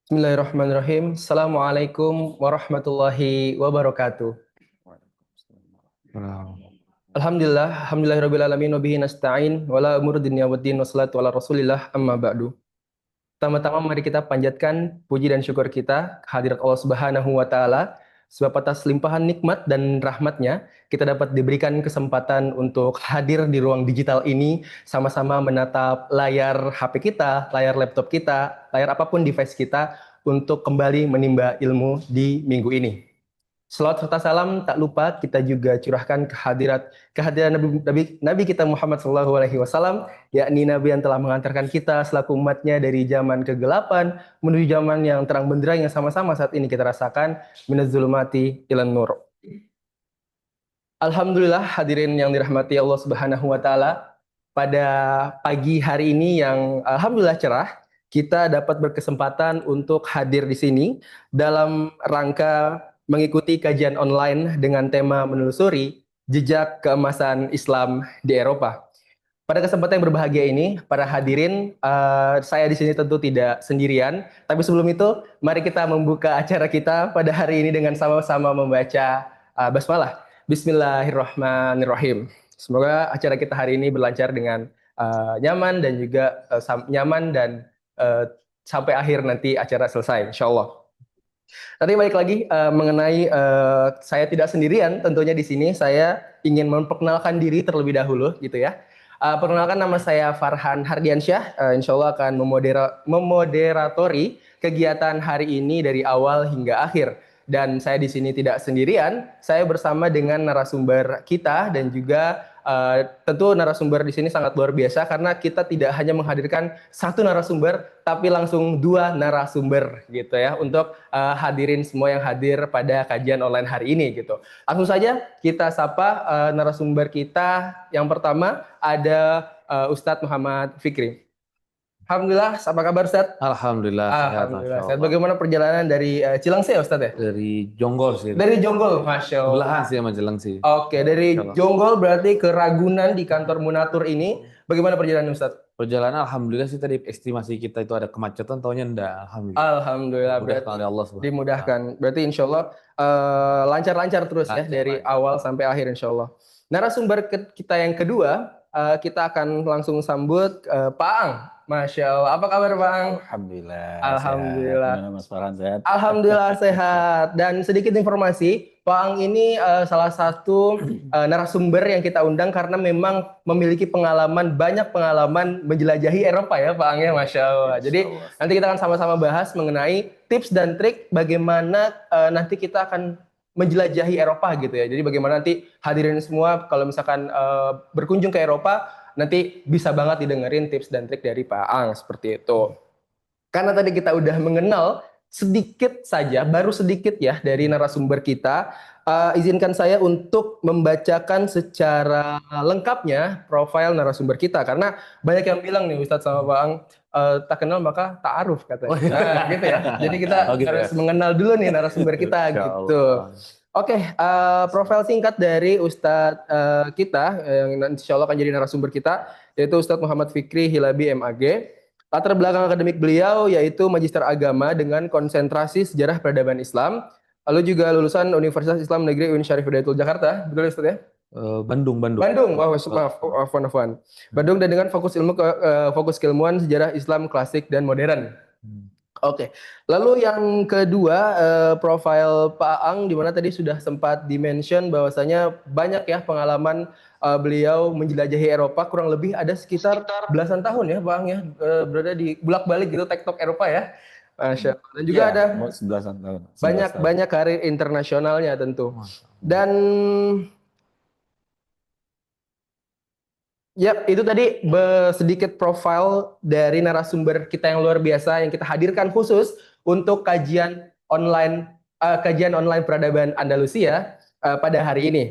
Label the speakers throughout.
Speaker 1: Bismillahirrahmanirrahim. Assalamualaikum warahmatullahi wabarakatuh. Alhamdulillahirabbil alamin wa bihi nasta'in wala umuri dunya waddin wassalatu ala rasulillah amma ba'du. Pertama-tama mari kita panjatkan puji dan syukur kita kehadirat Allah Subhanahu wa taala sebab atas limpahan nikmat dan rahmatnya kita dapat diberikan kesempatan untuk hadir di ruang digital ini sama-sama menatap layar HP kita, layar laptop kita, layar apapun device kita untuk kembali menimba ilmu di minggu ini. Salawat serta salam tak lupa kita juga curahkan kehadiran Nabi kita Muhammad SAW, yakni Nabi yang telah mengantarkan kita selaku umatnya dari zaman kegelapan menuju zaman yang terang benderang yang sama-sama saat ini kita rasakan, minaz zulumati ilan nur. Alhamdulillah hadirin yang dirahmati Allah Subhanahu wa taala, pada pagi hari ini yang alhamdulillah cerah, kita dapat berkesempatan untuk hadir di sini dalam rangka mengikuti kajian online dengan tema menelusuri jejak keemasan Islam di Eropa. Pada kesempatan yang berbahagia ini, para hadirin, saya di sini tentu tidak sendirian. Tapi sebelum itu, mari kita membuka acara kita pada hari ini dengan sama-sama membaca basmalah. Bismillahirrahmanirrahim. Semoga acara kita hari ini berlancar dengan nyaman dan juga nyaman dan sampai akhir nanti acara selesai, insya Allah. Nanti balik lagi mengenai saya tidak sendirian, tentunya di sini saya ingin memperkenalkan diri terlebih dahulu, gitu ya. Perkenalkan, nama saya Farhan Hardiansyah. Insya Allah akan memoderatori kegiatan hari ini dari awal hingga akhir. Dan saya di sini tidak sendirian, saya bersama dengan narasumber kita dan juga tentu narasumber di sini sangat luar biasa karena kita tidak hanya menghadirkan satu narasumber, tapi langsung dua narasumber gitu ya untuk hadirin semua yang hadir pada kajian online hari ini gitu. Langsung saja kita sapa narasumber kita. Yang pertama ada Ustadz Muhammad Fikri. Alhamdulillah, apa kabar Ustadz?
Speaker 2: Alhamdulillah sehat,
Speaker 1: Alhamdulillah
Speaker 2: Masya
Speaker 1: sehat.
Speaker 2: Allah.
Speaker 1: Bagaimana perjalanan dari Cilengsi ya Ustadz ya?
Speaker 2: Dari Jonggol sih.
Speaker 1: Dari Jonggol, Masya Allah.
Speaker 2: Sebelahan sih sama Jelengsi.
Speaker 1: Oke, dari
Speaker 2: Insya Allah.
Speaker 1: Jonggol berarti ke Ragunan di kantor Munatur ini. Bagaimana perjalanan Ustadz?
Speaker 2: Perjalanan Alhamdulillah sih, tadi estimasi kita itu ada kemacetan, taunya enggak. Alhamdulillah.
Speaker 1: Alhamdulillah,
Speaker 2: Dimudahkan
Speaker 1: berarti
Speaker 2: oleh Allah Subhanahu wa
Speaker 1: dimudahkan. Berarti insya Allah lancar-lancar terus ya dari
Speaker 2: Lancar.
Speaker 1: awal sampai akhir insya Allah. Narasumber kita yang kedua, kita akan langsung sambut Pak Ang. Masya Allah, apa kabar Pak Ang?
Speaker 3: Alhamdulillah.
Speaker 1: Alhamdulillah.
Speaker 3: Sehat. Mas Farhan sehat?
Speaker 1: Alhamdulillah sehat. Dan sedikit informasi, Pak Ang ini salah satu narasumber yang kita undang karena memang memiliki banyak pengalaman menjelajahi Eropa ya Pak Ang ya, Masya Allah. Jadi nanti kita akan sama-sama bahas mengenai tips dan trik bagaimana nanti kita akan menjelajahi Eropa gitu ya. Jadi bagaimana nanti hadirin semua kalau misalkan berkunjung ke Eropa, nanti bisa banget didengerin tips dan trik dari Pak Ang seperti itu. Karena tadi kita udah mengenal sedikit saja, baru sedikit ya dari narasumber kita, izinkan saya untuk membacakan secara lengkapnya profil narasumber kita. Karena banyak yang bilang nih Ustadz sama Pak Ang, tak kenal maka ta'aruf katanya. Nah, gitu ya. Jadi kita harus mengenal dulu nih narasumber kita gitu. Oke, profil singkat dari Ustadz kita yang insya Allah akan jadi narasumber kita, yaitu Ustadz Muhammad Fikri Hilabi MAG. Latar belakang akademik beliau yaitu Magister Agama dengan konsentrasi Sejarah Peradaban Islam. Lalu juga lulusan Universitas Islam Negeri Uin Syarif Hidayatullah Jakarta. Betul ya Ustaz ya?
Speaker 2: Bandung.
Speaker 1: Bandung, maaf. Bandung, dan dengan fokus keilmuan sejarah Islam klasik dan modern. Oke. Lalu yang kedua, profil Pak Ang, di mana tadi sudah sempat dimention bahwasanya banyak ya pengalaman beliau menjelajahi Eropa, kurang lebih ada sekitar belasan tahun ya Pak Ang ya, berada di bolak-balik gitu tektok Eropa ya. Masya Allah. Dan juga ada
Speaker 3: belasan tahun.
Speaker 1: banyak karir internasionalnya tentu. Dan ya, itu tadi sedikit profil dari narasumber kita yang luar biasa yang kita hadirkan khusus untuk kajian online peradaban Andalusia pada hari ini.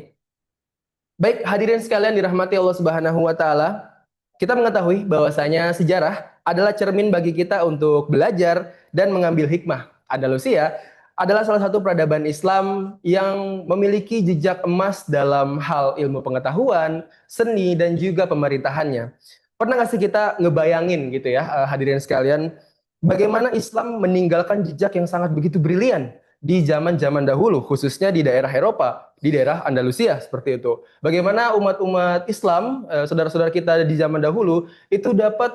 Speaker 1: Baik, hadirin sekalian dirahmati Allah Subhanahu wa taala, kita mengetahui bahwasanya sejarah adalah cermin bagi kita untuk belajar dan mengambil hikmah. Andalusia adalah salah satu peradaban Islam yang memiliki jejak emas dalam hal ilmu pengetahuan, seni, dan juga pemerintahannya. Pernah nggak sih kita ngebayangin gitu ya, hadirin sekalian, bagaimana Islam meninggalkan jejak yang sangat begitu brilian di zaman-zaman dahulu, khususnya di daerah Eropa, di daerah Andalusia seperti itu. Bagaimana umat-umat Islam, saudara-saudara kita di zaman dahulu itu dapat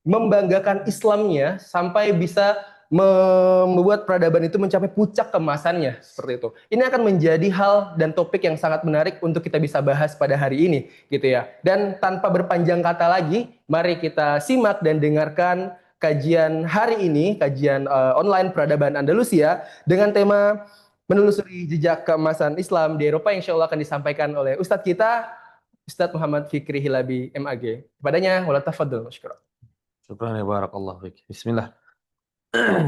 Speaker 1: membanggakan Islamnya sampai bisa membuat peradaban itu mencapai puncak kemasannya seperti itu. Ini akan menjadi hal dan topik yang sangat menarik untuk kita bisa bahas pada hari ini, gitu ya. Dan tanpa berpanjang kata lagi, mari kita simak dan dengarkan kajian hari ini, kajian online peradaban Andalusia dengan tema menelusuri jejak keemasan Islam di Eropa, yang insya Allah akan disampaikan oleh Ustadz kita, Ustadz Muhammad Fikri Hilabi MAG. Kepadanya, wala tafadhol, masykurah.
Speaker 2: Syukran ya barakallahu fiik. Bismillah.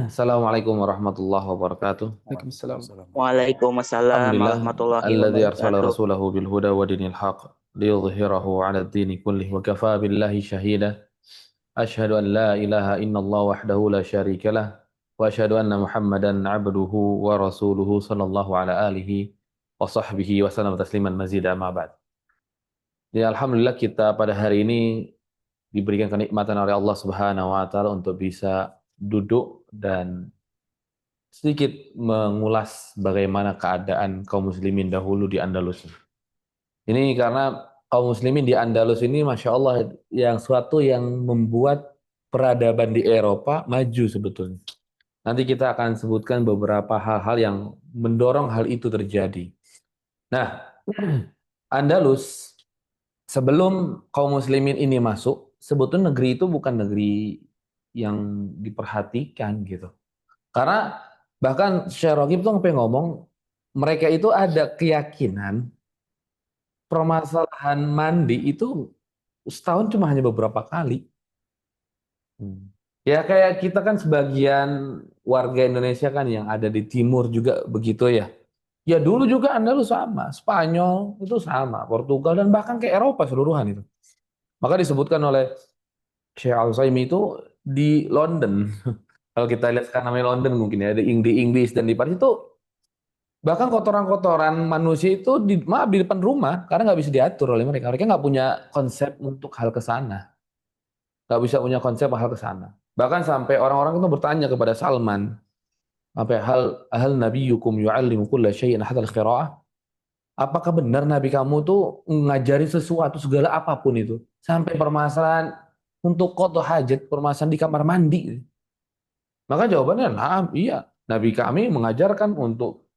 Speaker 2: Assalamualaikum warahmatullahi wabarakatuh.
Speaker 1: Waalaikumsalam.
Speaker 4: Waalaikumsalam
Speaker 2: Alhamdulillah
Speaker 4: warahmatullahi
Speaker 2: alladzi arsala
Speaker 4: wabarakatuh.
Speaker 2: rasulahu bil huda wa dinil haq liyudhhirahu 'ala ad-dini kullih wa kafaa billahi shahida. Asyhadu an la ilaha illallah wahdahu la syarika lah wa asyhadu anna Muhammadan 'abduhu wa rasuluhu sallallahu ala alihi wa sahbihi wa sallam tasliman mazida ma ba'd. Ya alhamdulillah kita pada hari ini diberikan kenikmatan oleh Allah Subhanahu wa taala untuk bisa duduk dan sedikit mengulas bagaimana keadaan kaum muslimin dahulu di Andalus. Ini karena kaum muslimin di Andalus ini Masya Allah yang suatu yang membuat peradaban di Eropa maju sebetulnya. Nanti kita akan sebutkan beberapa hal-hal yang mendorong hal itu terjadi. Nah, Andalus sebelum kaum muslimin ini masuk, sebetulnya negeri itu bukan negeri yang diperhatikan gitu. Karena bahkan Syekh Ragib tuh sampai ngomong mereka itu ada keyakinan permasalahan mandi itu setahun cuma hanya beberapa kali. Ya kayak kita kan sebagian warga Indonesia kan yang ada di timur juga begitu ya. Ya dulu juga Andalus sama, Spanyol itu sama, Portugal dan bahkan ke Eropa seluruhan itu. Maka disebutkan oleh Syekh Al-Utsaimin itu di London. Kalau kita lihat sekarang namanya London mungkin ya, di Inggris dan di Paris itu bahkan kotoran-kotoran manusia itu di depan rumah karena nggak bisa diatur oleh mereka. Mereka nggak punya konsep untuk hal ke sana. Nggak bisa punya konsep hal ke sana. Bahkan sampai orang-orang itu bertanya kepada Salman, apa hal nabiyukum yu'allimu kulla syai'in hatta al-qira'ah? Apakah benar nabi kamu tuh ngajari sesuatu segala apapun itu sampai permasalahan untuk qada hajat, permasalahan di kamar mandi? Maka jawabannya, nah, iya. Nabi kami mengajarkan untuk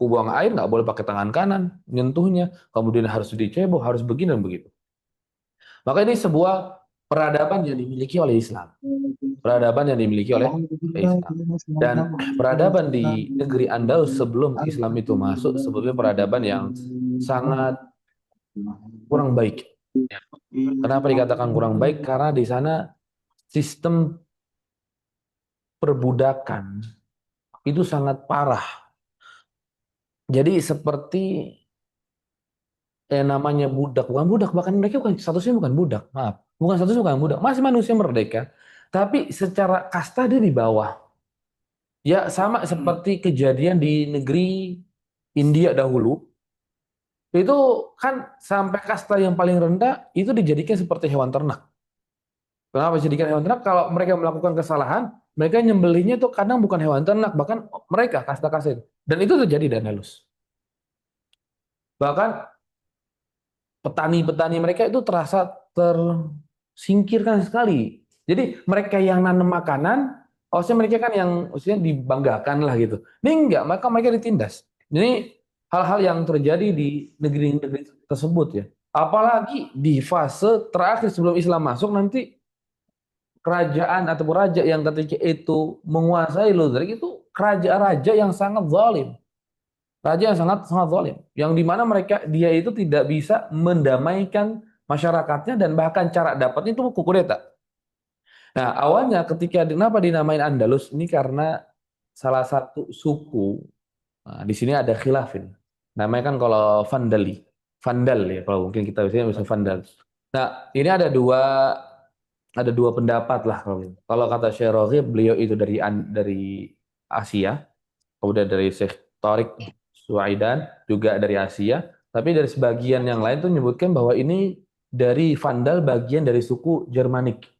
Speaker 2: buang air nggak boleh pakai tangan kanan, nyentuhnya. Kemudian harus dicebok, harus begini dan begitu. Maka ini sebuah peradaban yang dimiliki oleh Islam. Peradaban yang dimiliki oleh Islam. Dan peradaban di negeri Andalus sebelum Islam itu masuk sebetulnya peradaban yang sangat kurang baik. Kenapa dikatakan kurang baik? Karena di sana sistem perbudakan itu sangat parah. Jadi seperti namanya budak, bukan budak, bahkan mereka bukan statusnya bukan budak, maaf, bukan statusnya bukan budak, masih manusia merdeka, tapi secara kasta dia di bawah. Ya sama seperti kejadian di negeri India dahulu, itu kan sampai kasta yang paling rendah itu dijadikan seperti hewan ternak. Kenapa dijadikan hewan ternak? Kalau mereka melakukan kesalahan, mereka nyembelihnya itu kadang bukan hewan ternak, bahkan mereka kasta-kasta itu. Dan itu terjadi di Andalus. Bahkan petani-petani mereka itu terasa tersingkirkan sekali. Jadi mereka yang nanam makanan, harusnya mereka kan yang maksudnya dibanggakan lah gitu. Ini enggak, maka mereka ditindas. Ini hal-hal yang terjadi di negeri-negeri tersebut ya. Apalagi di fase terakhir sebelum Islam masuk nanti kerajaan ataupun raja yang ketika itu menguasai Luderik itu raja yang sangat zalim. Raja yang sangat zalim. Yang dimana dia itu tidak bisa mendamaikan masyarakatnya dan bahkan cara dapatnya itu kudeta. Nah awalnya kenapa dinamain Andalus ini karena salah satu suku. Nah, di sini ada khilafin. Namanya kan kalau Vandal ya kalau mungkin kita bisa Vandal. Nah ini ada dua pendapat lah kalau kata Syekh Raghib, beliau itu dari Asia, kemudian dari Syekh Tariq Suaidan juga dari Asia, tapi dari sebagian yang lain tuh menyebutkan bahwa ini dari Vandal bagian dari suku Jermanik.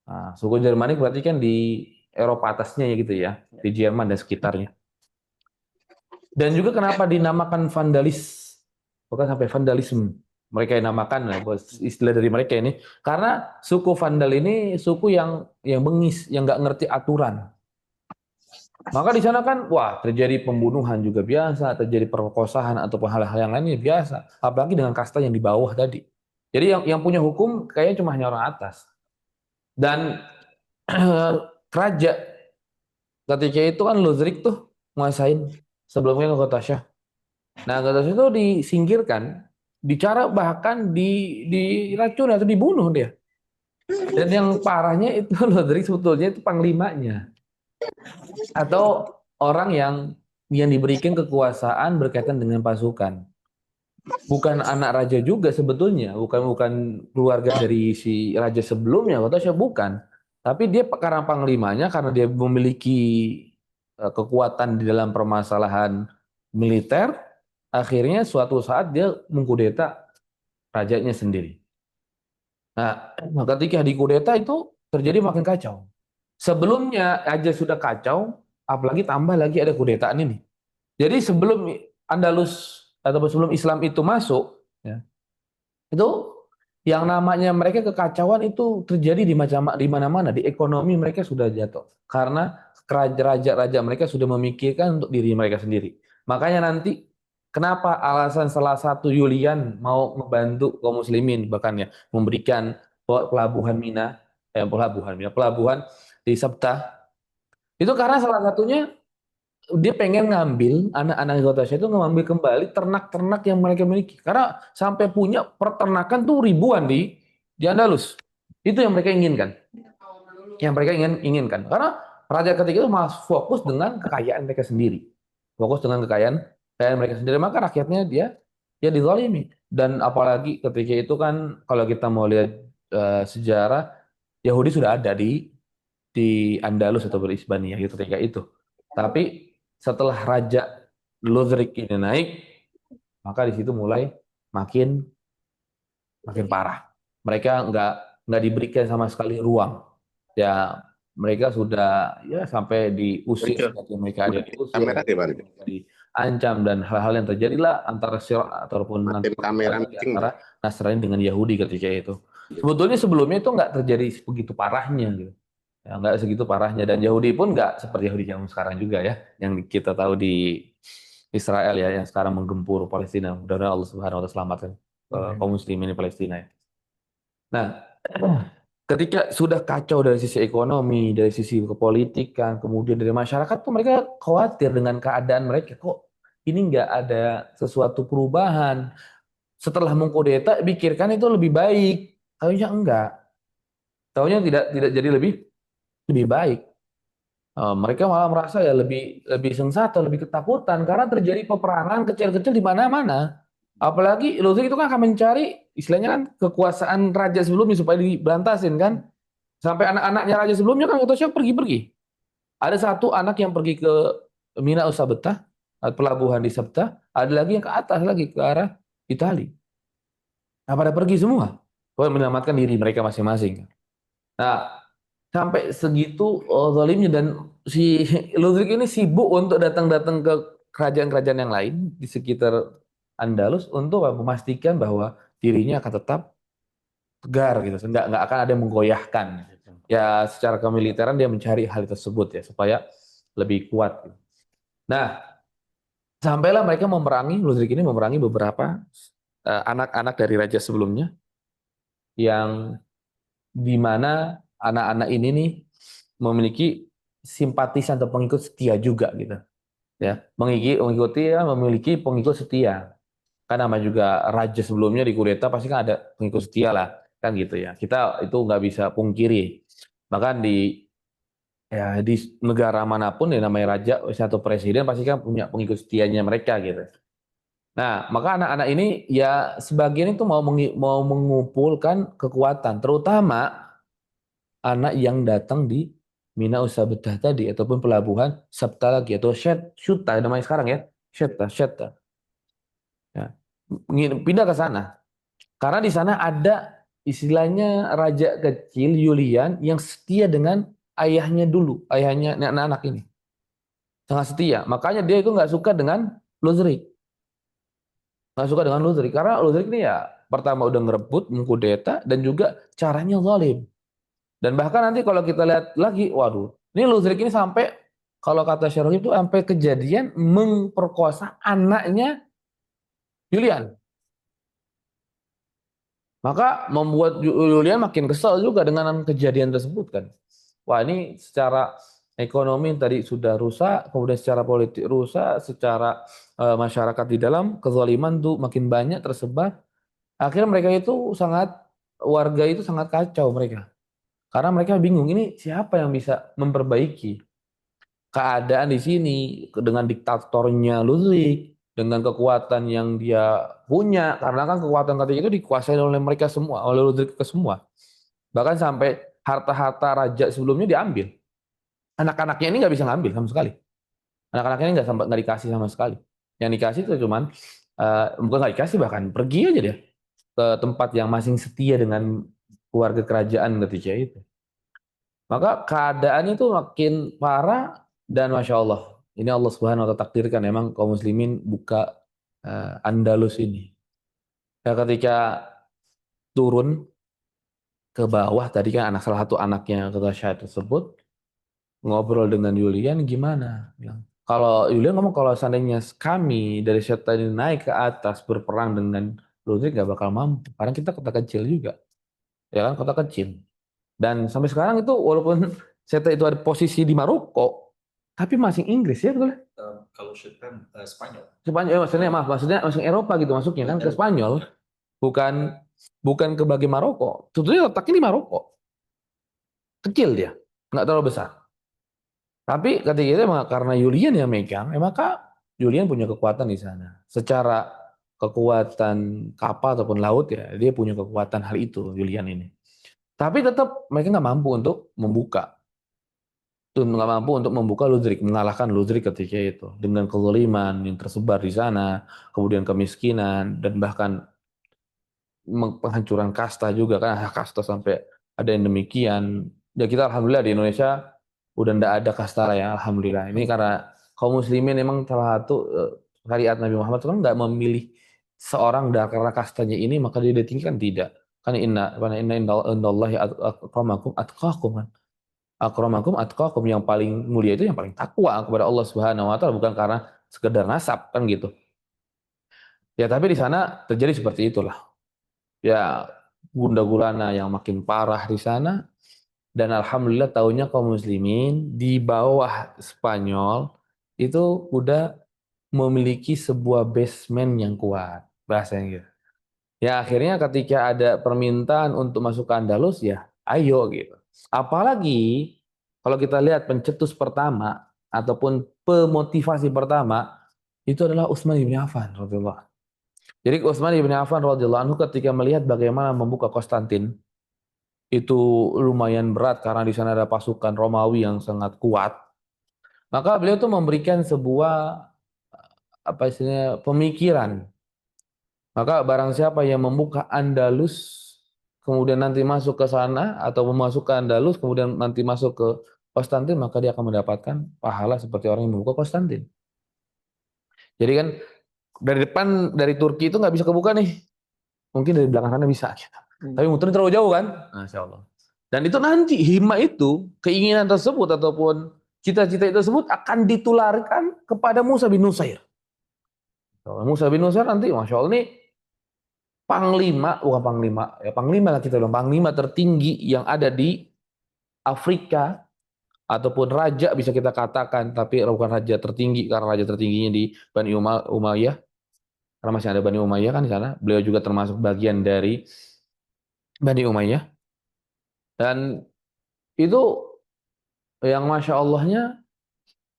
Speaker 2: Nah, suku Jermanik berarti kan di Eropa atasnya ya gitu ya, di Jerman dan sekitarnya. Dan juga kenapa dinamakan vandalis, bukan sampai vandalisme. Mereka yang namakan, istilah dari mereka ini, karena suku Vandal ini suku yang bengis, yang nggak ngerti aturan. Maka di sana kan, wah terjadi pembunuhan juga biasa, terjadi perkosaan atau hal-hal yang lainnya biasa. Apalagi dengan kasta yang di bawah tadi. Jadi yang punya hukum kayaknya cuma hanya orang atas. Dan raja ketika itu kan Lothric tuh nguasain sebelumnya ke Kota Syah. Nah, Kota Syah itu disingkirkan, bicara bahkan diracun atau dibunuh dia. Dan yang parahnya itu Lothric sebetulnya itu panglimanya atau orang yang diberikan kekuasaan berkaitan dengan pasukan. Bukan anak raja juga sebetulnya, bukan keluarga dari si raja sebelumnya, Kota Syah bukan. Tapi dia karena panglimanya, karena dia memiliki kekuatan di dalam permasalahan militer, akhirnya suatu saat dia mengkudeta rajanya sendiri. Nah, ketika dikudeta itu terjadi makin kacau. Sebelumnya aja sudah kacau, apalagi tambah lagi ada kudetaan ini. Jadi sebelum Andalus atau sebelum Islam itu masuk, ya, itu yang namanya mereka kekacauan itu terjadi di mana-mana. Di ekonomi mereka sudah jatuh karena raja-raja mereka sudah memikirkan untuk diri mereka sendiri. Makanya nanti kenapa alasan salah satu Julian mau membantu kaum muslimin bahkan ya memberikan pelabuhan di Sabta itu karena salah satunya dia pengen ngambil anak-anak Gotasya itu ngambil kembali ternak-ternak yang mereka miliki karena sampai punya peternakan tuh ribuan di Andalus. Itu yang mereka inginkan, inginkan karena raja ketika itu malah fokus dengan kekayaan mereka sendiri, kekayaan mereka sendiri, maka rakyatnya dia dizalimi. Dan apalagi ketika itu kan kalau kita mau lihat sejarah, Yahudi sudah ada di Andalus atau Berisbania gitu ketika itu. Tapi setelah Raja Lothric ini naik, maka di situ mulai makin parah. Mereka nggak diberikan sama sekali ruang. Ya mereka sudah ya sampai diusir, mereka ada diusir, diancam dan hal-hal yang terjadilah antara Syria ataupun antara Nasrani dengan Yahudi ketika itu. Sebetulnya sebelumnya itu nggak terjadi begitu parahnya gitu. Ya, nggak segitu parahnya, dan Yahudi pun nggak seperti Yahudi zaman sekarang juga ya, yang kita tahu di Israel ya, yang sekarang menggempur Palestina. Mudah-mudahan Allah Subhanahu Wa Taala selamatkan kaum muslimin di Palestina ya. Nah, ketika sudah kacau dari sisi ekonomi, dari sisi kepolitikan, kemudian dari masyarakat tuh mereka khawatir dengan keadaan mereka, kok ini nggak ada sesuatu perubahan. Setelah mengkudeta, pikirkan itu lebih baik, tahunya enggak. Tahunya tidak jadi lebih baik. Mereka malah merasa ya lebih sensata, lebih ketakutan karena terjadi peperangan kecil-kecil di mana-mana. Apalagi Lothric itu kan akan mencari istilahnya kan kekuasaan raja sebelumnya supaya diberantasin kan. Sampai anak-anaknya raja sebelumnya kan Kota pergi-pergi. Ada satu anak yang pergi ke Mina Usabetah, pelabuhan di Sabta, ada lagi yang ke atas lagi ke arah Italia. Nah, pada pergi semua. Menyelamatkan diri mereka masing-masing. Nah, sampai segitu zalimnya, dan si Ludwig ini sibuk untuk datang-datang ke kerajaan-kerajaan yang lain di sekitar Andalus untuk memastikan bahwa dirinya akan tetap tegar gitu, nggak akan ada yang menggoyahkan. Ya secara kemiliteran dia mencari hal tersebut ya supaya lebih kuat. Gitu. Nah, sampailah mereka Ludwig ini memerangi beberapa anak-anak dari raja sebelumnya yang di mana anak-anak ini nih memiliki simpatisan atau pengikut setia juga gitu ya, memiliki pengikut setia, kan nama juga raja sebelumnya di kudeta pasti kan ada pengikut setia lah kan gitu ya, kita itu nggak bisa pungkiri, bahkan di negara manapun yang namanya raja atau presiden pasti kan punya pengikut setianya mereka gitu. Nah, maka anak-anak ini ya sebagian itu mau mengumpulkan kekuatan, terutama anak yang datang di Mina Usabetah tadi ataupun pelabuhan Sabta lagi atau Syuta namanya sekarang ya, Syuta. Ya. Pindah ke sana. Karena di sana ada istilahnya raja kecil Julian yang setia dengan ayahnya dulu, ayahnya anak-anak ini. Sangat setia. Makanya dia itu nggak suka dengan Lutherik. Nggak suka dengan Lutherik. Karena Lutherik ini ya pertama udah ngerebut, mengkudeta, dan juga caranya zalim. Dan bahkan nanti kalau kita lihat lagi, waduh, ini Lutherik ini sampai, kalau kata Syarif itu sampai kejadian memperkosa anaknya Julian. Maka membuat Julian makin kesal juga dengan kejadian tersebut kan. Wah, ini secara ekonomi tadi sudah rusak, kemudian secara politik rusak, secara masyarakat di dalam kezaliman tuh makin banyak tersebar. Akhirnya mereka itu warga itu sangat kacau mereka. Karena mereka bingung, ini siapa yang bisa memperbaiki keadaan di sini dengan diktatornya Ludwig, dengan kekuatan yang dia punya, karena kan kekuatan ketika itu dikuasai oleh mereka semua, oleh Ludwig ke semua. Bahkan sampai harta-harta raja sebelumnya diambil. Anak-anaknya ini nggak bisa ngambil sama sekali. Anak-anaknya ini nggak dikasih sama sekali. Yang dikasih itu cuman bukan nggak dikasih, bahkan pergi aja dia ke tempat yang masing setia dengan keluarga kerajaan ketika itu. Maka keadaannya itu makin parah dan Masya Allah. Ini Allah Subhanahu wa Ta'ala takdirkan memang kaum muslimin buka Andalus ini. Ya, ketika turun ke bawah tadi kan salah satu anaknya kata Syahid tersebut ngobrol dengan Julian gimana? Bilang, kalau Julian ngomong kalau seandainya kami dari setan ini naik ke atas berperang dengan Ludwig gak bakal mampu. Karena kita kota kecil juga. Ya kan, kota kecil. Dan sampai sekarang itu walaupun setan itu ada posisi di Maroko, tapi masih Inggris ya betul?
Speaker 3: Kalau Syaitan Spanyol.
Speaker 2: Spanyol, maksudnya masuk Eropa gitu masuknya kan ke Spanyol, bukan ke bagian Maroko. Sebetulnya letaknya di Maroko. Kecil dia, nggak terlalu besar. Tapi ketika itu emang karena Julian yang megang, maka Julian punya kekuatan di sana. Secara kekuatan kapal ataupun laut ya, dia punya kekuatan hal itu Julian ini. Tapi tetap mereka nggak mampu untuk membuka. Nggak mampu untuk membuka Ludwig, mengalahkan Ludwig ketika itu. Dengan kezaliman yang tersebar di sana, kemudian kemiskinan, dan bahkan penghancuran kasta juga kan, kasta sampai ada yang demikian. Ya kita alhamdulillah di Indonesia udah ndak ada kasta lah ya, alhamdulillah. Ini karena kaum muslimin memang salah satu syariat Nabi Muhammad kan nggak memilih seorang karena kastanya ini maka dia ditinggikan, tidak. Kan inna indallahi akramakum atqakum kan. Akramakum atqakum, yang paling mulia itu yang paling takwa kepada Allah Subhanahu wa taala, bukan karena sekedar nasab kan gitu. Ya tapi di sana terjadi seperti itulah. Ya gunda gulana yang makin parah di sana, dan alhamdulillah tahunnya kaum muslimin di bawah Spanyol itu udah memiliki sebuah basement yang kuat, bahasanya gitu. Ya akhirnya ketika ada permintaan untuk masuk ke Andalus ya ayo gitu. Apalagi kalau kita lihat pencetus pertama ataupun pemotivasi pertama itu adalah Utsman bin Affan radhiyallahu. Jadi Utsman bin Affan radhiyallahu anhu ketika melihat bagaimana membuka Konstantin itu lumayan berat karena di sana ada pasukan Romawi yang sangat kuat. Maka beliau tuh memberikan sebuah apa istilahnya pemikiran. Maka barang siapa yang membuka Andalus kemudian nanti masuk ke sana atau memasuk ke Andalus kemudian nanti masuk ke Konstantin, maka dia akan mendapatkan pahala seperti orang yang membuka Konstantin. Jadi kan dari depan dari Turki itu nggak bisa kebuka nih. Mungkin dari belakang sana bisa gitu. Tapi muternya terlalu jauh kan? Masya Allah. Dan itu nanti hima itu, keinginan tersebut ataupun cita-cita tersebut akan ditularkan kepada Musa bin Nusair. Musa bin Nusair nanti Masya Allah ini panglima, bukan panglima, ya panglima lah kita bilang, panglima tertinggi yang ada di Afrika, ataupun raja bisa kita katakan, tapi bukan raja tertinggi karena raja tertingginya di Bani Umayyah, karena masih ada Bani Umayyah kan di sana. Beliau juga termasuk bagian dari Bani Umayyah. Dan itu yang Masya Allahnya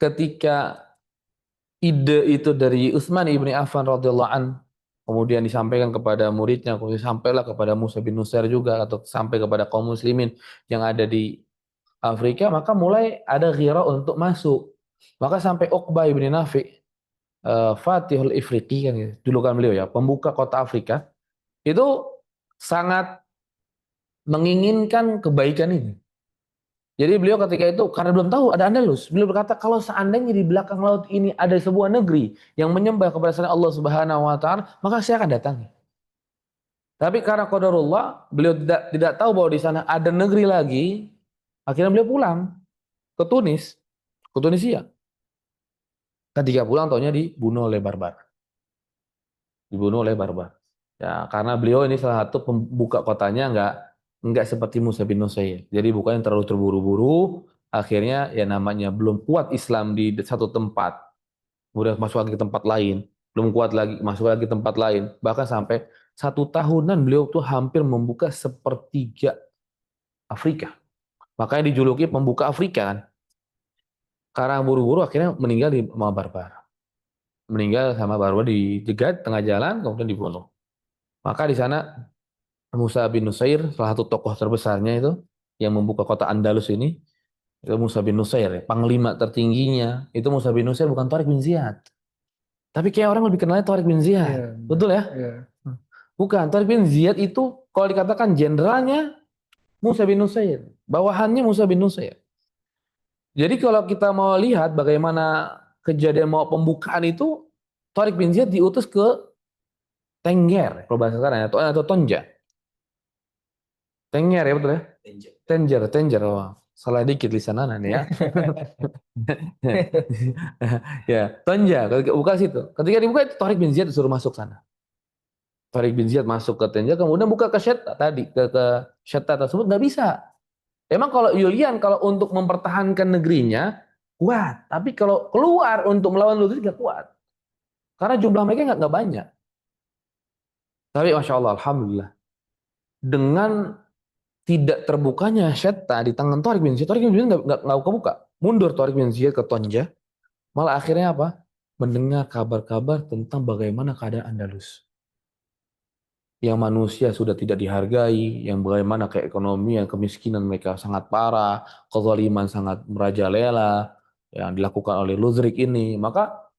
Speaker 2: ketika ide itu dari Utsman ibni Affan radhiyallahu an kemudian disampaikan kepada muridnya, kemudian sampailah kepada Musa bin Nusair juga atau sampai kepada kaum muslimin yang ada di Afrika, maka mulai ada ghirah untuk masuk. Maka sampai Uqbah ibn Nafi, Fatihul Ifriqi kan gitu, julukan beliau ya, pembuka kota Afrika, itu sangat menginginkan kebaikan ini. Jadi beliau ketika itu karena belum tahu ada Andalus, beliau berkata kalau seandainya di belakang laut ini ada sebuah negeri yang menyembah kepada selain Allah Subhanahu wa taala, maka saya akan datangi. Tapi karena qadarullah, beliau tidak tahu bahwa di sana ada negeri lagi, akhirnya beliau pulang ke Tunis, ke Tunisia. Ketika pulang taunya dibunuh oleh barbar. Dibunuh oleh barbar. Ya, karena beliau ini salah satu pembuka kotanya enggak seperti Musa bin Nusair. Jadi bukannya terlalu terburu-buru, akhirnya ya namanya belum kuat Islam di satu tempat, kemudian masuk lagi ke tempat lain, belum kuat lagi masuk lagi ke tempat lain, bahkan sampai 1 tahunan beliau tuh hampir membuka sepertiga Afrika. Makanya dijuluki pembuka Afrika kan. Karena buru-buru akhirnya meninggal di sama barbar. Meninggal sama barbar dijegat tengah jalan kemudian dibunuh. Maka di sana Musa bin Nusair, salah satu tokoh terbesarnya itu yang membuka kota Andalus ini, itu Musa bin Nusair, ya. Panglima tertingginya itu Musa bin Nusair, bukan Tariq bin Ziyad. Tapi kayak orang lebih kenalnya Tariq bin Ziyad. Betul ya? Bukan, Tariq bin Ziyad itu kalau dikatakan jenderalnya Musa bin Nusair, bawahannya Musa bin Nusair. Jadi kalau kita mau lihat bagaimana kejadian mau pembukaan itu, Tariq bin Ziyad diutus ke Tengger, kalau bahasa sekarang atau Tonja. Tengger ya betul ya? Tengger. Oh, salah dikit lisanan nih ya. Ya, Tonja, buka situ. Ketika dibuka itu Tariq bin Ziyad disuruh masuk sana. Tariq bin Ziyad masuk ke Tengger, kemudian buka ke Syetta tadi, ke Syetta tersebut nggak bisa. Emang kalau Julian kalau untuk mempertahankan negerinya kuat, tapi kalau keluar untuk melawan Lutheran nggak kuat. Karena jumlah mereka nggak banyak. Tapi masya Allah, alhamdulillah, dengan tidak terbukanya Syetta di tangan Tariq bin Ziyad nggak kebuka. Mundur Tariq bin Ziyad ke Tonja, malah akhirnya apa? Mendengar kabar-kabar tentang bagaimana keadaan Andalus. Yang manusia sudah tidak dihargai, yang bagaimana keekonomian, kemiskinan mereka sangat parah, kezaliman sangat merajalela, yang dilakukan oleh Luthrik ini. Maka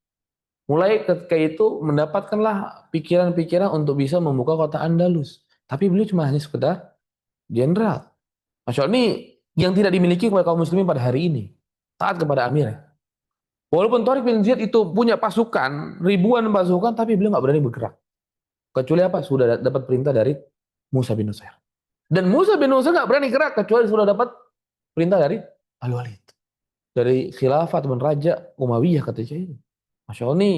Speaker 2: mulai ketika itu mendapatkanlah pikiran-pikiran untuk bisa membuka kota Andalus. Tapi beliau cuma hanya sekedar jenderal. Masya Allah, ini yang tidak dimiliki oleh kaum muslimin pada hari ini. Taat kepada amir. Walaupun Tariq bin Ziyad itu punya pasukan, ribuan pasukan, tapi beliau nggak berani bergerak. Kecuali apa? Sudah dapat perintah dari Musa bin Nusair. Dan Musa bin Nusair nggak berani gerak kecuali sudah dapat perintah dari Al-Walid. Dari khilafah ataupun raja Umayyah ketika itu. Masya Allah, ini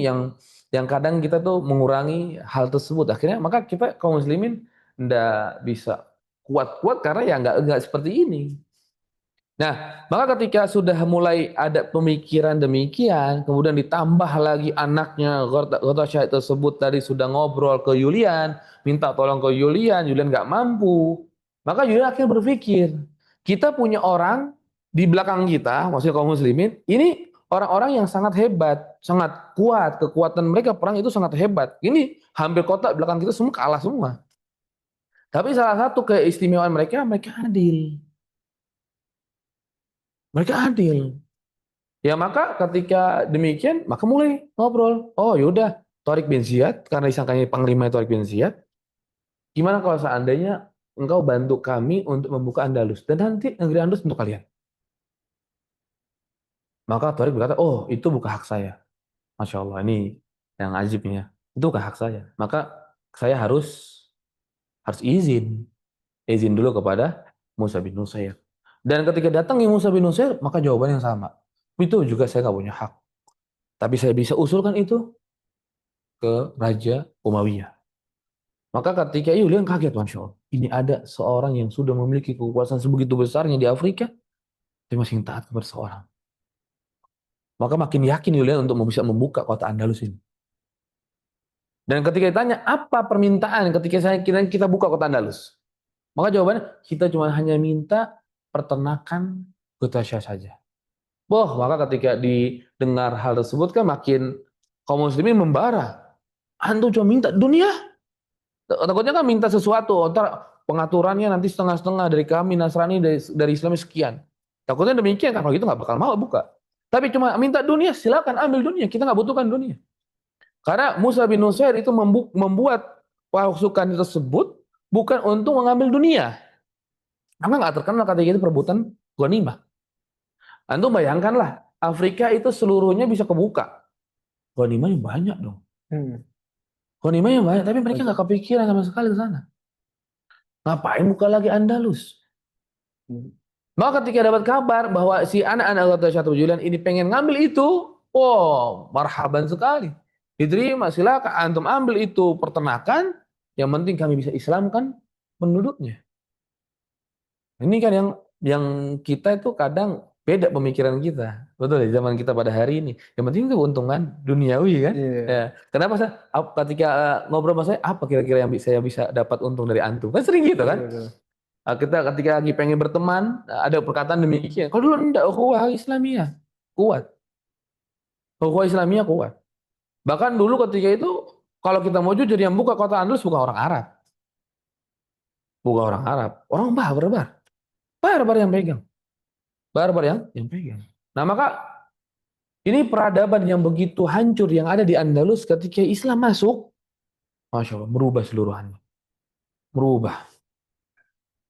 Speaker 2: yang kadang kita tuh mengurangi hal tersebut. Akhirnya maka kita kaum muslimin nggak bisa kuat-kuat karena ya nggak seperti ini. Nah, maka ketika sudah mulai ada pemikiran demikian, kemudian ditambah lagi anaknya Ghatasha tersebut tadi sudah ngobrol ke Julian, minta tolong ke Julian nggak mampu. Maka Julian akhirnya berpikir, kita punya orang di belakang kita, maksudnya kaum muslimin, ini orang-orang yang sangat hebat, sangat kuat, kekuatan mereka perang itu sangat hebat. Ini hampir kota belakang kita semua kalah semua. Tapi salah satu keistimewaan mereka adil. Mereka adil. Ya maka ketika demikian, maka mulai ngobrol. Oh yaudah, Tariq bin Ziyad, karena disangkanya panglima Tariq bin Ziyad, gimana kalau seandainya engkau bantu kami untuk membuka Andalus, dan nanti negeri Andalus untuk kalian. Maka Tariq berkata, oh itu bukan hak saya. Masya Allah, ini yang ajibnya. Itu bukan hak saya. Maka saya harus izin. Izin dulu kepada Musa bin Nusair. Dan ketika datangi Musa bin Nusair, maka jawabannya yang sama. Itu juga saya nggak punya hak. Tapi saya bisa usulkan itu ke Raja Umayyah. Maka ketika Julian kaget, Masya Allah. Ini ada seorang yang sudah memiliki kekuasaan sebegitu besarnya di Afrika, tapi masih taat kepada seorang. Maka makin yakin Julian untuk bisa membuka kota Andalus ini. Dan ketika ditanya, apa permintaan ketika kita buka kota Andalus? Maka jawabannya, kita cuma hanya minta peternakan Ghatasha saja. Wah, maka ketika didengar hal tersebut kan makin kaum muslimin membara. Antum cuma minta dunia. Takutnya kan minta sesuatu, ntar pengaturannya nanti setengah-setengah dari kami Nasrani dari Islam sekian. Takutnya demikian, kalau gitu nggak bakal mau buka. Tapi cuma minta dunia, silakan ambil dunia. Kita nggak butuhkan dunia. Karena Musa bin Nusair itu membuat pasukan tersebut bukan untuk mengambil dunia. Karena nggak terkenal ketika itu perebutan ghanimah. Antum bayangkanlah, Afrika itu seluruhnya bisa kebuka. Ghanimahnya banyak dong. Ghanimahnya banyak, tapi mereka nggak kepikiran sama sekali ke sana. Ngapain buka lagi Andalus? Maka ketika dapat kabar bahwa si anak-anak Syahdu Julian ini pengen ngambil itu, oh, marhaban sekali. Diterima, silakan antum ambil itu peternakan, yang penting kami bisa Islamkan penduduknya. Ini kan yang kita itu kadang beda pemikiran kita. Betul ya, zaman kita pada hari ini. Yang penting itu keuntungan duniawi kan.
Speaker 1: Iya.
Speaker 2: Ya. Kenapa ketika ngobrol sama saya, apa kira-kira yang saya bisa dapat untung dari antum? Kan sering gitu kan.
Speaker 1: Betul.
Speaker 2: Kita ketika lagi pengen berteman, ada perkataan demikian. Kalau dulu enggak, ukhuwah Islamiyah kuat. Ukhuwah Islamiyah kuat. Bahkan dulu ketika itu, kalau kita mau jujur, yang buka kota Andalus bukan orang Arab. Bukan orang Arab. Orang barbar. Barbar yang pegang. Barbar yang pegang. Nah maka, ini peradaban yang begitu hancur yang ada di Andalus ketika Islam masuk, Masya Allah, merubah seluruhannya.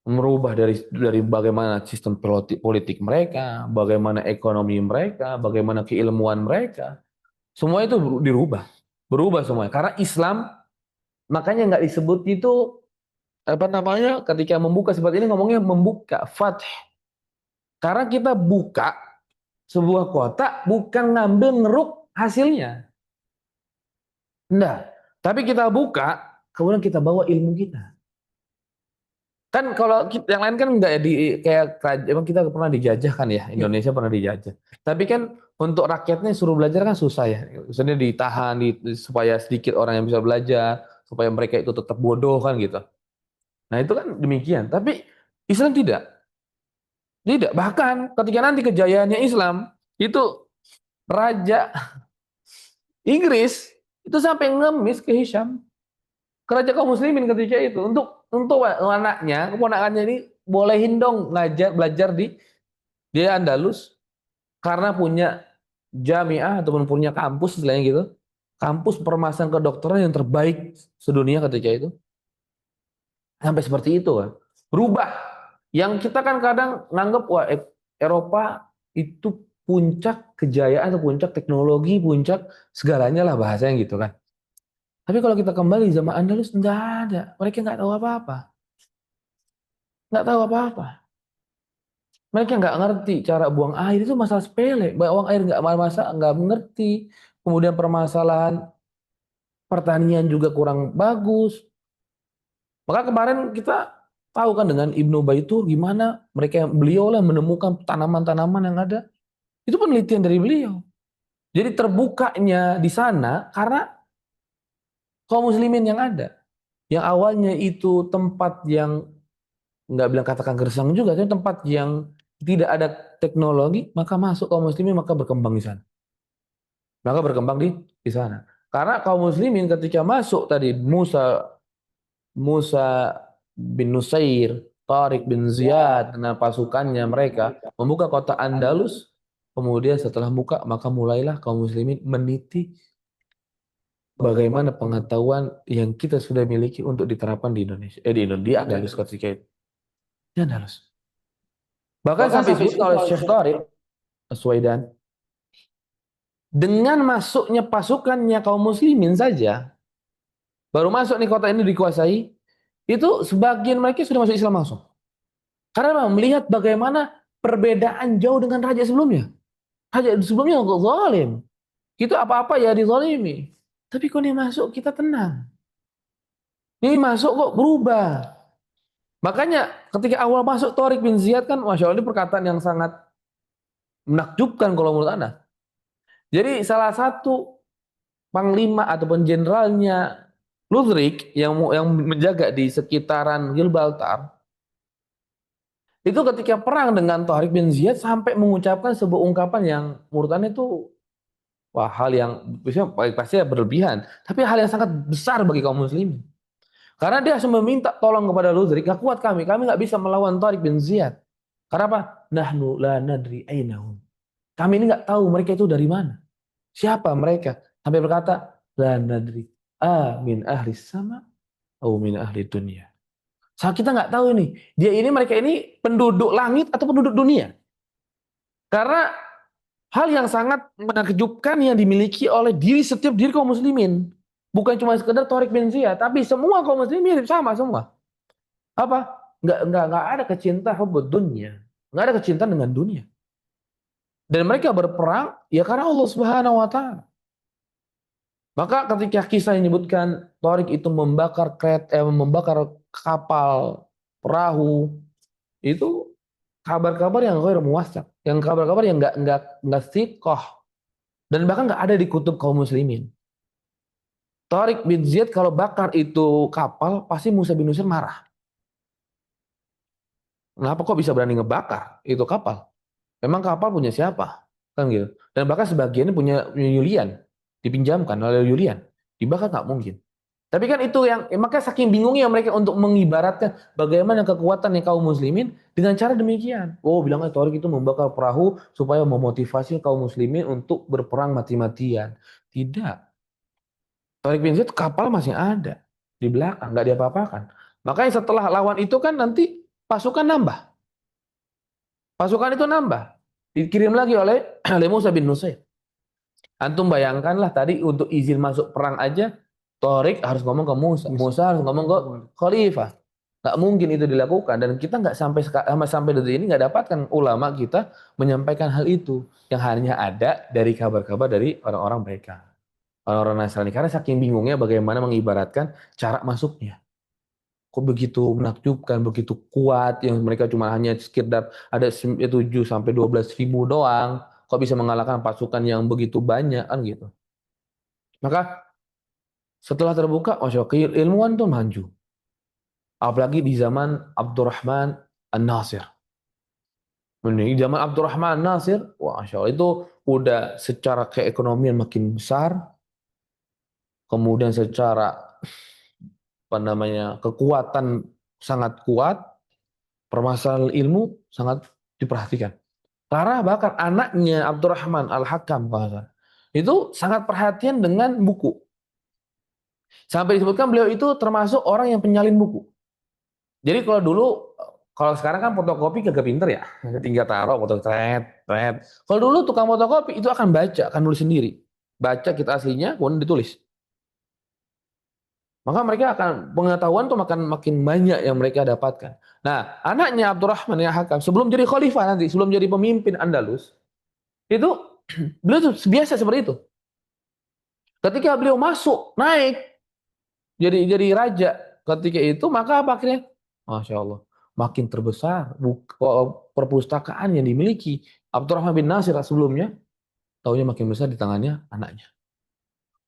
Speaker 2: Merubah dari bagaimana sistem politik mereka, bagaimana ekonomi mereka, bagaimana keilmuan mereka. Semua itu berubah semuanya. Karena Islam, makanya nggak disebut itu apa namanya, ketika membuka seperti ini ngomongnya membuka fath. Karena kita buka sebuah kota bukan ngambil ngeruk hasilnya. Enggak. Tapi kita buka, kemudian kita bawa ilmu kita. Kan kalau yang lain kan enggak ya, kayak emang kita pernah dijajah kan ya, Indonesia pernah dijajah. Tapi kan untuk rakyatnya suruh belajar kan susah ya. Misalnya ditahan supaya sedikit orang yang bisa belajar, supaya mereka itu tetap bodoh kan gitu. Nah itu kan demikian. Tapi Islam tidak. Tidak. Bahkan ketika nanti kejayaannya Islam, itu Raja Inggris itu sampai ngemis ke Hisham, ke kaum muslimin ketika itu, untuk anaknya, keponakannya ini bolehin dong belajar di Andalus karena punya jamiah ataupun punya kampus istilahnya gitu. Kampus permasalahan kedokteran yang terbaik sedunia ketika itu. Sampai seperti itu kan. Berubah. Yang kita kan kadang nganggap wah Eropa itu puncak kejayaan atau puncak teknologi, puncak segalanya lah bahasanya gitu kan. Tapi kalau kita kembali zaman Andalus enggak ada. Mereka nggak tahu apa-apa. Nggak tahu apa-apa. Mereka nggak ngerti cara buang air, itu masalah sepele. Buang air nggak mengerti. Kemudian permasalahan pertanian juga kurang bagus. Maka kemarin kita tahu kan dengan Ibnu Baitur gimana beliau lah menemukan tanaman-tanaman yang ada. Itu penelitian dari beliau. Jadi terbukanya di sana karena kaum muslimin yang ada. Yang awalnya itu tempat yang nggak bilang katakan gersang juga, tapi tempat yang tidak ada teknologi, maka masuk kaum muslimin, maka berkembang di sana. Maka berkembang di sana. Karena kaum muslimin ketika masuk tadi Musa bin Nusair, Tariq bin Ziyad, dan pasukannya mereka membuka kota Andalus. Kemudian setelah buka, maka mulailah kaum muslimin meniti bagaimana pengetahuan yang kita sudah miliki untuk diterapkan di Indonesia, di Andalus ketika itu. Di Andalus. Bahkan sampai disebut oleh Syekh Tariq As-Suwaidan, dengan masuknya pasukannya kaum muslimin saja, baru masuk nih kota ini dikuasai, itu sebagian mereka sudah masuk Islam langsung. Karena melihat bagaimana perbedaan jauh dengan raja sebelumnya. Raja sebelumnya zalim. Itu apa-apa ya dizalimi. Tapi kok ini masuk kita tenang. Ini masuk kok berubah. Makanya ketika awal masuk Tariq bin Ziyad kan, Masya Allah, ini perkataan yang sangat menakjubkan kalau menurut Anda. Jadi salah satu panglima ataupun jenderalnya Luthrik yang menjaga di sekitaran Gibraltar, itu ketika perang dengan Tariq bin Ziyad sampai mengucapkan sebuah ungkapan yang menurut Anda itu wah, hal yang pasti berlebihan, tapi hal yang sangat besar bagi kaum muslimin. Karena dia meminta tolong kepada Luthrik, gak kuat kami nggak bisa melawan Tariq bin Ziyad. Karena apa? Nahnu la nadri ainahum. Kami ini nggak tahu mereka itu dari mana. Siapa mereka? Sampai berkata, la nadri min ahli sama atau min ahli dunia. Kita nggak tahu ini. Mereka ini penduduk langit atau penduduk dunia. Karena hal yang sangat menakjubkan yang dimiliki oleh setiap diri kaum muslimin. Bukan cuma sekedar Tariq bin Ziyad, tapi semua kaum muslimin mirip sama semua. Apa? Nggak ada kecintaan hubbud dunya. Nggak ada kecintaan dengan dunia. Dan mereka berperang ya karena Allah Subhanahu wa taala. Maka ketika kisah yang menyebutkan Tariq itu membakar kapal, perahu, itu kabar-kabar yang ghair muwaththaq, yang kabar-kabar yang nggak thiqah, dan bahkan nggak ada di kutub kaum muslimin. Tariq bin Ziyad kalau bakar itu kapal, pasti Musa bin Nusair marah. Kenapa kok bisa berani ngebakar itu kapal? Memang kapal punya siapa? Kan gitu. Dan bahkan sebagiannya punya Yulian, dipinjamkan oleh Yulian. Dibakar nggak mungkin. Tapi kan itu yang makanya saking bingungnya mereka untuk mengibaratkan bagaimana kekuatan kaum muslimin dengan cara demikian. Oh, bilangnya Tariq itu membakar perahu supaya memotivasi kaum muslimin untuk berperang mati-matian. Tidak. Tariq bin Ziyad kapal masih ada di belakang, nggak diapa-apakan. Makanya setelah lawan itu kan nanti pasukan nambah. Pasukan itu nambah. Dikirim lagi oleh Musa bin Nusair. Antum bayangkanlah tadi untuk izin masuk perang aja, Tariq harus ngomong ke Musa. Musa harus ngomong ke Khalifah. Nggak mungkin itu dilakukan. Dan kita nggak sampai detik ini nggak dapatkan ulama kita menyampaikan hal itu. Yang hanya ada dari kabar-kabar dari orang-orang mereka. Orang-orang Nasrani. Karena saking bingungnya bagaimana mengibaratkan cara masuknya. Kok begitu menakjubkan, begitu kuat, yang mereka cuma hanya sekitar ada 7 sampai 12 ribu doang. Kok bisa mengalahkan pasukan yang begitu banyak kan gitu. Maka setelah terbuka, Masya Allah, ilmuwan tuh maju. Apalagi di zaman Abdurrahman An-Nasir. Di zaman Abdurrahman An-Nasir, wah Masya Allah, itu udah secara keekonomian makin besar. Kemudian secara kekuatan sangat kuat, permasalahan ilmu sangat diperhatikan. Karena bahkan anaknya Abdurrahman Al-Hakam itu sangat perhatian dengan buku. Sampai disebutkan beliau itu termasuk orang yang penyalin buku. Jadi kalau sekarang kan fotokopi kagak pinter ya, tinggal taruh foto tret. Kalau dulu tukang fotokopi itu akan baca, akan nulis sendiri. Baca kita aslinya, kemudian ditulis. Maka mereka akan pengetahuan tuh makin banyak yang mereka dapatkan. Nah, anaknya Abdurrahman yang Hakam sebelum jadi khalifah nanti, sebelum jadi pemimpin Andalus, itu beliau tuh biasa seperti itu. Ketika beliau masuk, naik jadi raja ketika itu, maka apa akhirnya? Masya Allah, makin terbesar perpustakaan yang dimiliki Abdurrahman bin Nasir sebelumnya, tahunya makin besar di tangannya anaknya.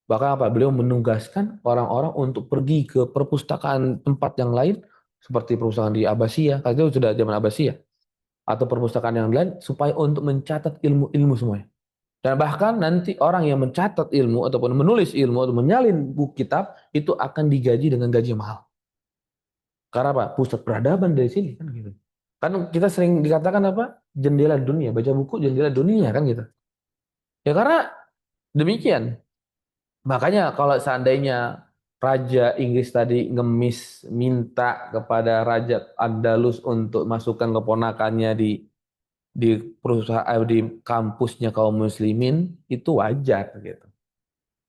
Speaker 2: Bahkan apa? Beliau menugaskan orang-orang untuk pergi ke perpustakaan tempat yang lain, seperti perpustakaan di Abbasiyah, karena itu sudah zaman Abbasiyah, atau perpustakaan yang lain, supaya untuk mencatat ilmu-ilmu semuanya. Dan bahkan nanti orang yang mencatat ilmu, ataupun menulis ilmu, atau menyalin buku kitab, itu akan digaji dengan gaji yang mahal. Karena apa? Pusat peradaban dari sini, kan gitu. Kan kita sering dikatakan apa? Jendela dunia, baca buku jendela dunia, kan gitu. Ya karena demikian. Makanya kalau seandainya Raja Inggris tadi ngemis minta kepada Raja Andalus untuk masukkan keponakannya di perusahaan di kampusnya kaum muslimin, itu wajar gitu.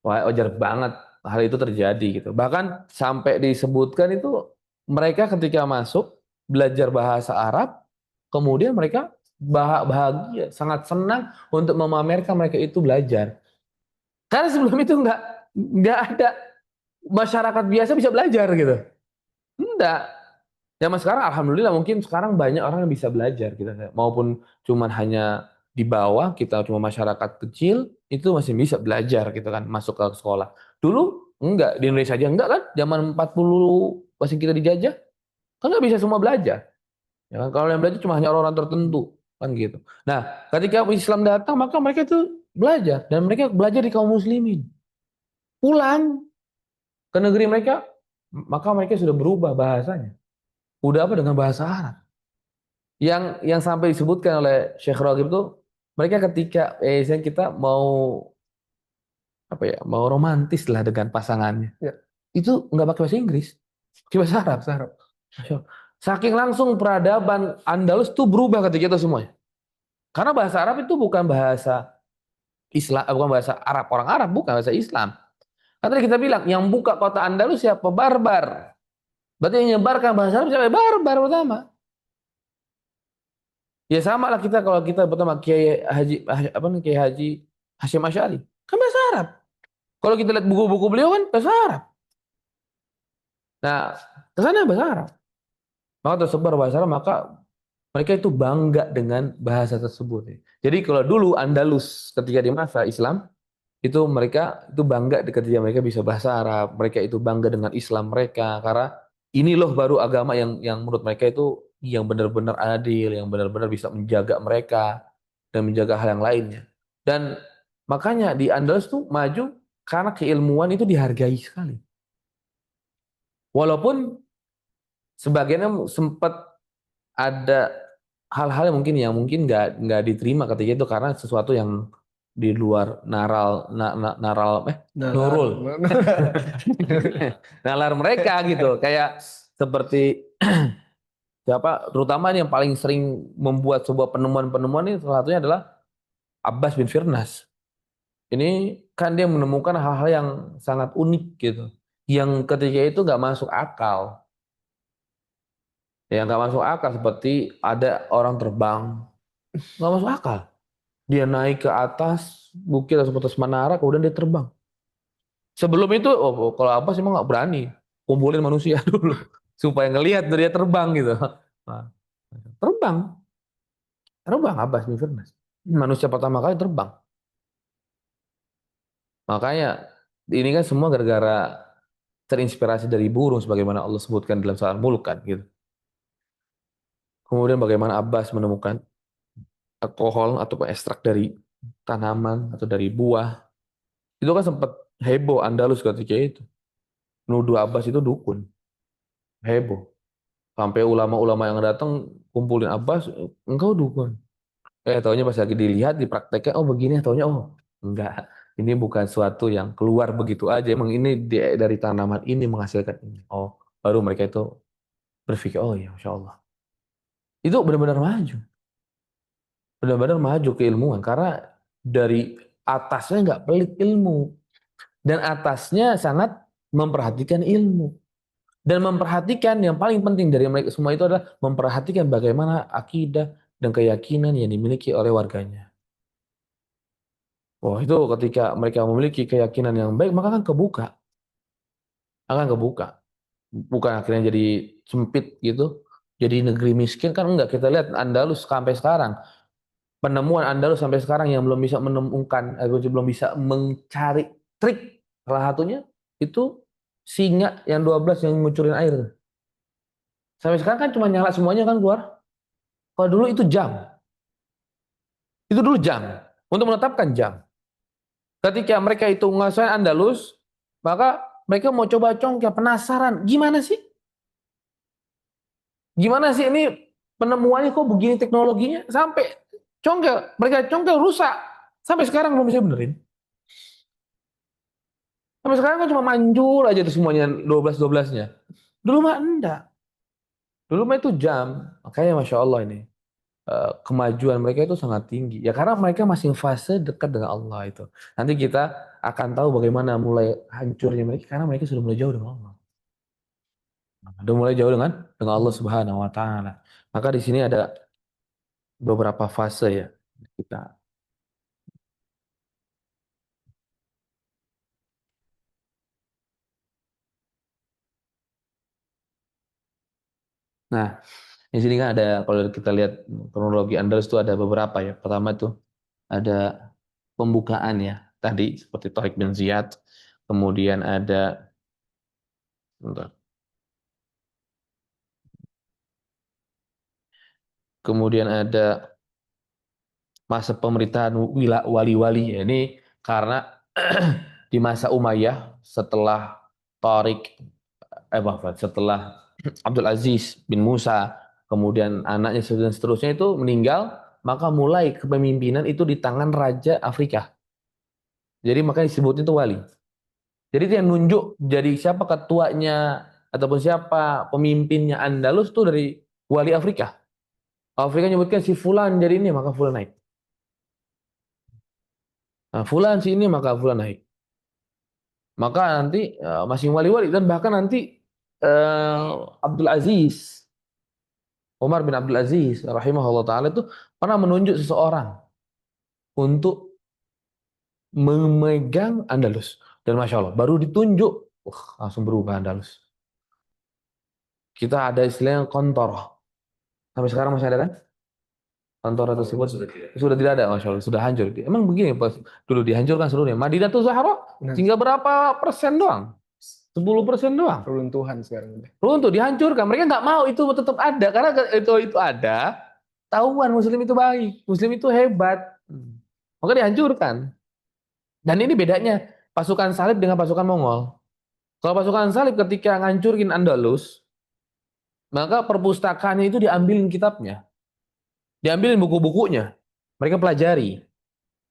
Speaker 2: Wajar banget hal itu terjadi gitu. Bahkan sampai disebutkan itu mereka ketika masuk belajar bahasa Arab, kemudian mereka bahagia, sangat senang untuk memamerkan mereka itu belajar. Karena sebelum itu nggak ada masyarakat biasa bisa belajar gitu. Enggak. Zaman sekarang alhamdulillah mungkin sekarang banyak orang yang bisa belajar gitu. Maupun cuman hanya di bawah, kita cuma masyarakat kecil itu masih bisa belajar gitu kan, masuk ke sekolah. Dulu enggak, di Indonesia aja enggak kan, zaman 40 masih kita dijajah, kan nggak bisa semua belajar. Ya kan, kalau yang belajar cuma hanya orang-orang tertentu kan gitu. Nah, ketika Islam datang maka mereka itu belajar, dan mereka belajar di kaum muslimin. Pulang ke negeri mereka, maka mereka sudah berubah bahasanya. Udah apa dengan bahasa Arab. Yang sampai disebutkan oleh Syekh Raghib itu, mereka ketika kita mau mau romantis lah dengan pasangannya.
Speaker 1: Ya.
Speaker 2: Itu nggak pakai bahasa Inggris, pakai bahasa Arab.
Speaker 1: Bahasa Arab.
Speaker 2: Saking langsung peradaban Andalus tuh berubah ketika itu semuanya. Karena bahasa Arab itu bukan bahasa Islam, bukan bahasa Arab orang Arab, bukan bahasa Islam. Kan tadi kita bilang yang buka kota Andalus siapa? Barbar. Berarti yang menyebarkan bahasa Arab siapa? Barbar pertama. Ya sama lah kita kalau kita pertama Kiai Haji apa nih Kiai Haji Hasyim Asy'ari kan bahasa Arab. Kalau kita lihat buku-buku beliau kan bahasa Arab. Nah, ke sana bahasa Arab. Maka tersebar bahasa Arab, maka mereka itu bangga dengan bahasa tersebut. Jadi kalau dulu Andalus ketika di masa Islam itu mereka itu bangga ketika mereka bisa bahasa Arab, mereka itu bangga dengan Islam mereka karena ini loh baru agama yang menurut mereka itu yang benar-benar adil, yang benar-benar bisa menjaga mereka dan menjaga hal yang lainnya. Dan makanya di Andalus tuh maju karena keilmuan itu dihargai sekali. Walaupun sebagiannya sempat ada hal-hal yang mungkin nggak diterima ketika itu karena sesuatu yang di luar nurul nalar mereka gitu, kayak seperti siapa terutama yang paling sering membuat sebuah penemuan-penemuan ini salah satunya adalah Abbas bin Firnas. Ini kan dia menemukan hal-hal yang sangat unik gitu, yang ketika itu nggak masuk akal. Ya nggak masuk akal seperti ada orang terbang, nggak masuk akal. Dia naik ke atas bukit atau atas menara kemudian dia terbang. Sebelum itu, kalau apa sih emang nggak berani kumpulin manusia dulu supaya ngelihat dia terbang gitu. Nah, terbang, terbang Abbas bin Firnas. Manusia pertama kali terbang. Makanya ini kan semua gara-gara terinspirasi dari burung sebagaimana Allah sebutkan dalam surah Al-Mulk kan gitu. Kemudian bagaimana Abbas menemukan alkohol atau ekstrak dari tanaman atau dari buah. Itu kan sempat heboh Andalus ketika itu. Nuduh Abbas itu dukun. Heboh. Sampai ulama-ulama yang datang kumpulin Abbas, engkau dukun. Taunya pas lagi dilihat, dipraktekkan, oh begini, taunya oh enggak. Ini bukan suatu yang keluar begitu aja. Emang ini dari tanaman ini menghasilkan ini. Oh, baru mereka itu berpikir, oh ya Masya Allah. Itu benar-benar maju. Benar-benar maju keilmuan. Karena dari atasnya nggak pelit ilmu. Dan atasnya sangat memperhatikan ilmu. Dan memperhatikan yang paling penting dari mereka semua itu adalah memperhatikan bagaimana akidah dan keyakinan yang dimiliki oleh warganya. Wah, itu ketika mereka memiliki keyakinan yang baik, maka akan kebuka. Akan kebuka. Bukan akhirnya jadi sempit gitu. Jadi negeri miskin kan enggak. Kita lihat Andalus sampai sekarang. Penemuan Andalus sampai sekarang yang belum bisa menemukan, belum bisa mencari trik. Salah satunya itu singa yang 12 yang ngucurin air. Sampai sekarang kan cuma nyala semuanya kan keluar. Kalau dulu itu jam. Itu dulu jam. Untuk menetapkan jam. Ketika mereka itu menguasai Andalus, maka mereka mau coba congkel, penasaran. Gimana sih? Gimana sih ini penemuannya kok begini teknologinya? Sampai congkel. Mereka congkel rusak. Sampai sekarang belum bisa benerin. Sampai sekarang kan cuma manjur aja tuh semuanya 12-12-nya. Dulu mah enggak. Dulu mah itu jam. Makanya Masya Allah ini. Kemajuan mereka itu sangat tinggi. Ya karena mereka masih fase dekat dengan Allah itu. Nanti kita akan tahu bagaimana mulai hancurnya mereka karena mereka sudah mulai jauh dengan Allah. Sudah mulai jauh dengan Allah Subhanahu wa taala. Maka di sini ada beberapa fase ya kita. Nah, di sini kan ada kalau kita lihat kronologi Andalus itu ada beberapa ya. Pertama itu ada pembukaan ya. Tadi seperti Tariq bin Ziyad, kemudian ada bentar. Kemudian ada masa pemerintahan wali-wali ya. Ini karena di masa Umayyah setelah Tariq setelah Abdul Aziz bin Musa, kemudian anaknya dan seterusnya itu meninggal, maka mulai kepemimpinan itu di tangan Raja Afrika. Jadi makanya disebut itu wali. Jadi dia nunjuk jadi siapa ketuanya ataupun siapa pemimpinnya Andalus itu dari wali Afrika. Afrika nyebutkan si Fulan jadi ini, maka Fulan naik. Nah, fulan si ini maka fulan naik. Maka nanti masih wali-wali dan bahkan nanti Abdul Aziz, Umar bin Abdul Aziz rahimahullah taala itu pernah menunjuk seseorang untuk memegang Andalus dan masya Allah baru ditunjuk, langsung berubah Andalus. Kita ada istilahnya kontor. Sampai sekarang masih ada kan? Kantor tersebut
Speaker 3: Sudah tidak.
Speaker 2: sudah tidak ada, masya Allah, sudah hancur. Emang begini, pas dulu dihancurkan seluruhnya. Madinatul Zahra tinggal berapa persen doang? 10% doang.
Speaker 1: Runtuhan sekarang udah.
Speaker 2: Runtuh, dihancurkan. Mereka nggak mau itu tetap ada karena itu ada. Tahuan Muslim itu baik, Muslim itu hebat. Maka dihancurkan. Dan ini bedanya pasukan Salib dengan pasukan Mongol. Kalau pasukan Salib ketika ngancurin Andalus, maka perpustakaannya itu diambilin kitabnya. Diambilin buku-bukunya, mereka pelajari,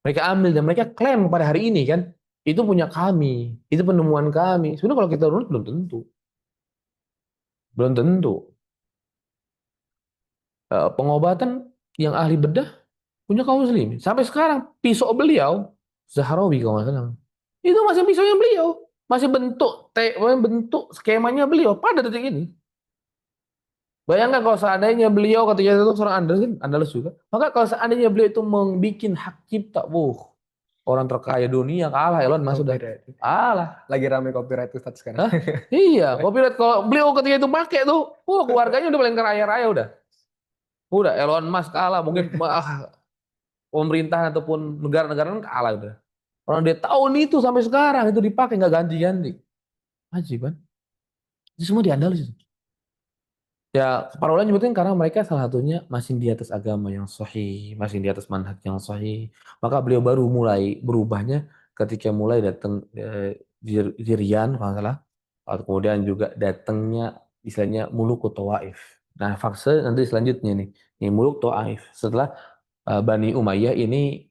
Speaker 2: mereka ambil dan mereka klaim pada hari ini kan, itu punya kami, itu penemuan kami. Sebenarnya kalau kita runut belum tentu, belum tentu. Pengobatan yang ahli bedah punya kaum muslimin. Sampai sekarang pisau beliau Zahrawi kalau nggak salah, itu masih pisaunya beliau, masih bentuk skemanya beliau pada detik ini. Bayangkan kalau seandainya beliau ketika itu seorang Andalus juga. Maka kalau seandainya beliau itu membuat hak cipta, orang terkaya dunia kalah Elon Musk sudah kalah.
Speaker 1: Lagi rame copyright Ustadz sekarang.
Speaker 2: Hah? Iya, copyright kalau beliau ketika itu pakai tuh, keluarganya udah paling kaya raya udah. Udah Elon Musk kalah, mungkin pemerintahan ataupun negara-negara kalah udah. Orang dia tahun itu sampai sekarang itu dipakai nggak ganti-ganti. Ajib kan? Itu semua di Andalus itu. Ya, para ulama nyebutin karena mereka salah satunya masih di atas agama yang sahih, masih di atas manhaj yang sahih. Maka beliau baru mulai berubahnya ketika mulai datang di Rian, kalau nggak salah. Kemudian juga datangnya istilahnya Muluk Tawaif. Nah, fase nanti selanjutnya nih, ini Muluk Tawaif. Setelah Bani Umayyah ini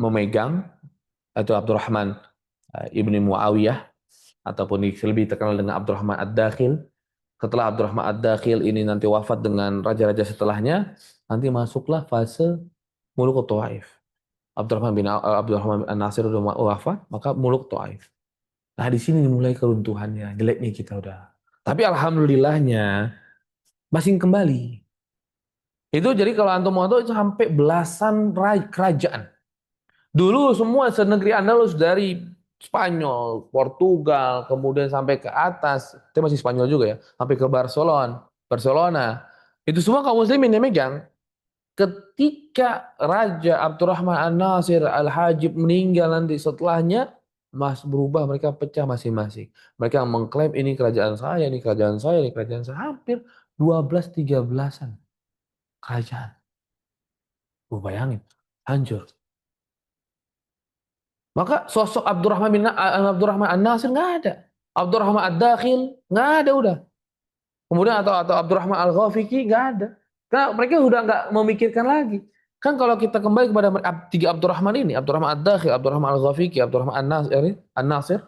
Speaker 2: memegang atau Abdurrahman ibni Muawiyah ataupun lebih terkenal dengan Abdurrahman Ad-Dakhil. Setelah Abdurrahman Ad-Dakhil ini nanti wafat dengan raja-raja setelahnya, nanti masuklah fase Muluk Tawaif. Abdurrahman An-Nasir sudah wafat, maka Muluk Tawaif. Nah, di sini dimulai keruntuhannya, jeleknya kita udah. Tapi alhamdulillahnya masih kembali. Itu jadi kalau antum mau tahu itu sampai belasan kerajaan. Dulu semua senegeri Andalus dari Spanyol, Portugal, kemudian sampai ke atas, itu masih Spanyol juga ya, sampai ke Barcelona. Itu semua kaum muslimin yang megang. Ketika Raja Abdurrahman An-Nasir Al-Hajib meninggal nanti setelahnya, berubah, mereka pecah masing-masing. Mereka mengklaim ini kerajaan saya, ini kerajaan saya, ini kerajaan saya. Hampir 12-13an kerajaan. Bayangin, hancur. Maka sosok Abdurrahman An-Nasir nggak ada. Abdurrahman Ad-Dakhil nggak ada udah. Kemudian atau Abdurrahman Al-Ghafiqi nggak ada. Karena mereka udah nggak memikirkan lagi. Kan kalau kita kembali kepada tiga Abdurrahman ini, Abdurrahman Ad-Dakhil, Abdurrahman Al-Ghafiqi, Abdurrahman An-Nasir,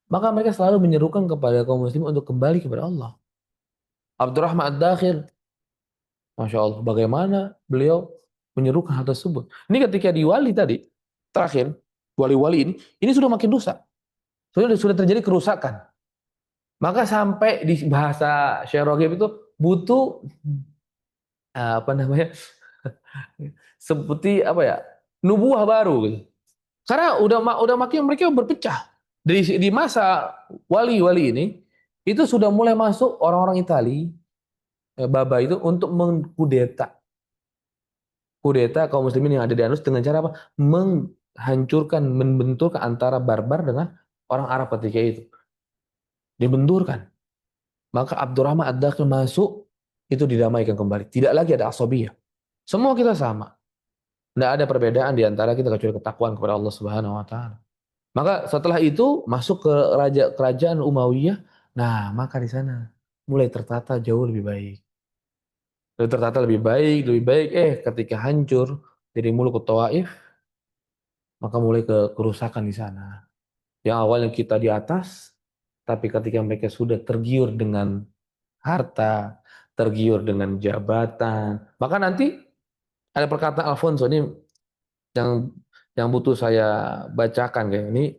Speaker 2: maka mereka selalu menyerukan kepada kaum muslim untuk kembali kepada Allah. Abdurrahman Ad-Dakhil, Masya Allah, bagaimana beliau menyerukan hal tersebut. Ini ketika di wali tadi, terakhir, wali-wali ini sudah makin rusak. Sudah terjadi kerusakan. Maka sampai di bahasa Syekh Raghib itu butuh apa namanya? Seperti apa ya? Nubuah baru gitu. Karena udah makin mereka berpecah. Di masa wali-wali ini itu sudah mulai masuk orang-orang Itali, Baba itu untuk mengkudeta. Kudeta kaum muslimin yang ada di Andalus dengan cara apa? Menghancurkan, membenturkan antara barbar dengan orang Arab ketika itu. Dibenturkan. Maka Abdurrahman Ad-Dakhil masuk, itu didamaikan kembali. Tidak lagi ada asabiyah. Semua kita sama. Tidak ada perbedaan di antara kita kecuali ketakwaan kepada Allah Subhanahu wa taala. Maka setelah itu masuk ke kerajaan Umayyah. Nah, maka di sana mulai tertata jauh lebih baik. Tertata lebih baik. Ketika hancur dari Muluk Tawaif, maka mulai ke kerusakan di sana. Yang awalnya kita di atas, tapi ketika mereka sudah tergiur dengan harta, tergiur dengan jabatan, maka nanti ada perkataan Alfonso ini yang yang butuh saya bacakan kayak ini.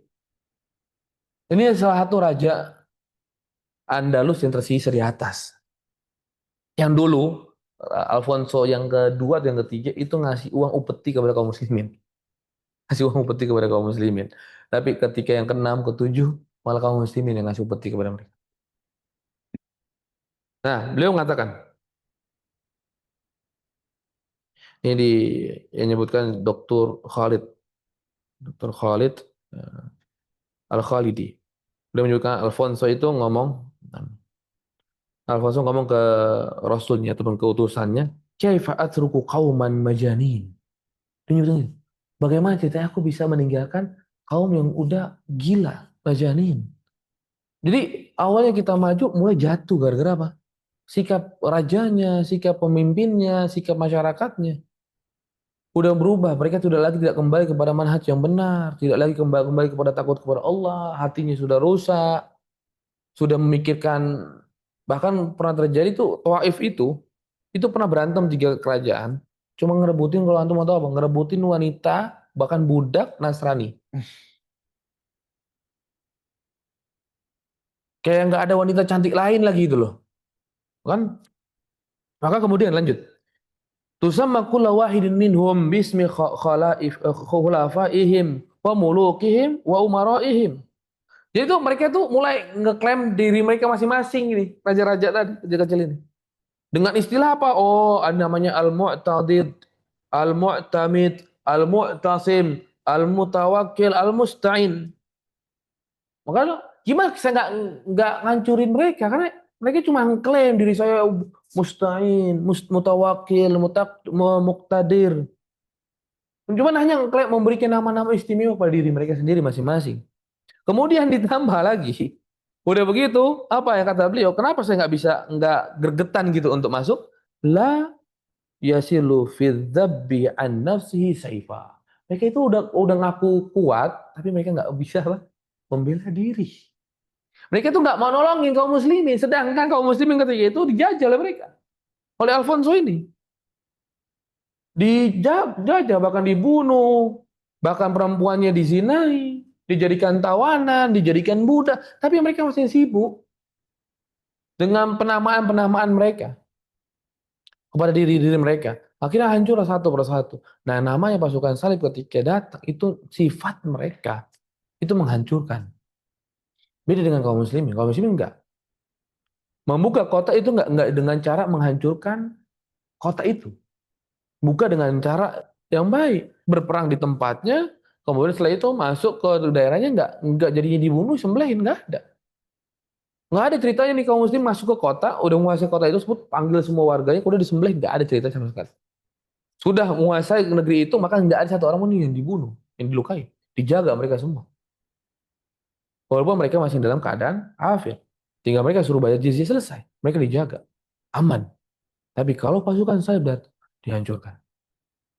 Speaker 2: Ini salah satu raja Andalus yang tersisa di atas. Yang dulu Alfonso yang kedua atau yang ketiga itu ngasih uang upeti kepada kaum muslimin. Ngasih uang upeti kepada kaum muslimin. Tapi ketika yang keenam, ketujuh malah kaum muslimin yang ngasih upeti kepada mereka. Nah, beliau mengatakan, ini yang menyebutkan Dr. Khalid Al-Khalidi. Beliau menyebutkan Alfonso ngomong ke rasulnya ataupun ke utusannya, "Kaifa atruku qauman majanin?" Dia nyebutkan, bagaimana ceritanya aku bisa meninggalkan kaum yang udah gila, majanin. Jadi awalnya kita maju mulai jatuh gara-gara apa? Sikap rajanya, sikap pemimpinnya, sikap masyarakatnya udah berubah. Mereka tidak kembali kepada manhaj yang benar, tidak lagi kembali kepada takut kepada Allah, hatinya sudah rusak, sudah memikirkan, bahkan pernah terjadi tuh Taif itu pernah berantem 3 kerajaan, cuma ngerebutin, kalau antum mau tahu apa, ngerebutin wanita bahkan budak Nasrani. Kayak nggak ada wanita cantik lain lagi itu loh, kan? Maka kemudian lanjut. Tusamma kullu wahidin minhum bismi khulafaihim wa mulukihim wa umaraihim. Jadi tuh mereka tuh mulai ngeklaim diri mereka masing-masing ini, raja-raja tadi, raja kecil ini. Dengan istilah apa? Oh, ada namanya Al-Mu'tadid, Al-Mu'tamid, Al-Mu'tasim, Al-Mutawakkil, Al-Musta'in. Makanya gimana saya nggak ngancurin mereka, karena mereka cuma klaim diri saya Musta'in, Mutawakkil, Muqtadir. Cuma hanya klaim memberikan nama-nama istimewa pada diri mereka sendiri masing-masing. Kemudian ditambah lagi, udah begitu, apa yang kata beliau? Kenapa saya nggak gergetan gitu untuk masuk? La yasilu fi dzabbi an nafsihi saifa. Mereka itu udah ngaku kuat, tapi mereka nggak bisa membela diri. Mereka itu nggak mau nolongin kaum muslimin, sedangkan kaum muslimin ketika itu dijajah oleh mereka, oleh Alfonso ini. Dijajah, bahkan dibunuh, bahkan perempuannya dizinai, dijadikan tawanan, dijadikan budak, tapi mereka masih sibuk dengan penamaan-penamaan mereka kepada diri-diri mereka. Akhirnya hancur satu persatu. Nah, namanya pasukan salib ketika datang itu sifat mereka itu menghancurkan. Beda dengan kaum muslimin. Kaum muslimin enggak. Membuka kota itu enggak dengan cara menghancurkan kota itu. Buka dengan cara yang baik, berperang di tempatnya, kemudian setelah itu masuk ke daerahnya enggak jadinya dibunuh, sembelihin, enggak ada. Enggak ada ceritanya nih kaum muslim masuk ke kota, udah menguasai kota itu, sebut panggil semua warganya, udah disembelih, enggak ada cerita sama sekali. Sudah menguasai negeri itu, maka enggak ada satu orang pun yang dibunuh, yang dilukai, dijaga mereka semua. Walaupun mereka masih dalam keadaan afir, tinggal mereka suruh bayar jizyah, selesai, mereka dijaga, aman. Tapi kalau pasukan salib datang, dihancurkan.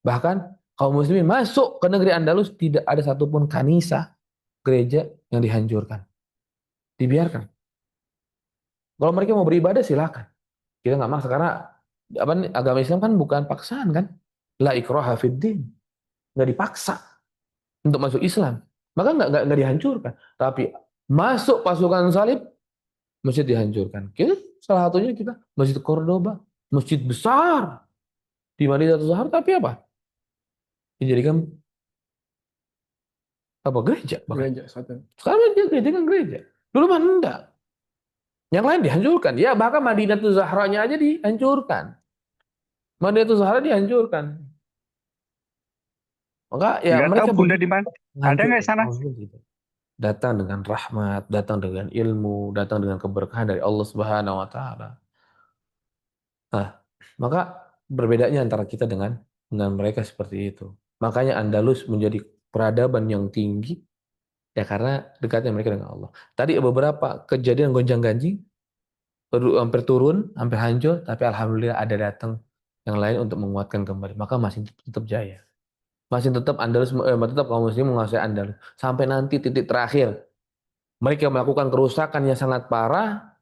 Speaker 2: Bahkan kaum muslimin masuk ke negeri Andalus, tidak ada satupun kanisa gereja yang dihancurkan. Dibiarkan. Kalau mereka mau beribadah silakan. Kita nggak maksa, karena agama Islam kan bukan paksaan kan. La ikraha fid din. Nggak dipaksa untuk masuk Islam. Maka nggak dihancurkan. Tapi masuk pasukan salib, masjid dihancurkan. Kita salah satunya kita Masjid Cordoba, masjid besar di Madinatul Zahar, tapi apa? Dijadikan apa, gereja bahkan.
Speaker 1: Gereja satu.
Speaker 2: Sekarang dia dijadikan gereja. Dulu mah enggak. Yang lain dihancurkan. Ya bahkan Madinatul Zahranya aja dihancurkan. Madinatul Zahra dihancurkan. Maka ya
Speaker 5: Nggak tahu
Speaker 2: mereka
Speaker 5: Bunda di mana. Ada nggak di sana?
Speaker 2: gitu. Datang dengan rahmat, datang dengan ilmu, datang dengan keberkahan dari Allah Subhanahu wa taala. Nah, maka berbedanya antara kita dengan mereka seperti itu. Makanya Andalus menjadi peradaban yang tinggi ya karena dekatnya mereka dengan Allah. Tadi beberapa kejadian gonjang-ganjing, hampir turun, hampir hancur, tapi alhamdulillah ada datang yang lain untuk menguatkan kembali. Maka masih tetap jaya. Masih tetap tetap kaum muslim menguasai Andalus sampai nanti titik terakhir. Mereka melakukan kerusakan yang sangat parah,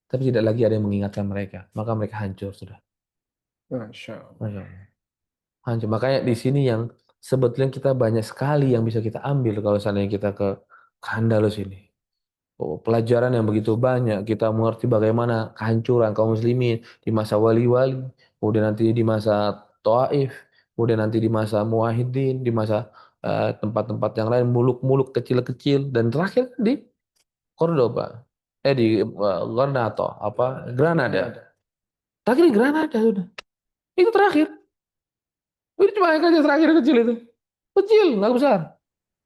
Speaker 2: tapi tidak lagi ada yang mengingatkan mereka. Maka mereka hancur sudah.
Speaker 1: Masya Allah.
Speaker 2: Masya Allah. Hancur. Makanya di sini yang sebetulnya kita banyak sekali yang bisa kita ambil kalau seandainya kita ke Andalus ini. Oh, pelajaran yang begitu banyak, kita mengerti bagaimana kehancuran kaum muslimin di masa wali-wali, kemudian nanti di masa Taif, kemudian nanti di masa Muwahhidin, di masa tempat-tempat yang lain, muluk-muluk kecil-kecil, dan terakhir di Cordoba, di Granada, Granada. Terakhir di Granada sudah. Itu terakhir. Itu cuma yang terakhir kecil itu. Kecil, nggak besar.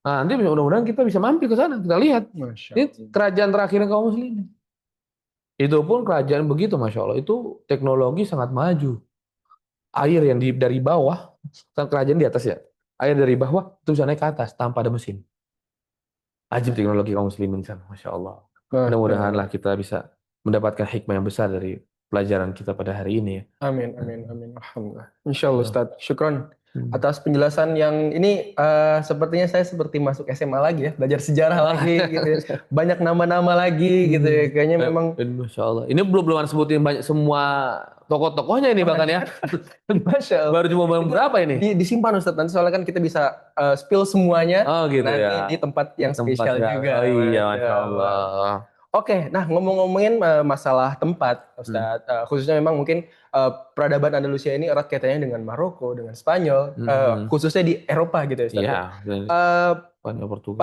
Speaker 2: Nah, nanti mudah-mudahan kita bisa mampir ke sana, kita lihat.
Speaker 1: Masya
Speaker 2: Ini
Speaker 1: Allah.
Speaker 2: kerajaan terakhirnya kaum muslimin. Itu pun kerajaan begitu, Masya Allah. Itu teknologi sangat maju. Air yang dari bawah, kan kerajaan di atas ya. Air dari bawah itu bisa naik ke atas tanpa ada mesin. Ajib teknologi kaum muslimin sana, Masya Allah.
Speaker 1: Masya
Speaker 2: Mudah-mudahanlah
Speaker 1: Allah.
Speaker 2: kita bisa mendapatkan hikmah yang besar dari pelajaran kita pada hari ini ya.
Speaker 1: Amin, amin, amin. Alhamdulillah. Insya Allah, Ustaz. Syukron
Speaker 2: Hmm.
Speaker 1: atas penjelasan yang ini sepertinya saya seperti masuk SMA lagi ya, belajar sejarah lagi gitu ya. Banyak nama-nama lagi gitu ya. Kayaknya memang
Speaker 2: Masya Allah. Ini belum sebutin banyak semua tokoh-tokohnya ini bahkan ya.
Speaker 1: Masya Allah.
Speaker 2: Baru cuma berapa ini?
Speaker 1: Disimpan Ustaz, nanti soalnya kan kita bisa spill semuanya
Speaker 2: Oh gitu
Speaker 1: nanti
Speaker 2: ya.
Speaker 1: di tempat yang
Speaker 2: Tempat
Speaker 1: spesial
Speaker 2: ya.
Speaker 1: juga.
Speaker 2: Oh iya,
Speaker 1: Masya
Speaker 2: Masya Allah.
Speaker 1: Oke, nah ngomong-ngomongin masalah tempat, Ustaz, khususnya memang mungkin peradaban Andalusia ini erat kaitannya dengan Maroko, dengan Spanyol, khususnya di Eropa gitu ya, Ustaz.
Speaker 2: Iya,
Speaker 1: Eh,
Speaker 2: Spanyol, Portugal.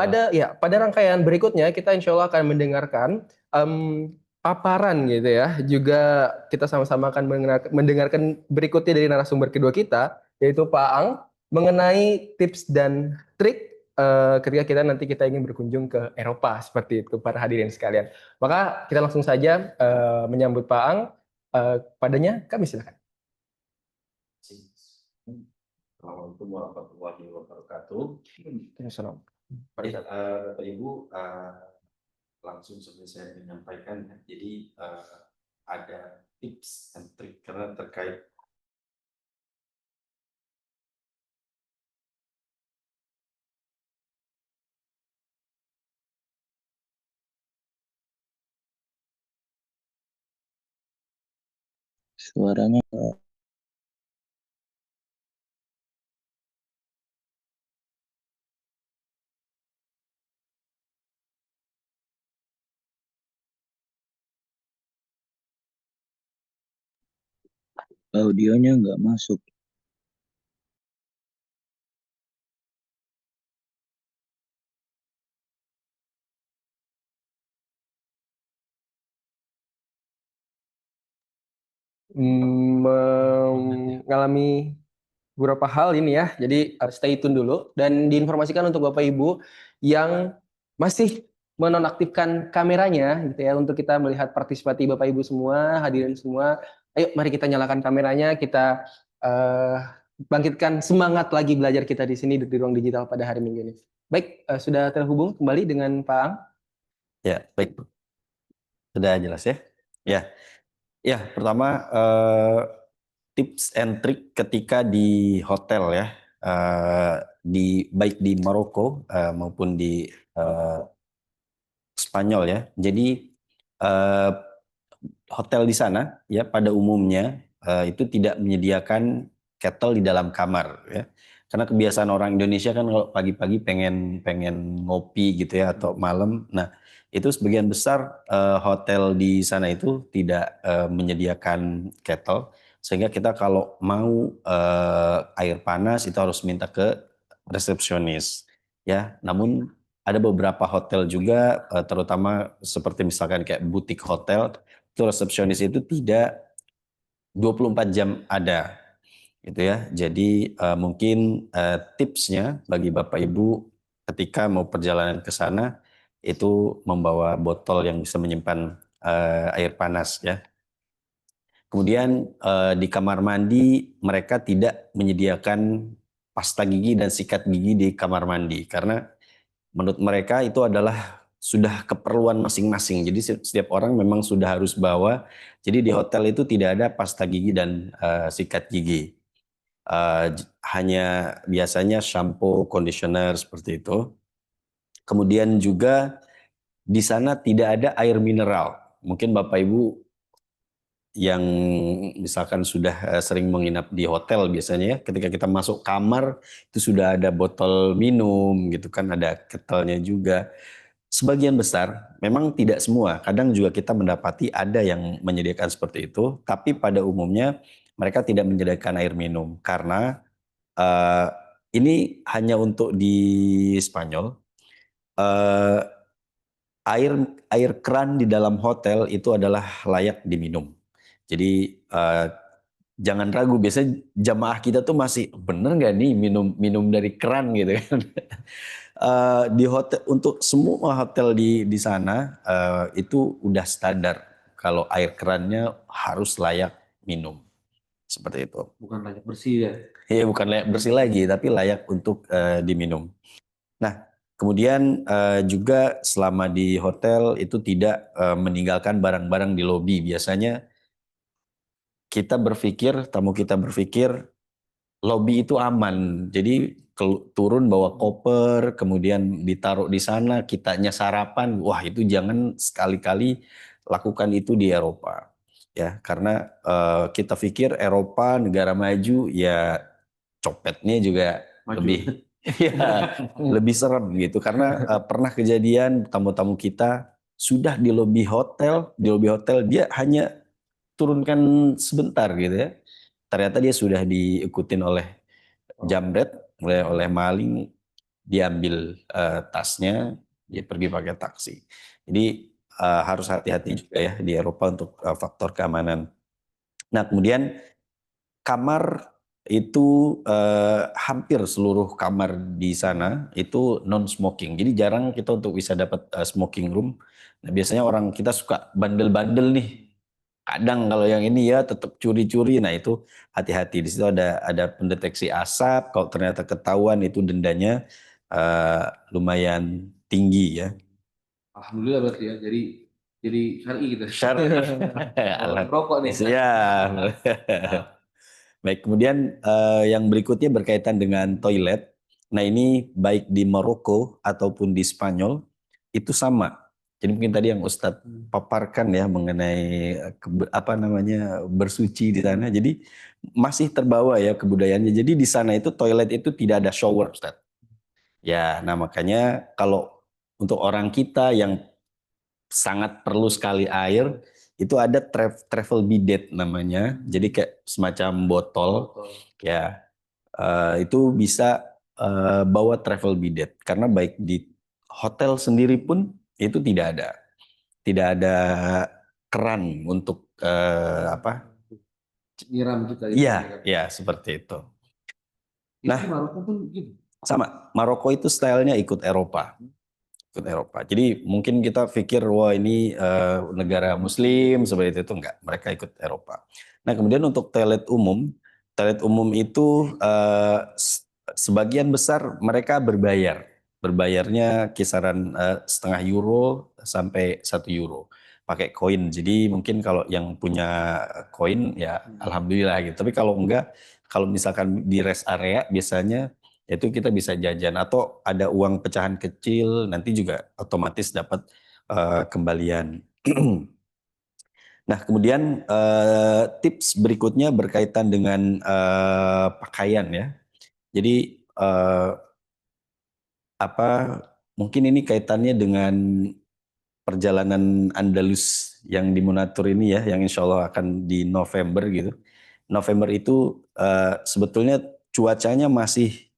Speaker 1: pada rangkaian berikutnya kita insya Allah akan mendengarkan paparan gitu ya. Juga kita sama-sama akan mendengarkan berikutnya dari narasumber kedua kita, yaitu Pak Ang, mengenai tips dan trik ketika kita ingin berkunjung ke Eropa seperti itu para hadirin sekalian. Maka kita langsung saja menyambut Pak Ang. Padanya kami silakan.
Speaker 3: Assalamualaikum warahmatullahi wabarakatuh.
Speaker 1: Assalamualaikum.
Speaker 3: Bapak Ibu, langsung seperti saya menyampaikan, jadi ada tips dan trik karena terkait
Speaker 4: Suaranya audionya nggak masuk.
Speaker 1: Mengalami beberapa hal ini ya. Jadi stay tune dulu dan diinformasikan untuk Bapak Ibu yang masih menonaktifkan kameranya gitu ya untuk kita melihat partisipasi Bapak Ibu semua, hadirin semua. Ayo mari kita nyalakan kameranya, kita bangkitkan semangat lagi belajar kita di sini di ruang digital pada hari Minggu ini. Baik, sudah terhubung kembali dengan Pak Ang.
Speaker 6: Ya, baik. Sudah jelas ya? Ya. Ya, pertama tips and trick ketika di hotel ya. Baik di Maroko maupun di Spanyol ya. Jadi hotel di sana ya pada umumnya itu tidak menyediakan kettle di dalam kamar ya. Karena kebiasaan orang Indonesia kan kalau pagi-pagi pengen ngopi gitu ya atau malam. Nah, itu sebagian besar hotel di sana itu tidak menyediakan kettle, sehingga kita kalau mau air panas itu harus minta ke resepsionis ya. Namun ada beberapa hotel juga terutama seperti misalkan kayak butik hotel itu resepsionis itu tidak 24 jam ada gitu ya. Jadi mungkin tipsnya bagi Bapak Ibu ketika mau perjalanan ke sana itu membawa botol yang bisa menyimpan air panas ya. Kemudian di kamar mandi mereka tidak menyediakan pasta gigi dan sikat gigi di kamar mandi karena menurut mereka itu adalah sudah keperluan masing-masing. Jadi setiap orang memang sudah harus bawa. Jadi di hotel itu tidak ada pasta gigi dan sikat gigi. Hanya biasanya shampoo, conditioner seperti itu. Kemudian juga di sana tidak ada air mineral. Mungkin Bapak Ibu yang misalkan sudah sering menginap di hotel biasanya ya, ketika kita masuk kamar itu sudah ada botol minum gitu kan, ada ketelnya juga. Sebagian besar, memang tidak semua. Kadang juga kita mendapati ada yang menyediakan seperti itu, tapi pada umumnya mereka tidak menyediakan air minum karena eh, ini hanya untuk di Spanyol. eh, air air keran di dalam hotel itu adalah layak diminum. Jadi jangan ragu, biasanya jamaah kita tuh masih bener nggak nih minum minum dari keran gitu kan. Di hotel, untuk semua hotel di sana itu udah standar kalau air kerannya harus layak minum seperti itu.
Speaker 2: Bukan layak bersih ya.
Speaker 6: Ya bukan layak bersih lagi, tapi layak untuk diminum. Nah, kemudian juga selama di hotel itu tidak meninggalkan barang-barang di lobi. Biasanya tamu kita berpikir lobi itu aman. Jadi turun bawa koper, kemudian ditaruh di sana, kitanya sarapan. Wah, itu jangan sekali-kali lakukan itu di Eropa. Ya, karena kita pikir Eropa negara maju ya copetnya juga
Speaker 2: Maju.
Speaker 6: lebih ya, lebih serem gitu. Karena pernah kejadian tamu-tamu kita sudah di lobi hotel dia hanya turunkan sebentar gitu ya. Ternyata dia sudah diikutin oleh jambret, oleh maling, diambil tasnya, dia pergi pakai taksi. Jadi harus hati-hati juga ya di Eropa untuk faktor keamanan. Nah, kemudian kamar itu hampir seluruh kamar di sana itu non smoking. Jadi jarang kita untuk bisa dapat smoking room. Nah, biasanya orang kita suka bandel-bandel nih. Kadang kalau yang ini ya tetap curi-curi. Nah, itu hati-hati. Di situ ada pendeteksi asap. Kalau ternyata ketahuan itu dendanya lumayan tinggi ya.
Speaker 2: Alhamdulillah berarti ya. Jadi syar'i gitu.
Speaker 6: Syar'i.
Speaker 2: Rokok nih.
Speaker 6: Ya. Baik, kemudian yang berikutnya berkaitan dengan toilet. Nah, ini baik di Maroko ataupun di Spanyol itu sama. Jadi mungkin tadi yang Ustadz paparkan ya mengenai apa namanya bersuci di sana. Jadi masih terbawa ya kebudayaannya. Jadi di sana itu toilet itu tidak ada shower, Ustadz. Ya, nah makanya kalau untuk orang kita yang sangat perlu sekali air, itu ada travel bidet namanya. Jadi kayak semacam botol, ya itu bisa bawa travel bidet. Karena baik di hotel sendiri pun itu tidak ada keran untuk apa?
Speaker 2: Nyiram kita.
Speaker 6: Iya, ya seperti itu. Nah,
Speaker 2: Maroko pun gitu.
Speaker 6: sama. Maroko itu stylenya ikut Eropa. Jadi mungkin kita pikir wah ini negara Muslim seperti itu enggak. Mereka ikut Eropa. Nah, kemudian untuk toilet umum itu sebagian besar mereka berbayar. Berbayarnya kisaran setengah euro sampai 1 euro pakai koin. Jadi mungkin kalau yang punya koin ya alhamdulillah gitu. Tapi kalau enggak, kalau misalkan di rest area biasanya itu kita bisa jajan atau ada uang pecahan kecil nanti juga otomatis dapat kembalian. Nah, kemudian tips berikutnya berkaitan dengan pakaian ya. Jadi apa mungkin ini kaitannya dengan perjalanan Andalus yang di Monatur ini ya, yang insya Allah akan di November gitu. November itu sebetulnya cuacanya masih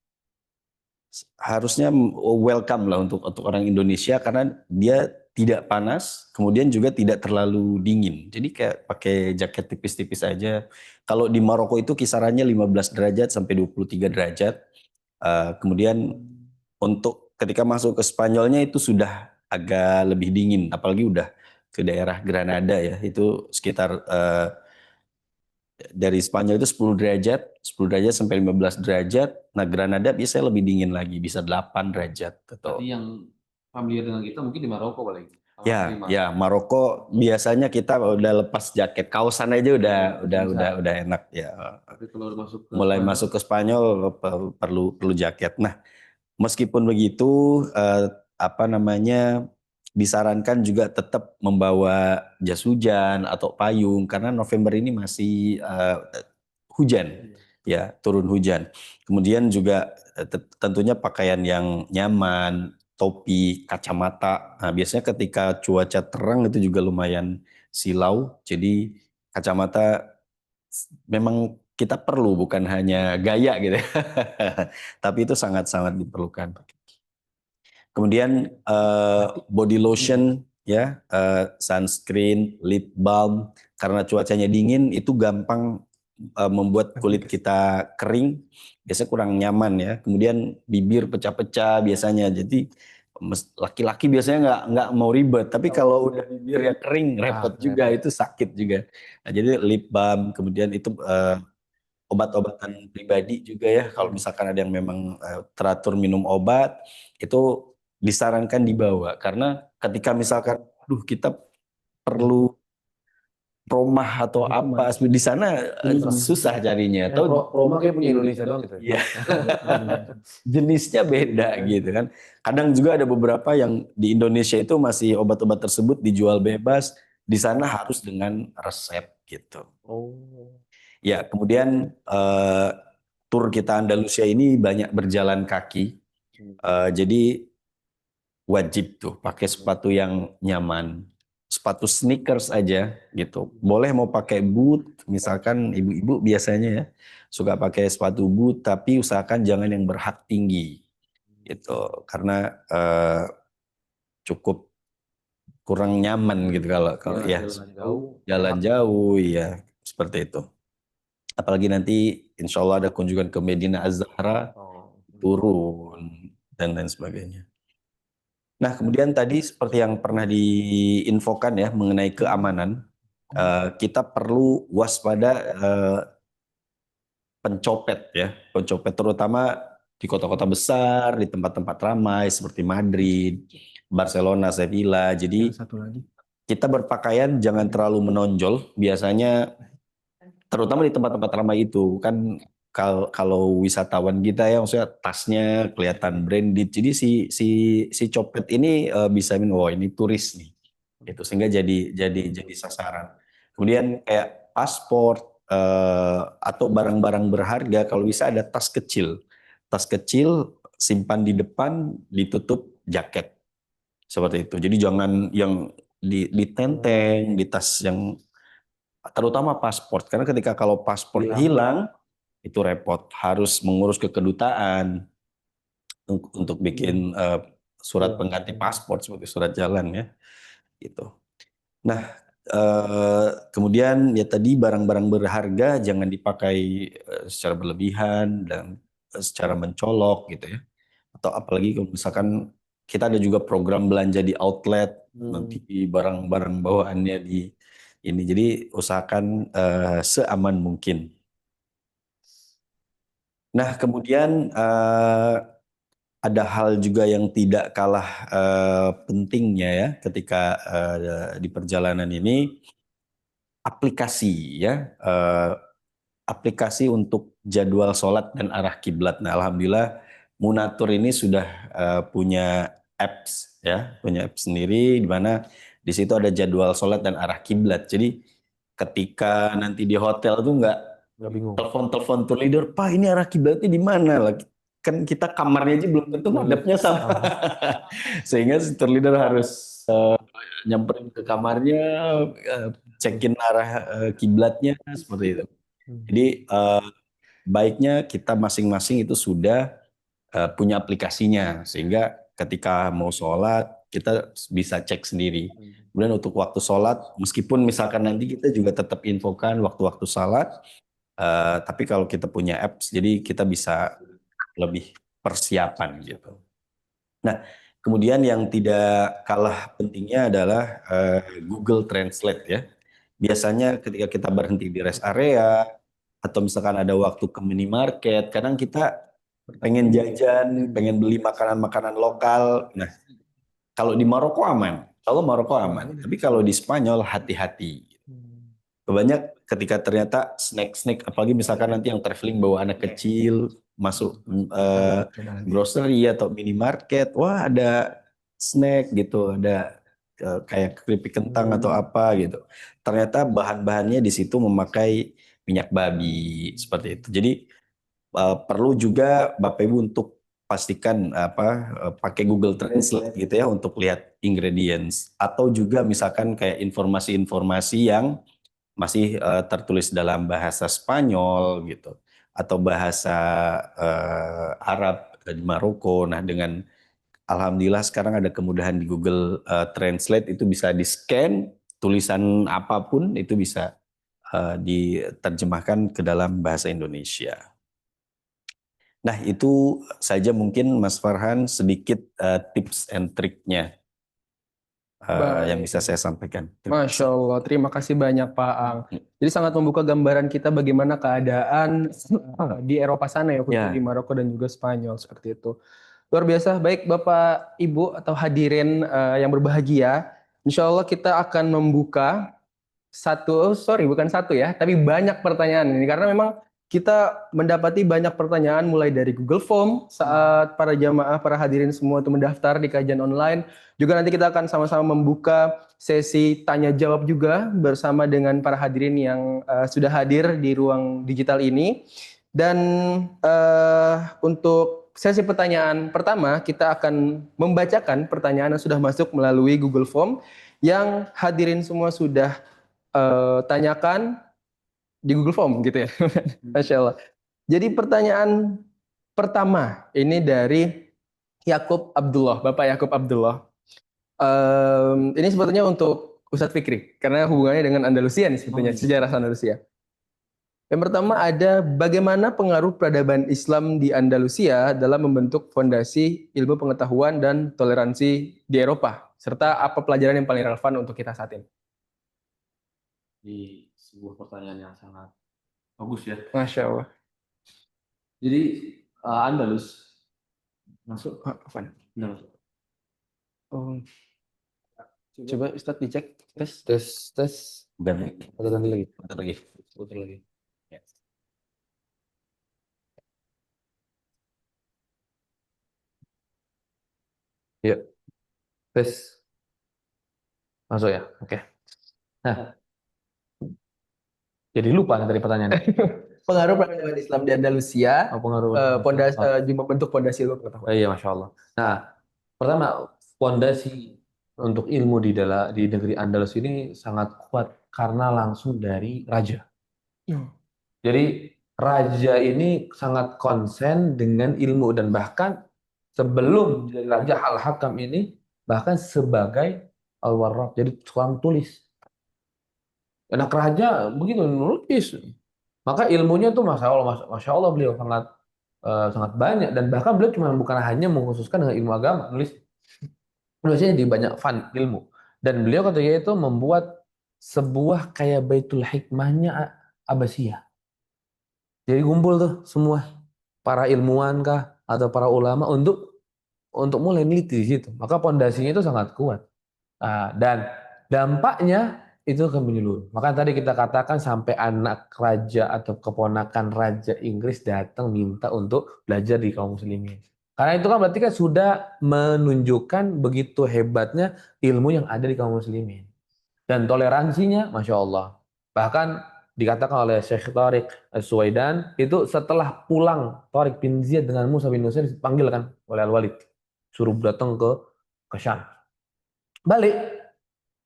Speaker 6: harusnya welcome lah untuk orang Indonesia karena dia tidak panas, kemudian juga tidak terlalu dingin. Jadi kayak pakai jaket tipis-tipis aja. Kalau di Maroko itu kisarannya 15 derajat sampai 23 derajat. Kemudian untuk ketika masuk ke Spanyolnya itu sudah agak lebih dingin, apalagi udah ke daerah Granada ya, itu sekitar dari Spanyol itu 10 derajat sampai 15 derajat. Nah, Granada biasanya lebih dingin lagi, bisa 8 derajat.
Speaker 2: Tapi yang familiar dengan kita mungkin di Maroko paling.
Speaker 6: Ya, Maroko biasanya kita udah lepas jaket, kausan aja udah enak ya.
Speaker 2: Tapi kalau
Speaker 6: mulai masuk ke Spanyol perlu jaket. Nah, meskipun begitu apa namanya disarankan juga tetap membawa jas hujan atau payung karena November ini masih hujan, ya, turun hujan. Kemudian juga tentunya pakaian yang nyaman, topi, kacamata. Nah, biasanya ketika cuaca terang itu juga lumayan silau, jadi kacamata memang kita perlu, bukan hanya gaya gitu ya. Tapi itu sangat-sangat diperlukan. Kemudian body lotion ya, sunscreen, lip balm, karena cuacanya dingin itu gampang membuat kulit kita kering, biasanya kurang nyaman ya. Kemudian bibir pecah-pecah biasanya. Jadi laki-laki biasanya nggak mau ribet, tapi kalau udah bibirnya kering repot juga, itu sakit juga. Nah, jadi lip balm, kemudian itu obat-obatan pribadi juga ya. Kalau misalkan ada yang memang teratur minum obat, itu disarankan dibawa. Karena ketika misalkan, kita perlu promah atau apa, di sana susah carinya. Atau
Speaker 2: Roma kayak punya Indonesia doang gitu.
Speaker 6: Iya. Jenisnya beda gitu kan. Kadang juga ada beberapa yang di Indonesia itu masih obat-obat tersebut dijual bebas, di sana harus dengan resep gitu. Ya, kemudian tur kita Andalusia ini banyak berjalan kaki. Jadi wajib tuh pakai sepatu yang nyaman. Sepatu sneakers aja gitu. Boleh mau pakai boot, misalkan ibu-ibu biasanya ya suka pakai sepatu boot, tapi usahakan jangan yang berhak tinggi gitu. Karena cukup kurang nyaman gitu kalau ya jalan jauh ya seperti itu. Apalagi nanti insya Allah ada kunjungan ke Medina Az-Zahra, turun dan lain sebagainya. Nah, kemudian tadi seperti yang pernah diinfokan ya mengenai keamanan, kita perlu waspada pencopet ya, pencopet terutama di kota-kota besar, di tempat-tempat ramai seperti Madrid, Barcelona, Sevilla. Jadi kita berpakaian jangan terlalu menonjol. Biasanya terutama di tempat-tempat ramai itu kan, kalau wisatawan kita ya maksudnya tasnya kelihatan branded, jadi si copet ini bisa wah ini turis nih, itu sehingga jadi sasaran. Kemudian kayak paspor atau barang-barang berharga, kalau bisa ada tas kecil simpan di depan, ditutup jaket seperti itu. Jadi jangan yang ditenteng di tas yang, terutama paspor, karena ketika kalau paspor hilang itu repot, harus mengurus ke kedutaan untuk bikin surat pengganti paspor seperti surat jalan ya gitu. Nah, kemudian ya tadi barang-barang berharga jangan dipakai secara berlebihan dan secara mencolok gitu ya. Atau apalagi kalau misalkan kita ada juga program belanja di outlet, nanti barang-barang bawaannya di ini, jadi usahakan seaman mungkin. Nah, kemudian ada hal juga yang tidak kalah pentingnya ya ketika di perjalanan ini, aplikasi ya, aplikasi untuk jadwal sholat dan arah kiblat. Nah, alhamdulillah Munatur ini sudah punya apps ya, punya apps sendiri di mana di situ ada jadwal sholat dan arah kiblat. Jadi ketika nanti di hotel tuh nggak
Speaker 2: bingung.
Speaker 6: telepon tour leader, Pak ini arah kiblatnya di mana lah? Kan kita kamarnya aja belum tentu madhabnya sama. Sehingga si tour leader harus nyamperin ke kamarnya, cekin arah kiblatnya seperti itu. Jadi baiknya kita masing-masing itu sudah punya aplikasinya, sehingga ketika mau sholat kita bisa cek sendiri. Kemudian untuk waktu sholat, meskipun misalkan nanti kita juga tetap infokan waktu-waktu sholat, tapi kalau kita punya apps, jadi kita bisa lebih persiapan gitu. Nah, kemudian yang tidak kalah pentingnya adalah Google Translate ya. Biasanya ketika kita berhenti di rest area atau misalkan ada waktu ke minimarket, kadang kita pengen jajan, pengen beli makanan-makanan lokal. Nah, kalau di Maroko aman, tapi kalau di Spanyol hati-hati. Banyak ketika ternyata snack, apalagi misalkan nanti yang traveling bawa anak kecil masuk grocery atau minimarket, wah ada snack gitu, ada kayak keripik kentang atau apa gitu. Ternyata bahan-bahannya di situ memakai minyak babi seperti itu. Jadi perlu juga Bapak Ibu untuk pastikan pakai Google Translate gitu ya untuk lihat ingredients, atau juga misalkan kayak informasi-informasi yang masih tertulis dalam bahasa Spanyol gitu atau bahasa Arab di Maroko. Nah, dengan alhamdulillah sekarang ada kemudahan di Google Translate, itu bisa di-scan tulisan apapun itu bisa diterjemahkan ke dalam bahasa Indonesia. Nah, itu saja mungkin Mas Farhan sedikit tips and triknya yang bisa saya sampaikan.
Speaker 1: Masya Allah, terima kasih banyak Pak Ang. Jadi sangat membuka gambaran kita bagaimana keadaan di Eropa sana ya, khususnya di Maroko dan juga Spanyol seperti itu. Luar biasa. Baik Bapak, Ibu atau hadirin yang berbahagia, Insya Allah kita akan membuka bukan satu ya, tapi banyak pertanyaan ini karena memang kita mendapati banyak pertanyaan mulai dari Google Form saat para jamaah, para hadirin semua itu mendaftar di kajian online. Juga nanti kita akan sama-sama membuka sesi tanya jawab juga bersama dengan para hadirin yang sudah hadir di ruang digital ini. Dan untuk sesi pertanyaan pertama kita akan membacakan pertanyaan yang sudah masuk melalui Google Form yang hadirin semua sudah tanyakan di Google Form gitu ya. Masya Allah. Jadi pertanyaan pertama ini dari Yakub Abdullah, Bapak Yakub Abdullah. Ini sebetulnya untuk Ustadz Fikri karena hubungannya dengan Andalusia nih sebetulnya, sejarah Andalusia. Yang pertama ada bagaimana pengaruh peradaban Islam di Andalusia dalam membentuk fondasi ilmu pengetahuan dan toleransi di Eropa, serta apa pelajaran yang paling relevan untuk kita saat ini.
Speaker 2: Di sebuah pertanyaan yang sangat bagus ya.
Speaker 1: Masya Allah.
Speaker 2: Jadi Andalus masuk. Benar.
Speaker 1: Oh. Coba Ustadz dicek
Speaker 2: Tes.
Speaker 6: Benar.
Speaker 2: Putar lagi.
Speaker 6: Putar lagi. Ya.
Speaker 2: Ya. Tes. Masuk ya. Oke. Nah. Jadi lupa tadi pertanyaannya.
Speaker 1: Pengaruh peradaban Islam di Andalusia, membentuk fondasi ilmu pengetahuan.
Speaker 2: Iya, Masya Allah. Nah, pertama, fondasi untuk ilmu di negeri Andalus ini sangat kuat karena langsung dari raja. Jadi raja ini sangat konsen dengan ilmu, dan bahkan sebelum jadi raja Al-Hakam ini bahkan sebagai al-warraq, jadi tukang tulis. Anak raja begitu nulis, maka ilmunya tuh masya Allah beliau sangat banyak, dan bahkan beliau bukan hanya mengkhususkan dengan ilmu agama, nulisnya di banyak ilmu. Dan beliau ketika itu membuat sebuah kayak Baitul Hikmahnya Abbasiyah. Jadi kumpul tuh semua para ilmuwan kah atau para ulama untuk mulai meneliti di situ. Maka pondasinya itu sangat kuat. Dan dampaknya itu akan menyeluruh. Maka tadi kita katakan sampai anak raja atau keponakan raja Inggris datang minta untuk belajar di kaum muslimin. Karena itu kan berarti kan sudah menunjukkan begitu hebatnya ilmu yang ada di kaum muslimin. Dan toleransinya Masya Allah. Bahkan dikatakan oleh Syekh Tariq As-Suwaidan, itu setelah pulang Tariq bin Ziyad dengan Musa bin Nusair dipanggilkan oleh Al-Walid. Suruh datang ke Syam. Balik.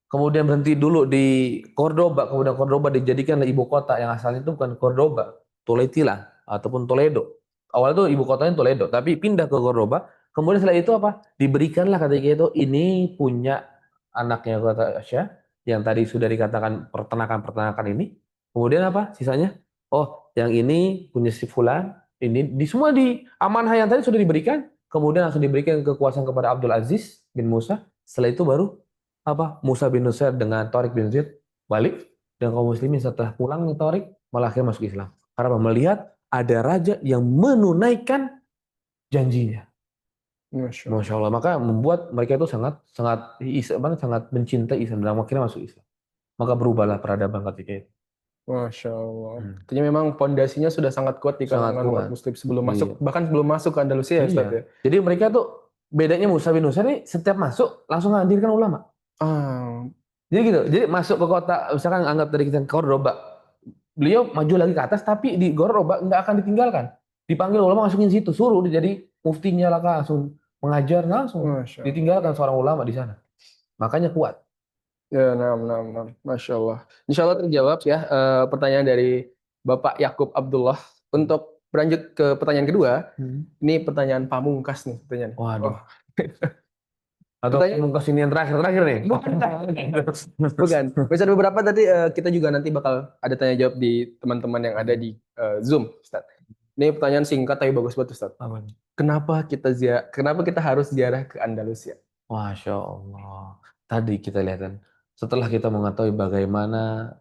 Speaker 2: Kemudian berhenti dulu di Cordoba, kemudian Cordoba dijadikan ibu kota yang asalnya itu bukan Cordoba, Toletila ataupun Toledo. Awal itu ibu kotanya Toledo, tapi pindah ke Cordoba. Kemudian setelah itu apa? Diberikanlah ketika itu ini punya anaknya kota Syah yang tadi sudah dikatakan peternakan ini. Kemudian apa? Sisanya? Oh, yang ini punya si fulan, ini semua di amanah yang tadi sudah diberikan, kemudian langsung diberikan kekuasaan kepada Abdul Aziz bin Musa. Setelah itu baru Musa bin Nusair dengan Tariq bin Ziyad balik, dan kaum muslimin setelah pulang Tariq malah akhirnya masuk Islam. Karena melihat ada raja yang menunaikan janjinya. Masya Allah. Maka membuat mereka itu sangat mencintai Islam dan akhirnya masuk Islam. Maka berubahlah peradaban ketika itu.
Speaker 1: Masya Allah. Artinya memang pondasinya sudah sangat kuat di kalangan umat muslim sebelum masuk, bahkan sebelum masuk ke Andalusia ya Ustaz ya.
Speaker 2: Jadi mereka tuh bedanya Musa bin Nusair ini setiap masuk langsung menghadirkan ulama.
Speaker 1: Ah,
Speaker 2: Jadi gitu. Jadi masuk ke kota, misalkan anggap dari kita ke Cordoba, beliau maju lagi ke atas, tapi di Cordoba nggak akan ditinggalkan. Dipanggil ulama masukin situ, suruh dia jadi muftinya lah langsung mengajar langsung.
Speaker 1: Masya Allah.
Speaker 2: Ditinggalkan seorang ulama di sana. Makanya kuat.
Speaker 1: Ya, nah. Masya Allah. Insya Allah terjawab ya pertanyaan dari Bapak Yakub Abdullah. Untuk berlanjut ke pertanyaan kedua, ini pertanyaan pamungkas nih pertanyaan.
Speaker 2: Waduh.
Speaker 1: Oh,
Speaker 2: Atau
Speaker 1: pertanyaan
Speaker 2: ke sini yang terakhir nih.
Speaker 1: bukan. Bisa beberapa tadi kita juga nanti bakal ada tanya jawab di teman-teman yang ada di Zoom, Ustaz. Ini pertanyaan singkat tapi bagus banget, Ustaz.
Speaker 2: Apa nih?
Speaker 1: Kenapa kita harus ziarah ke Andalusia?
Speaker 2: Masya Allah. Tadi kita lihat kan, setelah kita mengetahui bagaimana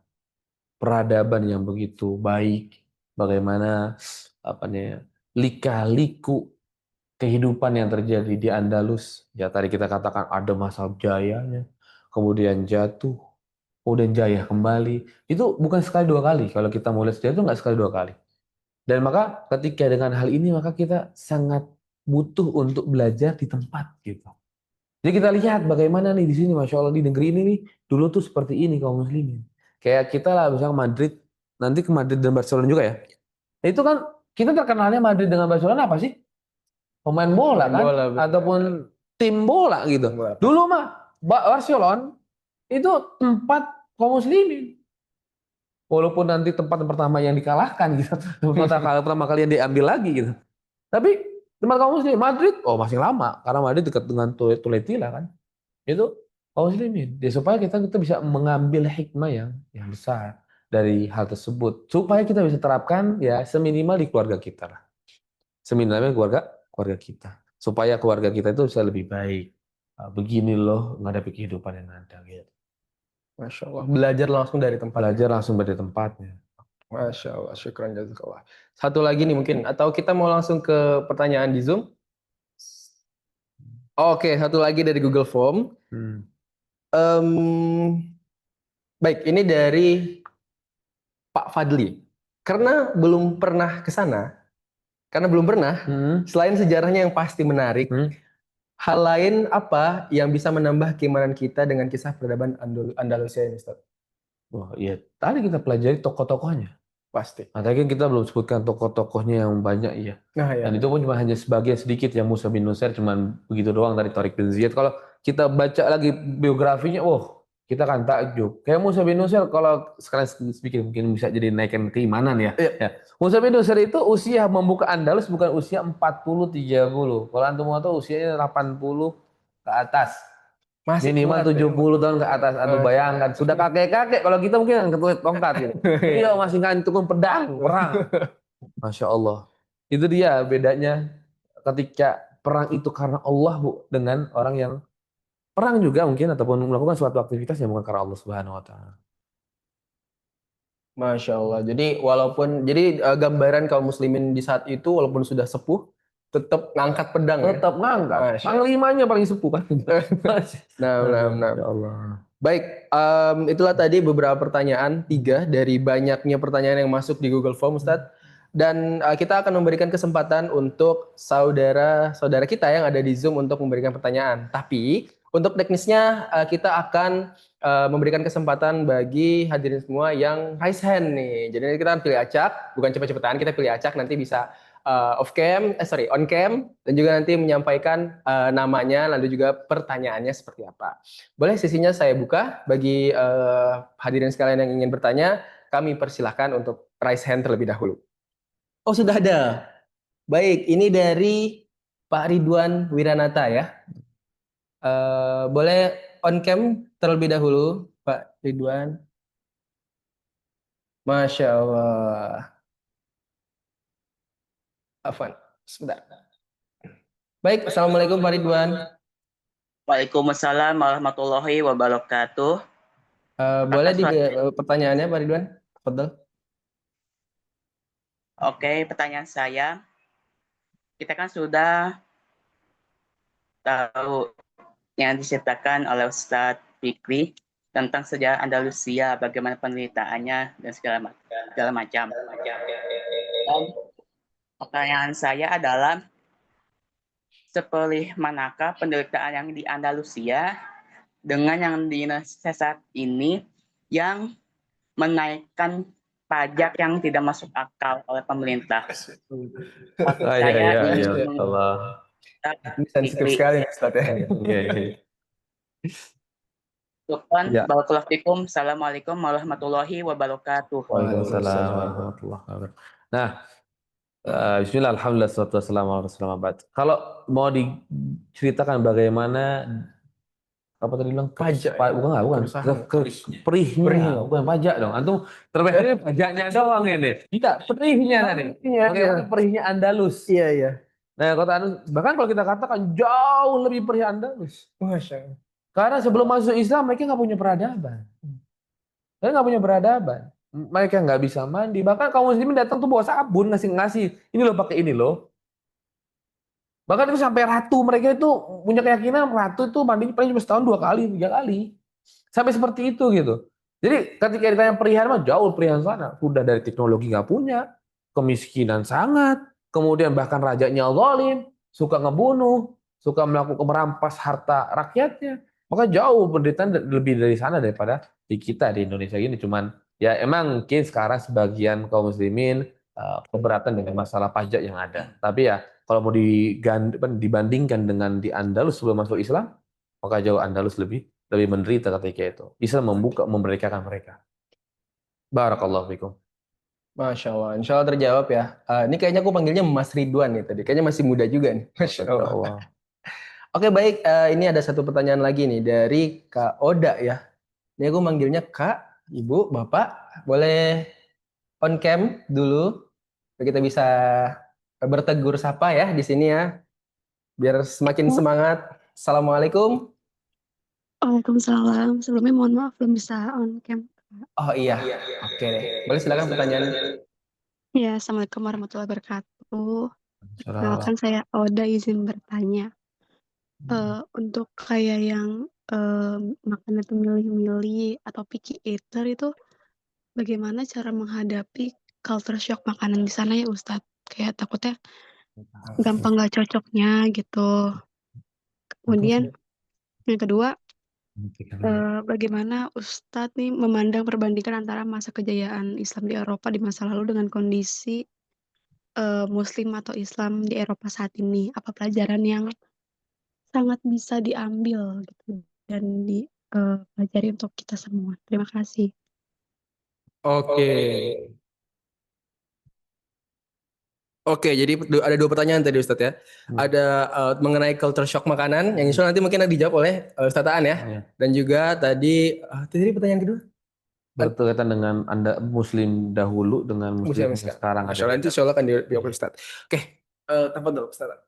Speaker 2: peradaban yang begitu baik, bagaimana apa nih lika-liku kehidupan yang terjadi di Andalus. Ya tadi kita katakan ada masa jayanya, kemudian jatuh, kemudian jaya kembali. Itu bukan sekali dua kali. Kalau kita mau lihat sejarah itu nggak sekali dua kali. Dan maka ketika dengan hal ini maka kita sangat butuh untuk belajar di tempat gitu. Jadi kita lihat bagaimana nih di sini, Masya Allah, di negeri ini nih dulu tuh seperti ini kaum muslimin. Kayak kita lah misalnya Madrid, nanti ke Madrid dan Barcelona juga ya. Nah, itu kan kita terkenalnya Madrid dengan Barcelona apa sih? Pemain bola
Speaker 1: Main
Speaker 2: kan,
Speaker 1: bola, betul.
Speaker 2: ataupun tim bola gitu.
Speaker 1: Bola.
Speaker 2: Dulu mah Barcelona itu tempat kaum muslimin. Walaupun nanti tempat pertama yang dikalahkan gitu, tempat pertama kali yang diambil lagi gitu. Tapi tempat kaum muslimin Madrid, oh masih lama karena Madrid dekat dengan Tuletila kan. Itu kaum muslimin. Ya, supaya kita bisa mengambil hikmah yang besar dari hal tersebut, supaya kita bisa terapkan ya seminimal di keluarga kita lah. Seminimal keluarga kita. Supaya keluarga kita itu bisa lebih baik. Begini loh menghadapi kehidupan yang ada gitu.
Speaker 1: Masya Allah. Belajar langsung dari tempatnya.
Speaker 2: Belajar langsung dari tempatnya.
Speaker 1: Masya Allah. Syukran jazakallah. Satu lagi nih mungkin. Atau kita mau langsung ke pertanyaan di Zoom? Oke, satu lagi dari Google Form. Baik, ini dari Pak Fadli. Karena belum pernah ke sana, selain sejarahnya yang pasti menarik, hal lain apa yang bisa menambah keimanan kita dengan kisah peradaban Andalusia ini, Ustaz?
Speaker 2: Wah, iya. Tadi kita pelajari tokoh-tokohnya.
Speaker 1: Pasti.
Speaker 2: Nah, tadi kan kita belum sebutkan tokoh-tokohnya yang banyak ya.
Speaker 1: Nah, ya.
Speaker 2: Dan itu pun cuma hanya sebagian sedikit ya, Musa bin Nusair cuma begitu doang dari Tariq bin Ziyad. Kalau kita baca lagi biografinya, kita kan takjub. Kayak Musa bin Nusair kalau sekalian sedikit mungkin bisa jadi naikkan keimanan ya.
Speaker 1: Iya.
Speaker 2: Ya. Musa bin Nusair itu usia membuka Andalus bukan usia 40-30. Kalau antum mau tahu usianya 80 ke atas.
Speaker 1: Masih
Speaker 2: Minimal
Speaker 1: kuat,
Speaker 2: 70 tahun ke atas. Aduh bayangkan, sudah kakek-kakek. Kalau kita mungkin yang ketulit tongkat gitu. Iya masih ngantuk pedang, perang. Masya Allah. Itu dia bedanya ketika perang itu karena Allah Bu, dengan orang yang perang juga mungkin ataupun melakukan suatu aktivitas yang bukan karena Allah Subhanahu wa taala.
Speaker 1: Masya Allah. Jadi gambaran kaum muslimin di saat itu walaupun sudah sepuh, tetap ngangkat pedang ya.
Speaker 2: Tetap ngangkat.
Speaker 1: Masya Allah.
Speaker 2: Panglimanya paling sepuh kan.
Speaker 1: Nah.
Speaker 2: Ya Allah.
Speaker 1: Baik, itulah tadi beberapa pertanyaan, 3 dari banyaknya pertanyaan yang masuk di Google Form, Ustadz. Dan kita akan memberikan kesempatan untuk saudara-saudara kita yang ada di Zoom untuk memberikan pertanyaan. Tapi untuk teknisnya kita akan memberikan kesempatan bagi hadirin semua yang raise hand nih. Jadi kita akan pilih acak, bukan cepet-cepetan, kita pilih acak nanti bisa on cam, dan juga nanti menyampaikan namanya, lalu juga pertanyaannya seperti apa. Boleh sesinya saya buka bagi hadirin sekalian yang ingin bertanya, kami persilahkan untuk raise hand terlebih dahulu. Oh sudah ada. Baik, ini dari Pak Ridwan Wiranata ya. Boleh on cam terlebih dahulu, Pak Ridwan. Masya Allah. Afwan, sebentar. Baik, Assalamualaikum Pak Ridwan.
Speaker 7: Waalaikumsalam warahmatullahi wabarakatuh.
Speaker 1: Boleh pertanyaannya Pak Ridwan? Fadal.
Speaker 7: Oke, pertanyaan saya. Kita kan sudah tahu yang diceritakan oleh Ustadz Fikri tentang sejarah Andalusia, bagaimana penderitaannya dan segala macam. Dan pertanyaan saya adalah, seperti manakah penderitaan yang di Andalusia dengan yang di Indonesia saat ini yang menaikkan pajak yang tidak masuk akal oleh pemerintah. Maksud
Speaker 2: Oh,
Speaker 7: saya
Speaker 2: iya,
Speaker 7: ingin
Speaker 2: ya Allah.
Speaker 1: Ini sensitif
Speaker 7: Fikri.
Speaker 1: sekali Ustaz ya.
Speaker 2: Oke.
Speaker 7: Syukran.
Speaker 2: Ya.
Speaker 7: Barakallahu fikum. Assalamualaikum warahmatullahi wabarakatuh.
Speaker 2: Waalaikumsalam warahmatullahi wabarakatuh. Nah, bismillah, alhamdulillah, salatu wassalamu ala rasulillah, ba'd. Kalau mau diceritakan bagaimana apa tadi bilang
Speaker 1: Pajak.
Speaker 2: bukan
Speaker 1: Perusahaan.
Speaker 2: perihnya, bukan pajak dong. Antum terbaiknya pajaknya doang ini. Tidak, perihnya tadi.
Speaker 1: Iya,
Speaker 2: Bagaimana perihnya Andalus.
Speaker 1: Iya, iya.
Speaker 2: Nah, kota Andalus, bahkan kalau kita katakan jauh lebih perih Andalus.
Speaker 1: Masya Allah.
Speaker 2: Karena sebelum masuk Islam mereka nggak punya peradaban. Mereka nggak punya peradaban. Mereka nggak bisa mandi. Bahkan kaum muslimin datang tuh bawa sabun, ngasih. Ini loh, pakai ini loh. Bahkan itu sampai ratu, mereka itu punya keyakinan ratu itu mandi paling cuma setahun 2 kali, 3 kali. Sampai seperti itu gitu. Jadi ketika ditanya perihan mah jauh perihan sana. Sudah dari teknologi nggak punya, kemiskinan sangat, kemudian bahkan rajanya zalim, suka ngebunuh, suka melakukan merampas harta rakyatnya. Maka jauh penderitaan lebih dari sana daripada di kita di Indonesia ini. Cuman ya emang mungkin sekarang sebagian kaum muslimin keberatan dengan masalah pajak yang ada. Tapi ya kalau mau dibandingkan dengan di Andalus sebelum masuk Islam, maka jauh Andalus lebih menderita ketika itu. Islam memerdekakan mereka. Barakallahu fikum.
Speaker 1: Masya Allah. Insya Allah terjawab ya. Ini kayaknya aku panggilnya Mas Ridwan nih tadi. Kayaknya masih muda juga nih. Masya Allah. Oke, baik. Ini ada satu pertanyaan lagi nih dari Kak Oda ya. Ini aku manggilnya Kak, Ibu, Bapak. Boleh on cam dulu. Biar kita bisa bertegur sapa ya di sini ya. Biar semakin semangat. Assalamualaikum.
Speaker 8: Waalaikumsalam. Sebelumnya mohon maaf belum bisa on cam.
Speaker 1: Oh iya. Oke deh. Boleh silakan pertanyaan.
Speaker 8: Ya, Assalamualaikum warahmatullahi wabarakatuh. Perkenalkan saya Oda, izin bertanya. Untuk kayak yang makanan itu milih-milih atau picky eater itu bagaimana cara menghadapi culture shock makanan di sana ya Ustadz? Kayak takutnya gampang nggak cocoknya gitu. Kemudian yang kedua, bagaimana Ustadz nih memandang perbandingan antara masa kejayaan Islam di Eropa di masa lalu dengan kondisi Muslim atau Islam di Eropa saat ini? Apa pelajaran yang sangat bisa diambil gitu dan dipelajari untuk kita semua? Terima kasih.
Speaker 1: Oke. Oke, jadi ada 2 pertanyaan tadi Ustadz ya. Ada mengenai culture shock makanan, yang insya Allah nanti mungkin dijawab oleh Ustadz Aan ya. Dan juga tadi pertanyaan kedua.
Speaker 2: Berkaitan dengan Anda Muslim dahulu dengan Muslim yang sekarang.
Speaker 1: Masya Allah, nanti insya Allah akan dijawab oleh Ustadz. Oke, tafadhol Ustadz.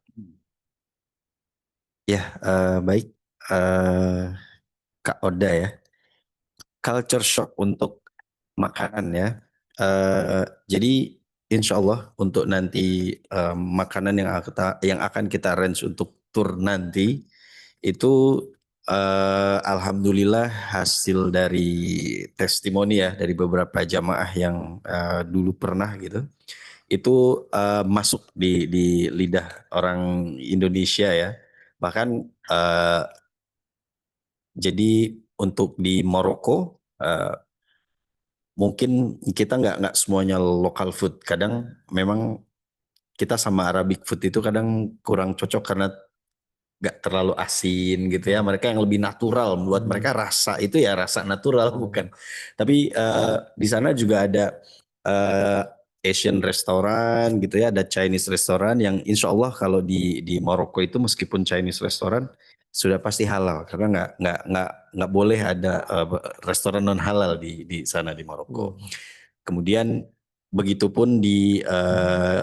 Speaker 6: Ya, baik. Kak Oda ya. Culture shock untuk makanan ya. Jadi insya Allah untuk nanti makanan yang akan kita range untuk tour nanti itu alhamdulillah hasil dari testimoni ya dari beberapa jamaah yang dulu pernah gitu itu masuk di lidah orang Indonesia ya. Bahkan jadi untuk di Maroko mungkin kita nggak semuanya lokal food. Kadang memang kita sama Arabic food itu kadang kurang cocok karena nggak terlalu asin gitu ya. Mereka yang lebih natural, buat mereka rasa itu ya rasa natural bukan. Tapi di sana juga ada Asian restoran gitu ya, ada Chinese restoran yang insya Allah kalau di Maroko itu meskipun Chinese restoran sudah pasti halal karena nggak boleh ada restoran non halal di sana di Maroko. Kemudian begitupun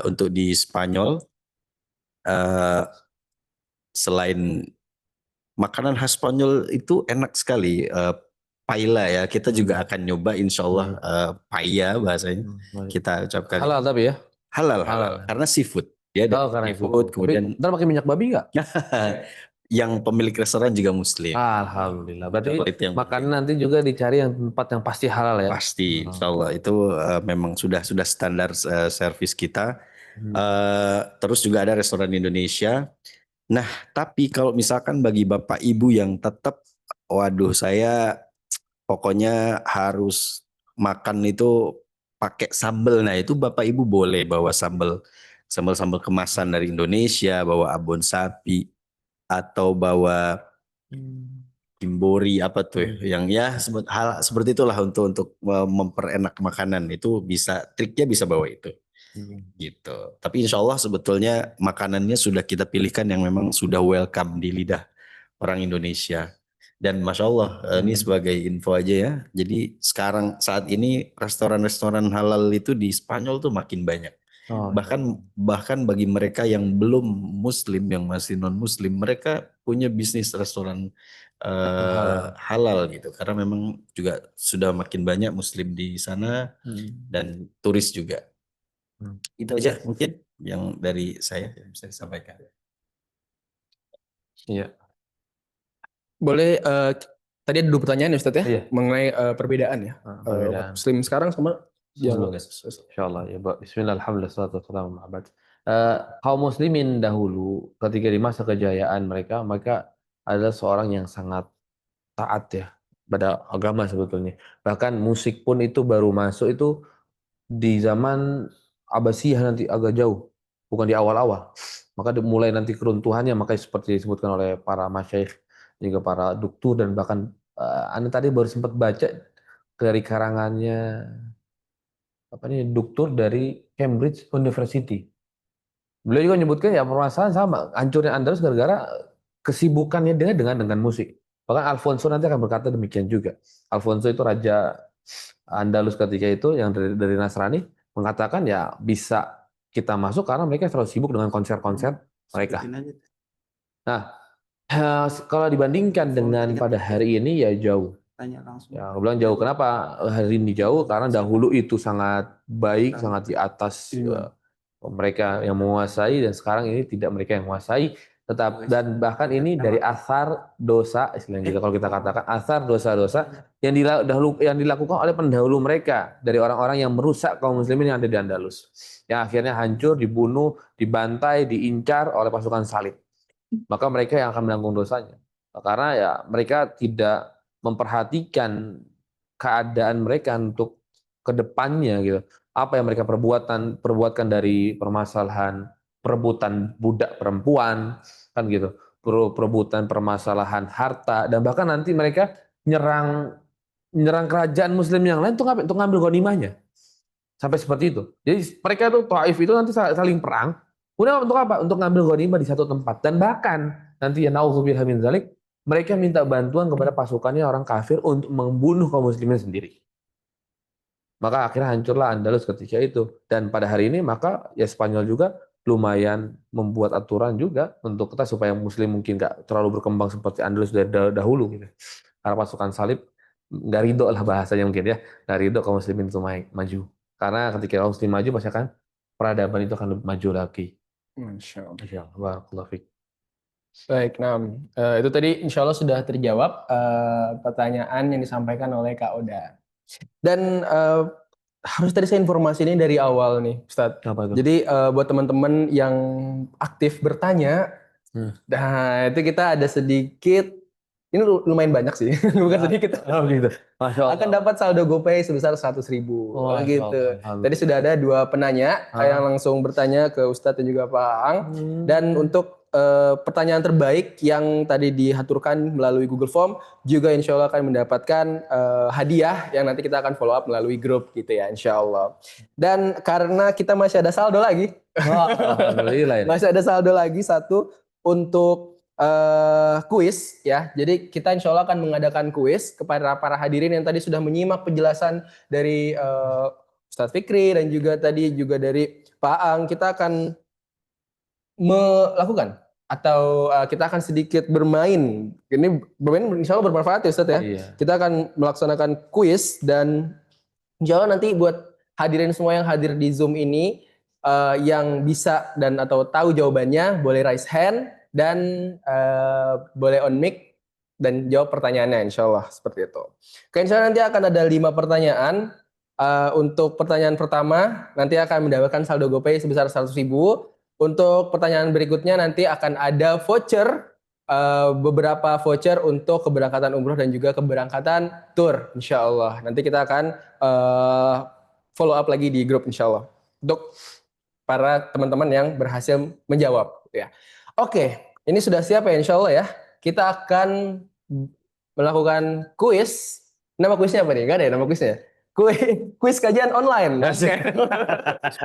Speaker 6: untuk di Spanyol selain makanan khas Spanyol itu enak sekali paella ya, kita juga akan nyoba insya Allah paella bahasanya kita ucapkan
Speaker 2: halal tapi ya
Speaker 6: halal karena seafood ya
Speaker 2: karena
Speaker 6: seafood kemudian
Speaker 2: ntar pakai minyak babi nggak?
Speaker 6: Yang pemilik restoran juga Muslim.
Speaker 2: Alhamdulillah. Berarti
Speaker 6: yang
Speaker 2: makanan nanti juga dicari yang tempat yang pasti halal ya.
Speaker 6: Pasti, insya Allah itu memang sudah standar servis kita. Terus juga ada restoran Indonesia. Nah, tapi kalau misalkan bagi Bapak Ibu yang tetap Waduh, saya pokoknya harus makan itu pakai sambal. Nah, itu Bapak Ibu boleh bawa sambal kemasan dari Indonesia, bawa abon sapi atau bawa Kimbori apa tuh yang ya hal seperti itulah untuk memperenak makanan itu bisa triknya bisa bawa itu gitu. Tapi insya Allah sebetulnya makanannya sudah kita pilihkan yang memang sudah welcome di lidah orang Indonesia. Dan Masya Allah ini sebagai info aja ya. Jadi sekarang saat ini restoran-restoran halal itu di Spanyol tuh makin banyak. Bahkan bagi mereka yang belum Muslim, yang masih non Muslim, mereka punya bisnis restoran halal gitu. Karena memang juga sudah makin banyak Muslim di sana dan turis juga. Itu aja mungkin yang dari saya yang bisa disampaikan.
Speaker 2: Iya.
Speaker 1: Boleh tadi ada 2 pertanyaan ya Ustadz ya,
Speaker 2: Iya.
Speaker 1: mengenai perbedaan ya.
Speaker 2: Perbedaan.
Speaker 1: Muslim sekarang sama yang
Speaker 2: Insyaallah ya, Bismillah, alhamdulillah, salatu wassalamu ala Muhammad. Kaum muslimin dahulu ketika di masa kejayaan mereka adalah seorang yang sangat taat ya pada agama sebetulnya. Bahkan musik pun itu baru masuk itu di zaman Abbasiyah, nanti agak jauh, bukan di awal-awal. Maka mulai nanti keruntuhannya, makanya seperti disebutkan oleh para masyaikh, juga para duktur, dan bahkan Anda tadi baru sempat baca dari karangannya duktur dari Cambridge University. Beliau juga menyebutkan ya permasalahan sama, hancurnya Andalus gara-gara kesibukannya dia dengan musik. Bahkan Alfonso nanti akan berkata demikian juga. Alfonso itu raja Andalus ketika itu yang dari Nasrani, mengatakan ya bisa kita masuk karena mereka terlalu sibuk dengan konser-konser mereka. Nah, kalau dibandingkan dengan pada hari ini ya jauh. Ya, aku bilang jauh. Kenapa hari ini jauh? Karena dahulu itu sangat baik, sangat di atas mereka yang menguasai, dan sekarang ini tidak mereka yang menguasai. Dan bahkan ini dari asar dosa, istilahnya kalau kita katakan asar dosa-dosa yang dilakukan oleh pendahulu mereka, dari orang-orang yang merusak kaum muslimin yang ada di Andalus, yang akhirnya hancur, dibunuh, dibantai, diincar oleh pasukan salib. Maka mereka yang akan menanggung dosanya, karena ya mereka tidak memperhatikan keadaan mereka untuk kedepannya gitu. Apa yang mereka perbuatkan dari permasalahan perebutan budak perempuan, kan gitu, perebutan permasalahan harta, dan bahkan nanti mereka nyerang kerajaan muslim yang lain untuk ngambil ghanimahnya. Sampai seperti itu. Jadi mereka itu Taif itu nanti saling perang. Kemudian untuk apa? Untuk ngambil ghanimah di satu tempat. Dan bahkan nanti ya naudzubillah min dzalik, mereka minta bantuan kepada pasukannya orang kafir untuk membunuh kaum muslimin sendiri. Maka akhirnya hancurlah Andalus ketika itu. Dan pada hari ini maka ya Spanyol juga lumayan membuat aturan juga untuk kita supaya muslim mungkin nggak terlalu berkembang seperti Andalus dari dahulu gitu. Karena pasukan salib nggak ridho lah bahasanya mungkin ya. Nggak ridho kaum muslimin itu maju. Karena ketika kaum muslim maju pasti akan peradaban itu akan lebih maju lagi.
Speaker 1: Masya Allah.
Speaker 2: Barakallahu fiik.
Speaker 1: Baik, itu tadi insya Allah sudah terjawab pertanyaan yang disampaikan oleh Kak Oda. Dan harus tadi saya informasi ini dari awal nih, Ustadz. Jadi buat teman-teman yang aktif bertanya, nah itu kita ada sedikit, ini lumayan banyak sih, bukan sedikit.
Speaker 2: Oh gitu. Masya Allah.
Speaker 1: Akan dapat saldo GoPay sebesar 100.000 gitu. Tadi sudah ada 2 penanya yang langsung bertanya ke Ustadz dan juga Pak Ang. Dan untuk pertanyaan terbaik yang tadi dihaturkan melalui Google Form juga insya Allah akan mendapatkan hadiah yang nanti kita akan follow up melalui grup gitu ya insya Allah. Dan karena kita masih ada saldo lagi, masih ada saldo lagi 1 untuk kuis ya. Jadi kita insya Allah akan mengadakan kuis kepada para hadirin yang tadi sudah menyimak penjelasan dari Ustadz Fikri dan juga tadi juga dari Pak Ang. Kita akan melakukan atau kita akan sedikit bermain. Ini bermain insya Allah bermanfaat ya Ustadz ya. Iya. Kita akan melaksanakan kuis dan insya Allah nanti buat hadirin semua yang hadir di Zoom ini yang bisa dan atau tahu jawabannya boleh raise hand dan boleh on mic dan jawab pertanyaannya insya Allah seperti itu. Oke, insya Allah nanti akan ada 5 pertanyaan. Untuk pertanyaan pertama nanti akan mendapatkan saldo GoPay sebesar 100.000. Untuk pertanyaan berikutnya nanti akan ada voucher beberapa voucher untuk keberangkatan umroh dan juga keberangkatan tour, insya Allah. Nanti kita akan follow up lagi di grup, insya Allah, untuk para teman-teman yang berhasil menjawab. Ya. Oke, ini sudah siap ya, insya Allah ya. Kita akan melakukan kuis. Nama kuisnya apa nih? Gak ada ya nama kuisnya? Kuis kajian online.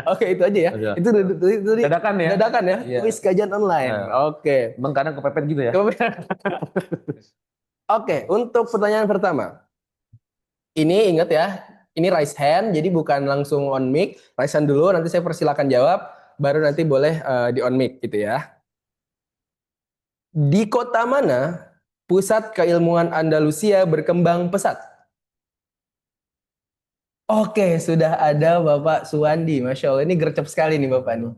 Speaker 1: Oke, itu aja ya.
Speaker 2: Aja.
Speaker 1: Itu
Speaker 2: Dadakan ya.
Speaker 1: dadakan ya.
Speaker 2: Iya.
Speaker 1: Kuis kajian online. Oke.
Speaker 2: Emang kadang kepepet gitu ya.
Speaker 1: Oke, untuk pertanyaan pertama. Ini ingat ya, ini raise hand, jadi bukan langsung on mic. Raise hand dulu, nanti saya persilakan jawab, baru nanti boleh di on mic gitu ya. Di kota mana pusat keilmuan Andalusia berkembang pesat? Oke, sudah ada Bapak Suwandi. Masya Allah, ini gercep sekali nih Bapak nih.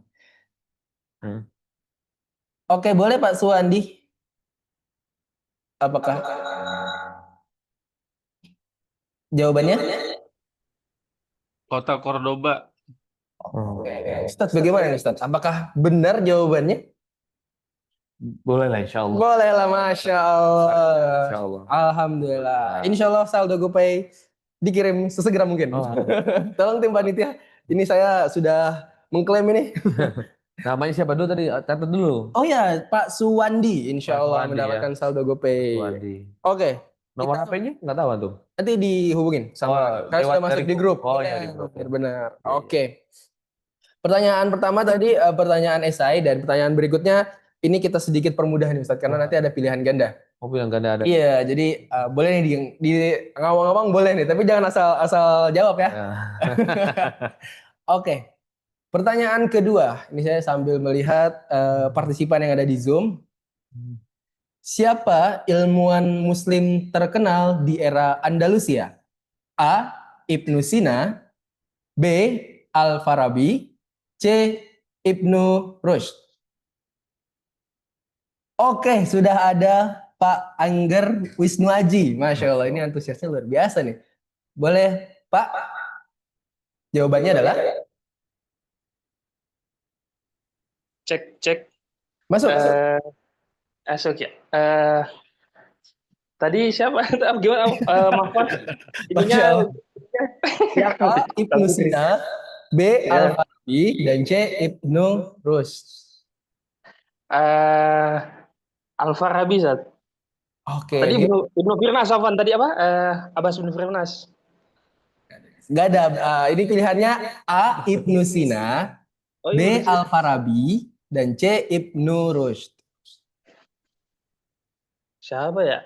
Speaker 1: Oke, boleh Pak Suwandi? Apakah jawabannya?
Speaker 9: Kota Cordoba.
Speaker 1: Ustadz, bagaimana nih Ustadz? Apakah benar jawabannya?
Speaker 2: Boleh lah insya Allah.
Speaker 1: Boleh lah, Masya Allah.
Speaker 2: Insya Allah.
Speaker 1: Alhamdulillah. Insya Allah saldo GoPay dikirim sesegera mungkin. Tolong tim panitia, ini saya sudah mengklaim ini.
Speaker 2: Namanya siapa dulu tadi? Catat dulu.
Speaker 1: Oh ya, Pak Suwandi, insya
Speaker 2: Pak
Speaker 1: Allah
Speaker 2: Suwandi,
Speaker 1: mendapatkan saldo GoPay.
Speaker 2: Suwandi.
Speaker 1: Oke,
Speaker 2: Nomor HP-nya nggak tahu tuh.
Speaker 1: nanti dihubungin sama. Saya
Speaker 2: lewat
Speaker 1: sudah masuk
Speaker 2: dari
Speaker 1: di grup.
Speaker 2: Oh ya, di grup.
Speaker 1: Benar. Oke. Pertanyaan pertama tadi pertanyaan esai, dan pertanyaan berikutnya ini kita sedikit permudah nih Ustadz, karena nanti ada pilihan ganda.
Speaker 2: Oh, yang nggak ada.
Speaker 1: Iya, jadi boleh nih di ngawang-ngawang boleh nih, tapi jangan asal jawab ya. Oke. Pertanyaan kedua, ini saya sambil melihat partisipan yang ada di Zoom. Siapa ilmuwan Muslim terkenal di era Andalusia? A. Ibnu Sina, B. Al-Farabi, C. Ibnu Rushd. Oke, sudah ada Pak Angger Wisnu Aji. Masya Allah, ini antusiasnya luar biasa nih. Boleh, Pak? Jawabannya adalah?
Speaker 9: Cek.
Speaker 1: Masuk.
Speaker 9: Masuk ya. Tadi siapa? Gimana? Maaf. Ininya
Speaker 1: A. Ibnu Sina, B. Al-Farabi, dan C. Ibnu Rushd.
Speaker 9: Al-Farabi, Zat.
Speaker 1: Oke.
Speaker 9: Tadi Ibnu Firnas, Afwan. Tadi apa? Abbas bin Firnas.
Speaker 1: Gak ada. Ini pilihannya A. Ibnu Sina, B. Al-Farabi, dan C. Ibnu Rushd.
Speaker 9: Siapa ya?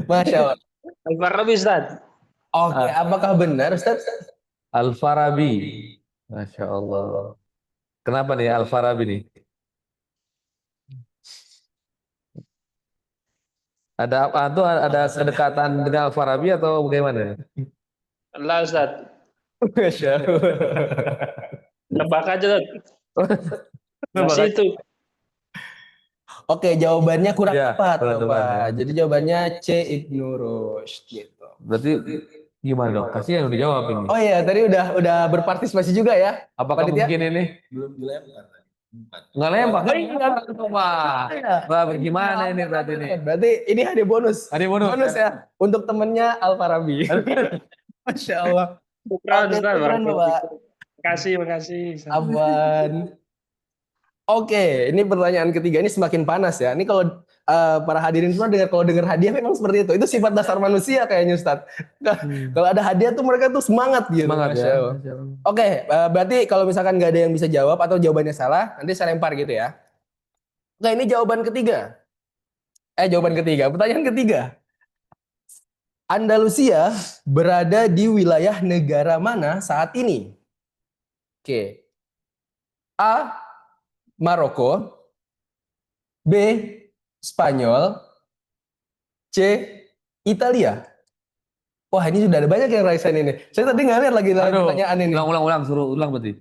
Speaker 1: Masya Allah.
Speaker 9: Al-Farabi, Ustaz.
Speaker 1: Oke, apakah benar Ustaz?
Speaker 2: Al-Farabi. Masya Allah. Kenapa nih Al-Farabi nih? Ada apa tuh? Ada kedekatan dengan Al-Farabi atau bagaimana?
Speaker 9: Allah, Ustaz.
Speaker 1: Masya Allah.
Speaker 9: Nebak aja, Ustaz. Masih itu.
Speaker 1: Oke, jawabannya kurang
Speaker 2: Ya,
Speaker 1: tepat,
Speaker 2: kurang tepat,
Speaker 1: Bapak.
Speaker 2: ya.
Speaker 1: Jadi jawabannya C. Ibnu Rushd gitu.
Speaker 2: Berarti gimana dong? Kasih yang dijawab ini.
Speaker 1: Oh iya, tadi udah berpartisipasi juga ya.
Speaker 2: Apakah
Speaker 1: Panitia?
Speaker 2: mungkin ini?
Speaker 3: Belum dilempar tadi.
Speaker 2: Nggak lempar? Wah, gimana ini berarti ini?
Speaker 1: Berarti ini hadiah bonus.
Speaker 2: Ada bonus.
Speaker 1: Bonus ya untuk temennya Al-Farabi. Masya Allah.
Speaker 9: Bukan, Ustaz.
Speaker 1: Keren, Bapak.
Speaker 9: Makasih.
Speaker 1: Aman. Oke, ini pertanyaan ketiga, ini semakin panas ya. Ini kalau para hadirin semua kalau dengar hadiah memang seperti itu. Itu sifat dasar manusia kayaknya Ustadz. Kalau ada hadiah tuh mereka tuh semangat gitu.
Speaker 2: Semangat
Speaker 1: Masya
Speaker 2: ya.
Speaker 1: Allah. Oke, berarti kalau misalkan nggak ada yang bisa jawab atau jawabannya salah, nanti saya lempar gitu ya. Oke, ini jawaban ketiga. Pertanyaan ketiga. Andalusia berada di wilayah negara mana saat ini? Oke. A. Maroko, B. Spanyol, C. Italia. Wah, ini sudah ada banyak yang raise hand ini. Saya tadi nggak lihat lagi dalam pertanyaan ini.
Speaker 2: Ulang, suruh ulang berarti.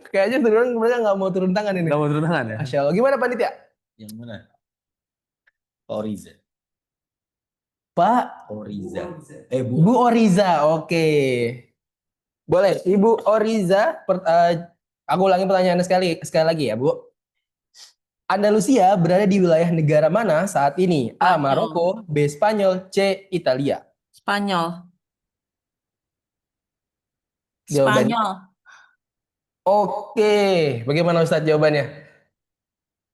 Speaker 1: Kayaknya mereka nggak mau turun tangan ini.
Speaker 2: Nggak mau turun tangan ya?
Speaker 1: Masya Allah. Gimana panitia?
Speaker 3: Yang mana? Oriza.
Speaker 1: Pak
Speaker 3: Oriza.
Speaker 1: Bu Oriza, oke. Boleh, Ibu Oriza. Aku ulangi pertanyaannya sekali lagi ya, Bu. Andalusia berada di wilayah negara mana saat ini? A.
Speaker 10: Spanyol.
Speaker 1: Maroko, B. Spanyol, C. Italia.
Speaker 10: Spanyol.
Speaker 1: Jawabannya.
Speaker 10: Spanyol.
Speaker 1: Oke, bagaimana Ustadz jawabannya?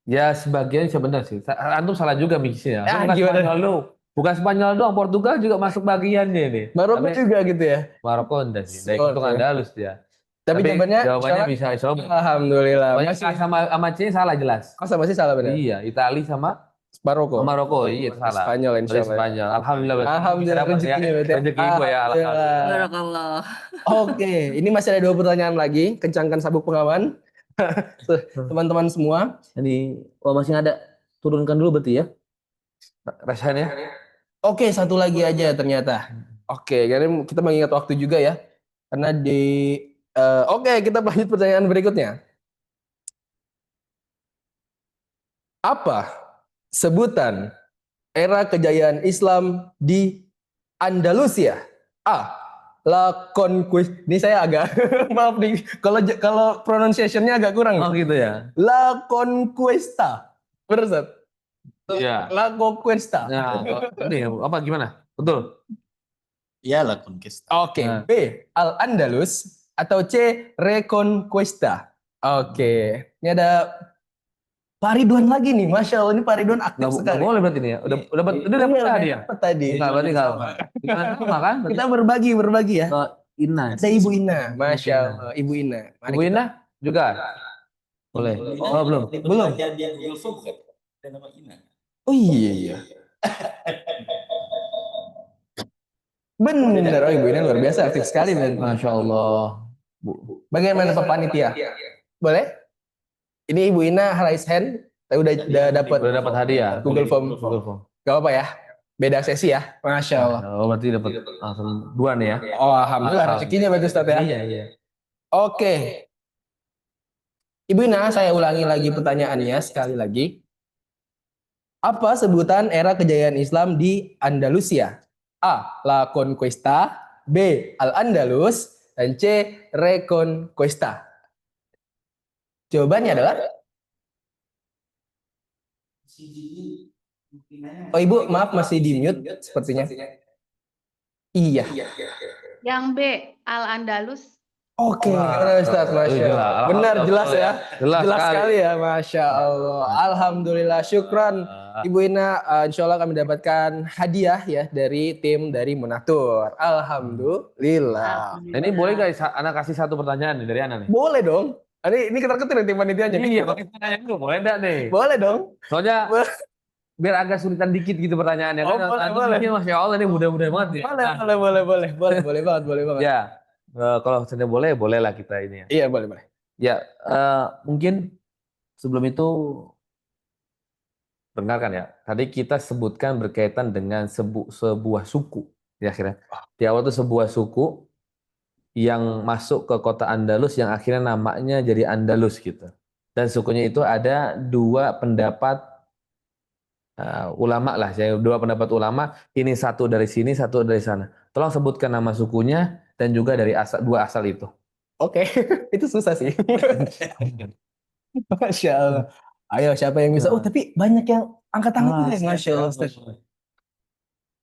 Speaker 2: Ya sebagian sih benar sih. Antum salah juga mixnya.
Speaker 1: Ah,
Speaker 2: Bukan
Speaker 1: gimana?
Speaker 2: Spanyol doang. Bukan Spanyol doang, Portugal juga masuk bagiannya ini.
Speaker 1: Maroko
Speaker 2: Tapi
Speaker 1: juga gitu ya?
Speaker 2: Maroko enggak sih. Dari
Speaker 1: Oke.
Speaker 2: hitung Andalus dia.
Speaker 1: Tapi jawabannya
Speaker 2: jawabannya
Speaker 1: salah?
Speaker 2: bisa Islam.
Speaker 1: Alhamdulillah.
Speaker 2: Pokoknya
Speaker 1: Masih.
Speaker 2: A sama C salah jelas.
Speaker 1: Oh, sama sih salah benar?
Speaker 2: Iya, Itali sama
Speaker 1: Maroko.
Speaker 2: Maroko. Iya, itu salah.
Speaker 1: Spanyol
Speaker 2: Berarti
Speaker 1: insya Allah.
Speaker 2: Spanyol. Alhamdulillah.
Speaker 1: Alhamdulillah
Speaker 2: Dapat ya.
Speaker 1: rezekinya berarti.
Speaker 2: Rezeki gue ya.
Speaker 1: Alhamdulillah.
Speaker 10: Barakallah.
Speaker 1: Oke, ini masih ada 2 pertanyaan lagi. Kencangkan sabuk pengaman. Teman-teman semua.
Speaker 2: Ini masih ada. Turunkan dulu berarti ya. Resahan ya.
Speaker 1: Oke, satu lagi aja ternyata. Oke, karena kita mengingat waktu juga ya. Karena oke, kita lanjut pertanyaan berikutnya. Apa sebutan era kejayaan Islam di Andalusia? A. La Conquista. Ini saya agak maaf nih, kalau pronunciation-nya agak kurang.
Speaker 2: Oh gitu ya.
Speaker 1: La Conquista. Benar, Ustaz?
Speaker 2: Iya.
Speaker 1: La Conquista.
Speaker 2: Nah, ini apa gimana? Betul.
Speaker 3: Ya la conquista.
Speaker 1: Oke.
Speaker 2: Nah.
Speaker 1: B. Al-Andalus atau C. Reconquista. Oke. Ini ada Pak Ridwan lagi nih. Masya Allah, ini Pak Ridwan aktif
Speaker 2: Nggak
Speaker 1: sekali.
Speaker 2: boleh berarti nih ya. Udah dapat hadiah.
Speaker 1: Dapat tadi.
Speaker 2: Enggak berarti enggak apa. Kita sama kan?
Speaker 1: Kita berbagi ya.
Speaker 2: Ina.
Speaker 1: Ada Ibu Ina. Masya Allah, Ibu Ina. Mari
Speaker 2: Ibu
Speaker 1: kita-
Speaker 2: Ina juga. Boleh. Oh, belum.
Speaker 1: Belum.
Speaker 3: Dia Google Form kan? Ada nama Ina.
Speaker 1: Oh iya. Benar. Oh, Ibu Ina luar biasa aktif sekali.
Speaker 2: Masya Allah.
Speaker 1: Bagaimana Pak Panitia? Boleh? Ini Ibu Ina raise hand. Tapi udah dapat
Speaker 2: Udah dapat hadiah.
Speaker 1: Google Form.
Speaker 2: Google Form.
Speaker 1: Gak apa-apa ya. Beda sesi ya. Masya Allah.
Speaker 2: Oh, berarti dapat langsung 2 nih ya.
Speaker 1: Oh, alhamdulillah rezekinya berarti Ustaz ya.
Speaker 2: Iya.
Speaker 1: Oke. Ibu Ina, saya ulangi lagi pertanyaannya sekali lagi. Apa sebutan era kejayaan Islam di Andalusia? A. La Conquista, B. Al-Andalus, dan C. Reconquista. Jawabannya adalah Oh, Ibu, maaf masih di mute sepertinya. Iya.
Speaker 10: Yang B, Al-Andalus.
Speaker 1: Oke, benar Ustaz, Masya Allah. Benar, jelas ya.
Speaker 2: Jelas
Speaker 1: sekali ya, Masya Allah. Alhamdulillah, syukran Ibu Ina. Insya Allah kami dapatkan hadiah ya dari tim dari Munatur. Alhamdulillah.
Speaker 2: Nah, ini boleh guys, anak kasih satu pertanyaan nih dari Ana nih.
Speaker 1: Boleh dong. Ini kita ketir tim panitianya.
Speaker 2: Iya, kita nanya dulu, boleh enggak nih?
Speaker 1: Boleh dong.
Speaker 2: Soalnya biar agak sulitan dikit gitu pertanyaannya
Speaker 1: Oh,
Speaker 2: kan.
Speaker 1: boleh,
Speaker 2: Antum
Speaker 1: boleh.
Speaker 2: pikir, Masya Allah ini mudah-mudah banget ya.
Speaker 1: Boleh banget.
Speaker 2: Ya, kalau sudah boleh lah kita ini ya.
Speaker 1: Iya, boleh.
Speaker 2: Ya, mungkin sebelum itu dengarkan ya. Tadi kita sebutkan berkaitan dengan sebuah suku. Ya akhirnya. Di awal itu sebuah suku yang masuk ke kota Andalus yang akhirnya namanya jadi Andalus gitu. Dan sukunya itu ada 2 pendapat ulama lah. Saya 2 pendapat ulama. Ini satu dari sini, satu dari sana. Tolong sebutkan nama sukunya dan juga dari 2 asal itu.
Speaker 1: Oke, itu susah sih. Masya Allah. Ayo, siapa yang bisa? Oh, tapi banyak yang angkat tangan juga. Masya Allah, Ustaz.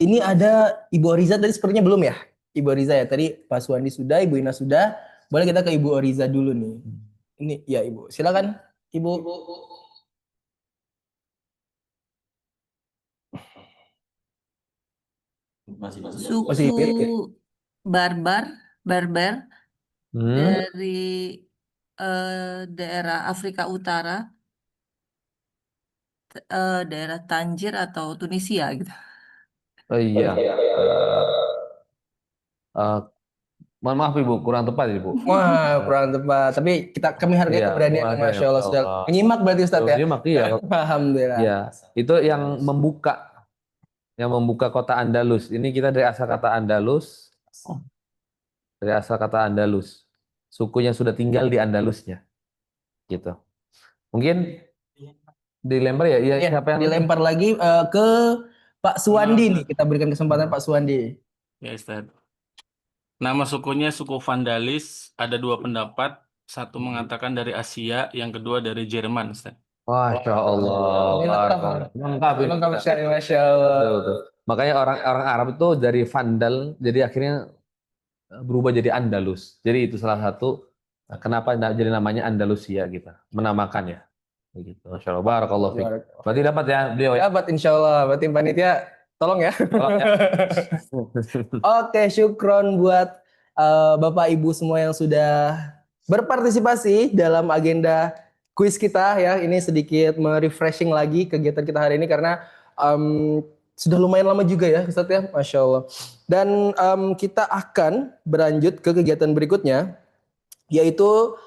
Speaker 1: Ini ada Ibu Oriza tadi sepertinya belum ya? Ibu Oriza ya, tadi Pak Suwandi sudah, Ibu Ina sudah. Boleh kita ke Ibu Oriza dulu nih. Ini, ya Ibu. Silakan, Ibu.
Speaker 10: Suku
Speaker 1: Masih pikir ya?
Speaker 10: Berber
Speaker 2: Hmm.
Speaker 10: dari daerah Afrika Utara, daerah Tanjir atau Tunisia gitu.
Speaker 2: Oh iya. Mohon maaf Ibu, kurang tepat Ibu.
Speaker 1: Wah, kurang tepat. Tapi kami hargai
Speaker 2: Iya,
Speaker 1: keberanian.
Speaker 2: makanya,
Speaker 1: Masya Allah, sudah
Speaker 2: Allah.
Speaker 1: menyimak berarti Ustaz ya?
Speaker 2: Nyimak, iya.
Speaker 1: Alhamdulillah.
Speaker 2: Ya, itu yang membuka kota Andalus. Ini kita dari asal kata Andalus. Dari asal kata Andalus. Sukunya sudah tinggal di Andalusnya. Gitu. Mungkin dilempar ya? Iya,
Speaker 1: Ya,
Speaker 2: siapa yang
Speaker 1: dilempar lagi ke Pak Suwandi nih. Kita berikan kesempatan Pak Suwandi.
Speaker 11: Ya, Ustaz. Nama sukunya suku Vandalis. Ada 2 pendapat. Satu mengatakan dari Asia, yang kedua dari Jerman, Ustaz.
Speaker 2: Masya Allah.
Speaker 1: Ini lengkap.
Speaker 2: Lengkap ini.
Speaker 1: Lengkap sekali, Masya Allah.
Speaker 2: Betul, betul. Makanya orang Arab itu dari Vandal, jadi akhirnya berubah jadi Andalus. Jadi itu salah satu kenapa jadi namanya Andalusia gitu. Menamakan ya. Begitu. Masya Allah. Barakallahu fiik. Berarti dapat ya beliau ya?
Speaker 1: Dapat insya Allah. Berarti panitia tolong ya.
Speaker 2: Tolong ya.
Speaker 1: Oke, syukron buat Bapak Ibu semua yang sudah berpartisipasi dalam agenda kuis kita ya. Ini sedikit merefreshing lagi kegiatan kita hari ini karena sudah lumayan lama juga ya Ustadz ya, Masya Allah. Dan kita akan berlanjut ke kegiatan berikutnya, yaitu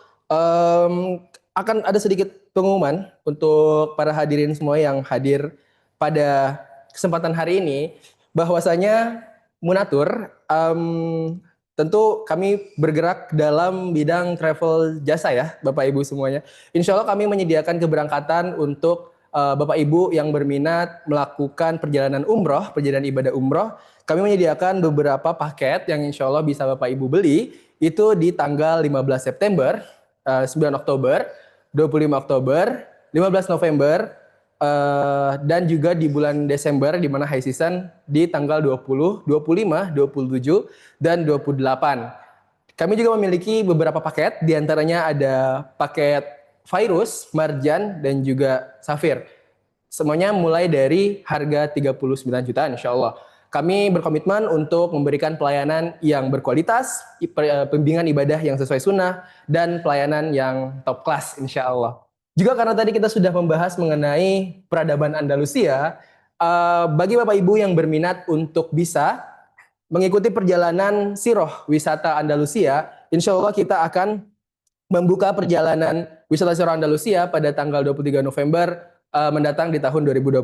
Speaker 1: akan ada sedikit pengumuman untuk para hadirin semua yang hadir pada kesempatan hari ini, bahwasanya Munatur tentu kami bergerak dalam bidang travel jasa ya Bapak Ibu semuanya. Insya Allah kami menyediakan keberangkatan untuk Bapak Ibu yang berminat melakukan perjalanan umroh, perjalanan ibadah umroh. Kami menyediakan beberapa paket yang insya Allah bisa Bapak Ibu beli itu di tanggal 15 September, 9 Oktober, 25 Oktober, 15 November, dan juga di bulan Desember di mana high season di tanggal 20, 25, 27, dan 28. Kami juga memiliki beberapa paket, diantaranya ada paket Virus, Marjan, dan juga Safir. Semuanya mulai dari harga 39 jutaan insya Allah. Kami berkomitmen untuk memberikan pelayanan yang berkualitas, pembimbingan ibadah yang sesuai sunnah, dan pelayanan yang top class insya Allah. Juga karena tadi kita sudah membahas mengenai peradaban Andalusia, bagi Bapak Ibu yang berminat untuk bisa mengikuti perjalanan Siroh Wisata Andalusia, insya Allah kita akan membuka perjalanan Wisata Siroh Andalusia pada tanggal 23 November mendatang di tahun 2025.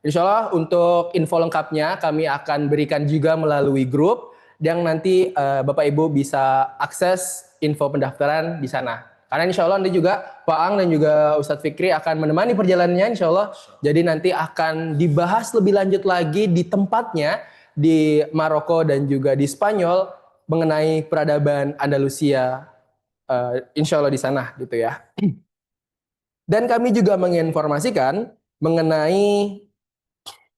Speaker 1: Insya Allah untuk info lengkapnya kami akan berikan juga melalui grup yang nanti Bapak Ibu bisa akses info pendaftaran di sana. Karena insya Allah nanti juga Pak Ang dan juga Ustadz Fikri akan menemani perjalanannya insya Allah. Jadi nanti akan dibahas lebih lanjut lagi di tempatnya di Maroko dan juga di Spanyol mengenai peradaban Andalusia. Insya Allah di sana gitu ya. Dan kami juga menginformasikan mengenai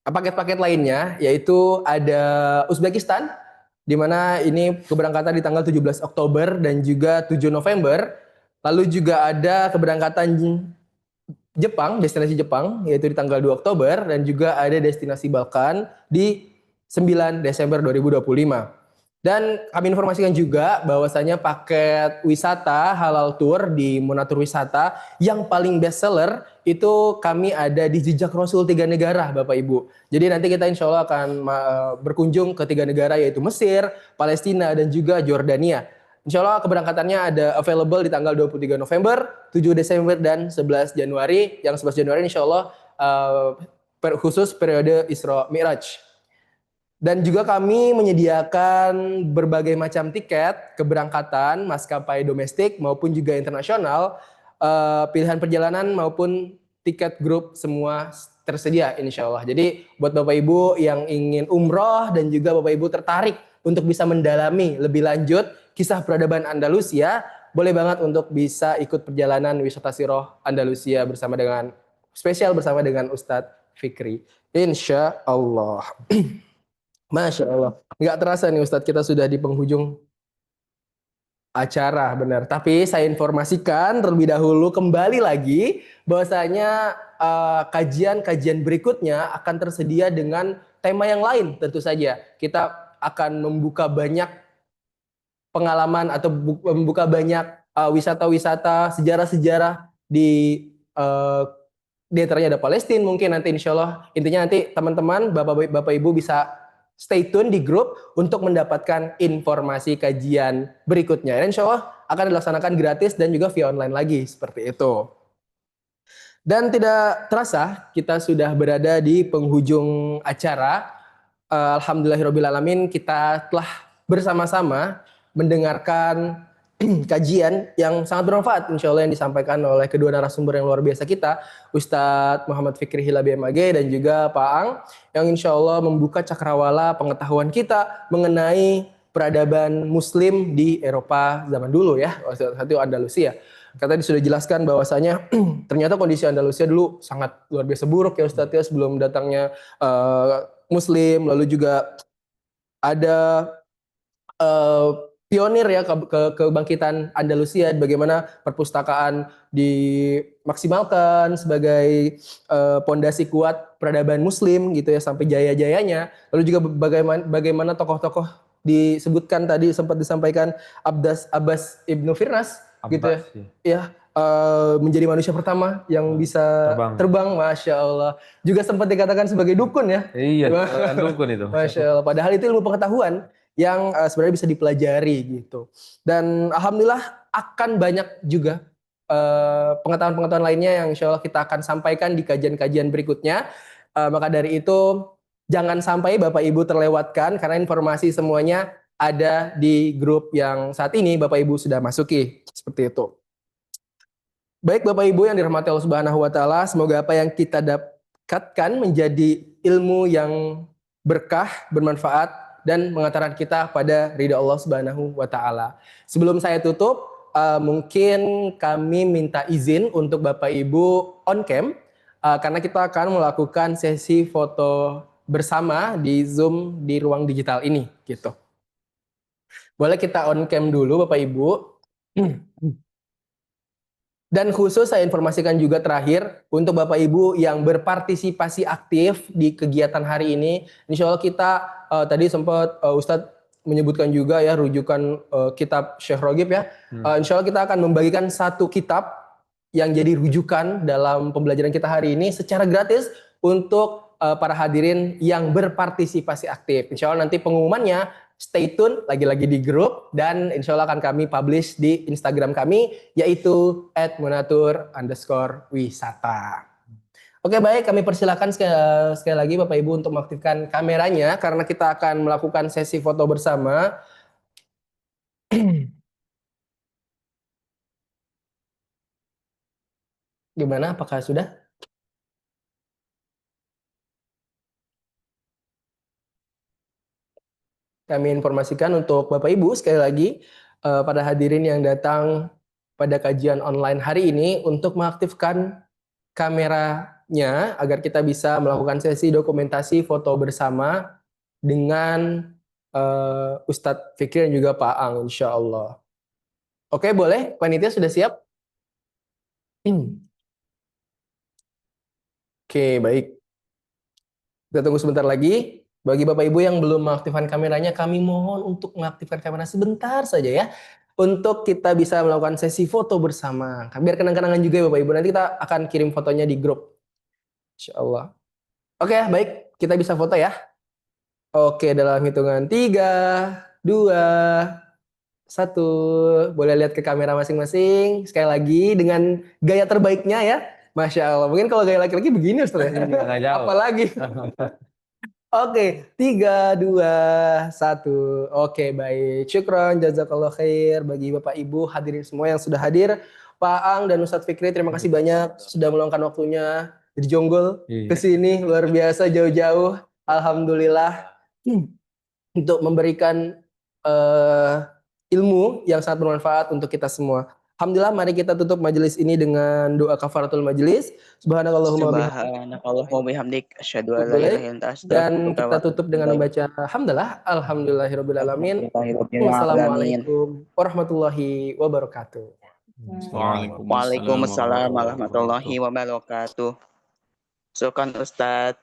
Speaker 1: paket-paket lainnya, yaitu ada Uzbekistan, di mana ini keberangkatan di tanggal 17 Oktober dan juga 7 November. Lalu juga ada keberangkatan Jepang, destinasi Jepang, yaitu di tanggal 2 Oktober, dan juga ada destinasi Balkan di 9 Desember 2025. Dan kami informasikan juga bahwasanya paket wisata halal tour di Munatur Wisata yang paling best seller itu kami ada di Jejak Rasul 3 negara Bapak Ibu. Jadi nanti kita insya Allah akan berkunjung ke 3 negara yaitu Mesir, Palestina, dan juga Jordania. Insya Allah keberangkatannya ada available di tanggal 23 November, 7 Desember, dan 11 Januari. Yang 11 Januari insya Allah khusus periode Isra Mi'raj. Dan juga kami menyediakan berbagai macam tiket keberangkatan maskapai domestik maupun juga internasional, pilihan perjalanan maupun tiket grup semua tersedia insya Allah. Jadi buat Bapak Ibu yang ingin umroh dan juga Bapak Ibu tertarik untuk bisa mendalami lebih lanjut kisah peradaban Andalusia, boleh banget untuk bisa ikut perjalanan wisata Siroh Andalusia bersama dengan Ustadz Fikri. Insya Allah. Masya Allah. Nggak terasa nih Ustadz, kita sudah di penghujung acara, benar. Tapi saya informasikan terlebih dahulu kembali lagi bahwasanya kajian-kajian berikutnya akan tersedia dengan tema yang lain tentu saja. Kita akan membuka banyak pengalaman atau membuka banyak wisata-wisata, sejarah-sejarah di antaranya ada Palestina mungkin nanti insya Allah. Intinya nanti teman-teman, Bapak Ibu bisa stay tune di grup untuk mendapatkan informasi kajian berikutnya. Dan insya Allah akan dilaksanakan gratis dan juga via online lagi seperti itu. Dan tidak terasa kita sudah berada di penghujung acara. Alhamdulillahirrahmanirrahim, kita telah bersama-sama mendengarkan kajian yang sangat bermanfaat insya Allah yang disampaikan oleh kedua narasumber yang luar biasa kita, Ustadz Muhammad Fikri Hila BMAG dan juga Pak Ang, yang insya Allah membuka cakrawala pengetahuan kita mengenai peradaban Muslim di Eropa zaman dulu ya, satu Andalusia. Tadi sudah jelaskan bahwasanya ternyata kondisi Andalusia dulu sangat luar biasa buruk ya Ustadz ya, sebelum datangnya Muslim, lalu juga ada pionir ya kebangkitan Andalusia, bagaimana perpustakaan dimaksimalkan sebagai pondasi kuat peradaban Muslim gitu ya sampai jaya-jayanya. Lalu juga bagaimana tokoh-tokoh disebutkan tadi sempat disampaikan Abbas Ibnu Firnas gitu ya. Ya, menjadi manusia pertama yang bisa terbang, Masya Allah. Juga sempat dikatakan sebagai dukun ya.
Speaker 2: Iya, dukun itu.
Speaker 1: Masya Allah. Padahal itu ilmu pengetahuan yang sebenarnya bisa dipelajari gitu. Dan alhamdulillah akan banyak juga pengetahuan-pengetahuan lainnya yang insya Allah kita akan sampaikan di kajian-kajian berikutnya. Maka dari itu jangan sampai Bapak Ibu terlewatkan karena informasi semuanya ada di grup yang saat ini Bapak Ibu sudah masuki. Seperti itu. Baik Bapak Ibu yang dirahmati Allah Subhanahu wa taala, semoga apa yang kita dapatkan menjadi ilmu yang berkah, bermanfaat dan mengantarkan kita pada ridha Allah Subhanahu wa taala. Sebelum saya tutup, mungkin kami minta izin untuk Bapak Ibu on cam karena kita akan melakukan sesi foto bersama di Zoom di ruang digital ini gitu. Boleh kita on cam dulu Bapak Ibu. Dan khusus saya informasikan juga terakhir untuk Bapak Ibu yang berpartisipasi aktif di kegiatan hari ini, insya Allah kita tadi sempat Ustadz menyebutkan juga ya rujukan kitab Syekh Rogib ya. Insya Allah kita akan membagikan satu kitab yang jadi rujukan dalam pembelajaran kita hari ini secara gratis untuk para hadirin yang berpartisipasi aktif. Insya Allah nanti pengumumannya stay tune lagi-lagi di grup dan insya Allah akan kami publish di Instagram kami yaitu @monatur_wisata. Oke baik, kami persilakan sekali lagi Bapak Ibu untuk mengaktifkan kameranya karena kita akan melakukan sesi foto bersama. Gimana? Apakah sudah? Kami informasikan untuk Bapak Ibu sekali lagi pada hadirin yang datang pada kajian online hari ini untuk mengaktifkan kameranya agar kita bisa melakukan sesi dokumentasi foto bersama dengan Ustadz Fikri dan juga Pak Ang insya Allah. Oke boleh, panitia sudah siap? Oke baik. Kita tunggu sebentar lagi. Bagi Bapak Ibu yang belum mengaktifkan kameranya, kami mohon untuk mengaktifkan kamera sebentar saja ya. Untuk kita bisa melakukan sesi foto bersama. Biar kenang-kenangan juga ya Bapak Ibu. Nanti kita akan kirim fotonya di grup. Insya Allah. Oke baik. Kita bisa foto ya. Oke dalam hitungan 3, 2, 1. Boleh lihat ke kamera masing-masing. Sekali lagi dengan gaya terbaiknya ya. Masya Allah. Mungkin kalau gaya laki-laki begini Ustaz ya. Apalagi. Oke, 3, 2, 1. Oke, baik. Syukron, jazakallah khair bagi Bapak Ibu hadirin semua yang sudah hadir. Pak Ang dan Ustadz Fikri, terima kasih banyak sudah meluangkan waktunya dari Jonggol ke sini. Luar biasa jauh-jauh. Alhamdulillah. Untuk memberikan ilmu yang sangat bermanfaat untuk kita semua. Alhamdulillah, mari kita tutup majelis ini dengan doa kafaratul majelis. Subhanakallahumma
Speaker 7: bihamdik asyhadu an la ilaha illa anta
Speaker 1: dan kita tutup dengan membaca hamdalah alhamdulillahirabbil alamin. Wassalamualaikum warahmatullahi wabarakatuh.
Speaker 7: Waalaikumsalam warahmatullahi wabarakatuh. Syukran Ustadz.